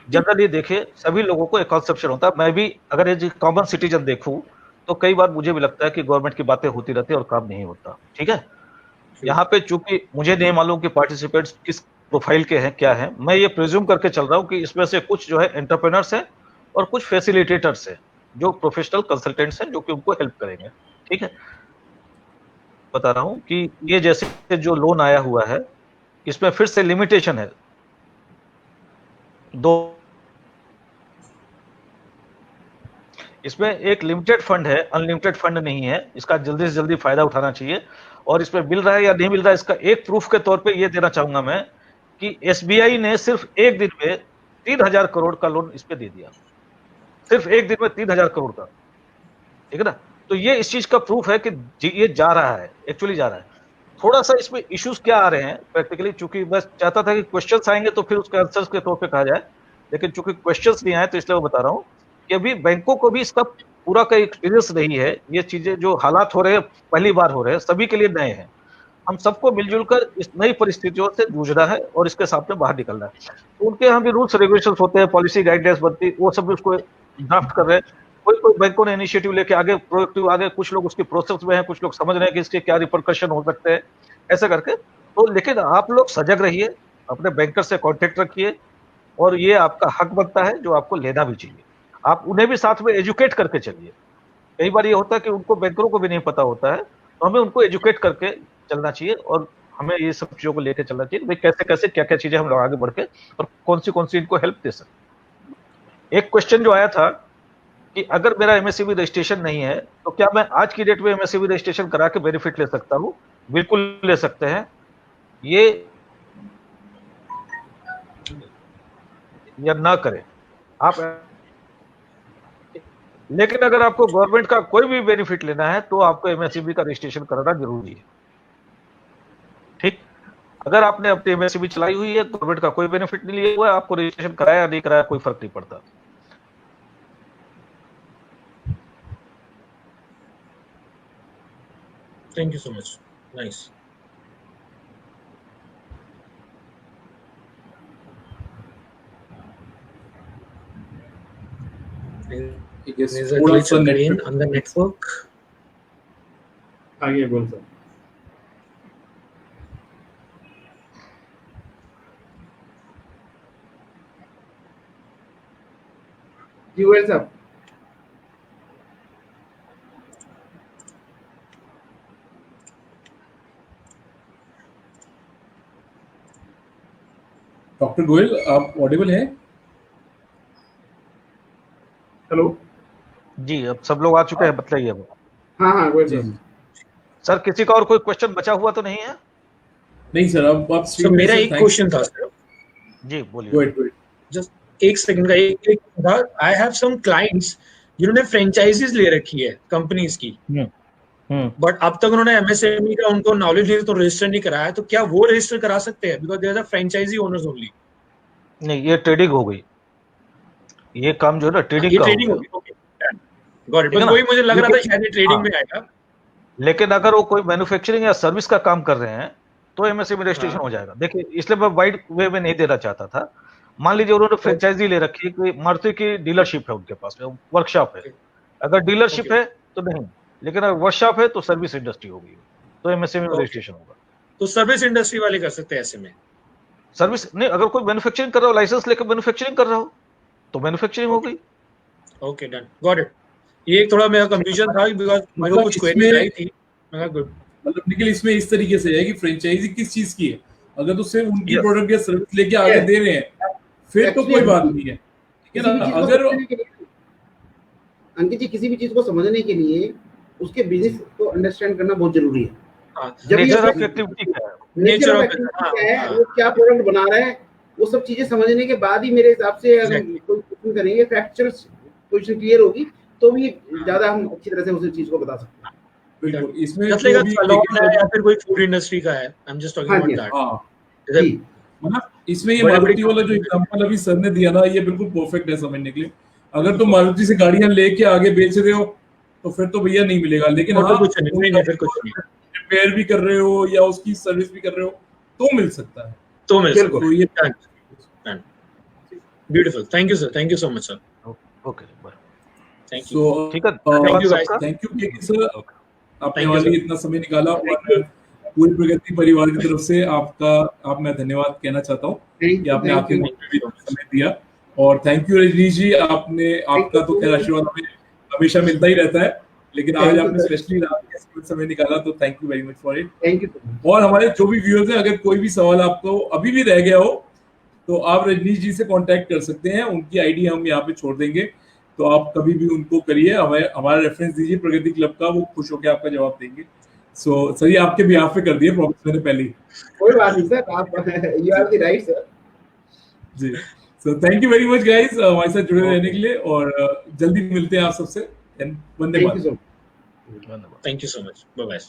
जनरली देखिए सभी लोगों को एक कॉन्सेप्शन होता है, मैं भी अगर एज कॉमन सिटीजन देखूं तो कई बार मुझे भी लगता है कि गवर्नमेंट की बातें होती रहती है और काम नहीं होता, ठीक है। यहाँ पे चूंकि मुझे नहीं मालूम कि पार्टिसिपेंट्स किस प्रोफाइल के हैं क्या है, मैं ये प्रिज्यूम करके चल रहा हूँ कि इसमें से कुछ जो है एंटरप्रेन्योर्स हैं और कुछ फैसिलिटेटर्स हैं जो प्रोफेशनल कंसल्टेंट्स हैं जो कि उनको हेल्प करेंगे, ठीक है। बता रहा हूँ कि ये जैसे जो लोन आया हुआ है इसमें फिर से लिमिटेशन है, इसमें एक लिमिटेड फंड है, अनलिमिटेड फंड नहीं है। इसका जल्दी से जल्दी फायदा उठाना चाहिए और इसमें मिल रहा है या नहीं मिल रहा है इसका एक प्रूफ के तौर पे ये देना चाहूंगा मैं कि एसबीआई ने सिर्फ एक दिन में 3000 करोड़ का लोन इस पे दे दिया, सिर्फ एक दिन में 3000 करोड़ का, ठीक है ना। तो ये इस चीज का प्रूफ है कि ये जा रहा है, एक्चुअली जा रहा है। थोड़ा सा इसमें इश्यूज क्या आ रहे हैं प्रैक्टिकली, चूंकि मैं चाहता था कि क्वेश्चंस आएंगे तो फिर उसके आंसर्स के तौर पे कहा जाए, लेकिन चूंकि क्वेश्चंस नहीं आए तो इसलिए मैं बता रहा हूँ कि अभी बैंकों को भी इसका पूरा का एक्सपीरियंस नहीं है। ये चीजें जो हालात हो रहे हैं पहली बार हो रहे हैं, सभी के लिए नए हैं। हम सबको मिलजुल कर इस नई परिस्थितियों से जूझना है और इसके सामने बाहर निकलना है। तो उनके यहाँ भी रूल्स रेगुलेशन होते हैं, पॉलिसी गाइडलाइंस बनती है, वो सब भी उसको ड्राफ्ट कर रहे हैं। कोई बैंकों ने इनिशिएटिव लेके आगे प्रोएक्टिव आगे, कुछ लोग उसकी प्रोसेस में हैं, कुछ लोग समझ रहे हैं कि इसके क्या रिपरकशन हो सकते हैं, ऐसा करके। तो लेकिन आप लोग सजग रहिए, अपने बैंकर से कांटेक्ट रखिए और ये आपका हक बनता है जो आपको लेना भी चाहिए। आप उन्हें भी साथ में एजुकेट करके चलिए। कई बार ये होता है कि उनको बैंकरों को भी नहीं पता होता है, तो हमें उनको एजुकेट करके चलना चाहिए और हमें ये सब चीजों को लेकर चलना चाहिए। भाई कैसे कैसे क्या क्या चीजें हम लोग आगे बढ़ के और कौन सी इनको हेल्प दे सकते। एक क्वेश्चन जो आया था कि अगर मेरा एमएससीबी रजिस्ट्रेशन नहीं है तो क्या मैं आज की डेट में एमएससीबी रजिस्ट्रेशन करा के बेनिफिट ले सकता हूँ? बिल्कुल ले सकते हैं। ये या ना करें आप, लेकिन अगर आपको गवर्नमेंट का कोई भी बेनिफिट लेना है तो आपको एमएससीबी का रजिस्ट्रेशन कराना जरूरी है, ठीक। अगर आपने अपनी एमएससीबी चलाई हुई है, गवर्नमेंट का कोई बेनिफिट नहीं लिया हुआ है, आपको रजिस्ट्रेशन कराया या नहीं कराया कोई फर्क नहीं पड़ता। Thank you so much. Nice. There's a glitch again on the network. आगे बोल सर। जी गोयल साहब। डॉक्टर गोयल आप ऑडिबल हैं? हेलो जी, अब सब लोग आ चुके हैं, बताइए। हाँ हाँ गोयल साहब। सर किसी का और कोई क्वेश्चन बचा हुआ तो नहीं है? नहीं सर, अब आप सर मेरा एक क्वेश्चन था सर। जी बोलिए। जस्ट एक सेकंड का एक था। आई हैव सम क्लाइंट्स जिन्होंने फ्रेंचाइजीज ले रखी है कंपनीज की, बट अब तक उन्होंने एमएसएमई का उनको नॉलेज नहीं तो रजिस्टर नहीं कराया, तो क्या वो रजिस्टर करा सकते हैं? Because they are the franchisee owners only. नहीं, ये ट्रेडिंग हो गई, ये काम जो है ना ट्रेडिंग का ट्रेडिंग होगी। Okay got it. बस वही मुझे लग रहा था शायद ये ट्रेडिंग में आएगा। लेकिन अगर वो कोई मैन्युफैक्चरिंग या सर्विस का काम कर रहे हैं तो एमएसएमई रजिस्ट्रेशन हो जाएगा। देखिए, इसलिए मैं वाइड वे में नहीं देना चाहता था। मान लीजिए उन्होंने फ्रेंचाइजी ले रखी है कि मारुति की डीलरशिप है उनके पास में, वर्कशॉप है। अगर डीलरशिप है तो नहीं, लेकिन अगर वर्कशॉप है तो सर्विस इंडस्ट्री होगी, तो एमएसएमई में रजिस्ट्रेशन होगा। तो सर्विस इंडस्ट्री वाले कर सकते हैं ऐसे में? सर्विस नहीं, अगर कोई मैन्युफैक्चरिंग कर रहा हो, लाइसेंस लेकर मैन्युफैक्चरिंग कर रहा हो तो मैन्युफैक्चरिंग हो गई। Okay, done, got it. ये एक थोड़ा मेरा कंफ्यूजन था बिकॉज़ मेरे को कुछ क्वेरी आई थी। गुड, मतलब निखिल इसमें इस तरीके से है कि फ्रेंचाइजी किस चीज की है, अगर तो सिर्फ उनकी प्रोडक्ट या सर्विस लेके आगे दे रहे हैं फिर तो कोई बात नहीं है, ठीक है ना। अगर अंकित जी किसी भी चीज को समझने के लिए उसके बिजनेस को अंडरस्टैंड करना बहुत जरूरी है। नेचर ऑफ एक्टिविटी क्या है, नेचर ऑफ एक्टिविटी क्या है, वो क्या प्रोडक्ट बना रहा है, वो सब चीजें समझने के बाद ही मेरे हिसाब से अगर कोई क्वेश्चन करेंगे, फैक्चुअल पोजीशन क्लियर होगी तो भी ज्यादा हम अच्छी तरह से उस चीज को बता सकते हैं। बिल्कुल, इसमें या फिर कोई फूड इंडस्ट्री का है, I am just talking about that. हां, मतलब इसमें ये मारुति वाला जो एग्जांपल अभी सर ने दिया ना, ये बिल्कुल परफेक्ट है समझने के लिए। अगर तुम मारुति से गाड़ियां लेके आगे बेच रहे हो तो फिर तो भैया नहीं मिलेगा, लेकिन हाँ कुछ नहीं, फिर कुछ नहीं, रिपेयर भी कर रहे हो या उसकी सर्विस भी कर रहे हो तो मिल सकता है, तो मिल सकता है। तो ये beautiful, thank you sir, thank you so much sir. Okay, bye, thank you. So ठीक है, थैंक यू केके सर, आपने वाली इतना समय निकाला और पूरी प्रगति परिवार की तरफ से आप मैं धन्यवाद कहना चाहता हूँ कि आपने आखिर में भी समय दिया। और थैंक यू रजनीश जी, आपका तो खैर आशीर्वाद हमें हमेशा मिलता ही रहता है, लेकिन आज आपने स्पेशली रात के समय निकाला, तो thank you very much for it. Thank you. और हमारे जो भी व्यूअर्स हैं, अगर कोई भी सवाल आपको अभी भी रह गया हो तो आप रजनीश जी से कांटेक्ट कर सकते हैं, उनकी आईडी हम यहाँ पे छोड़ देंगे, तो आप कभी भी उनको करिए, हमारा रेफरेंस दीजिए प्रगति क्लब का, वो खुश होकर आपका जवाब देंगे। सो सर, ये आपके भी पे कर दिए प्रॉमिस मैंने पहले ही। कोई बात नहीं सर, आप you are the right sir ji. So thank you very much guys हमारे साथ जुड़े रहने के लिए, और जल्दी मिलते हैं आप सबसे। वंदे मातरम। Thank you so much, bye bye.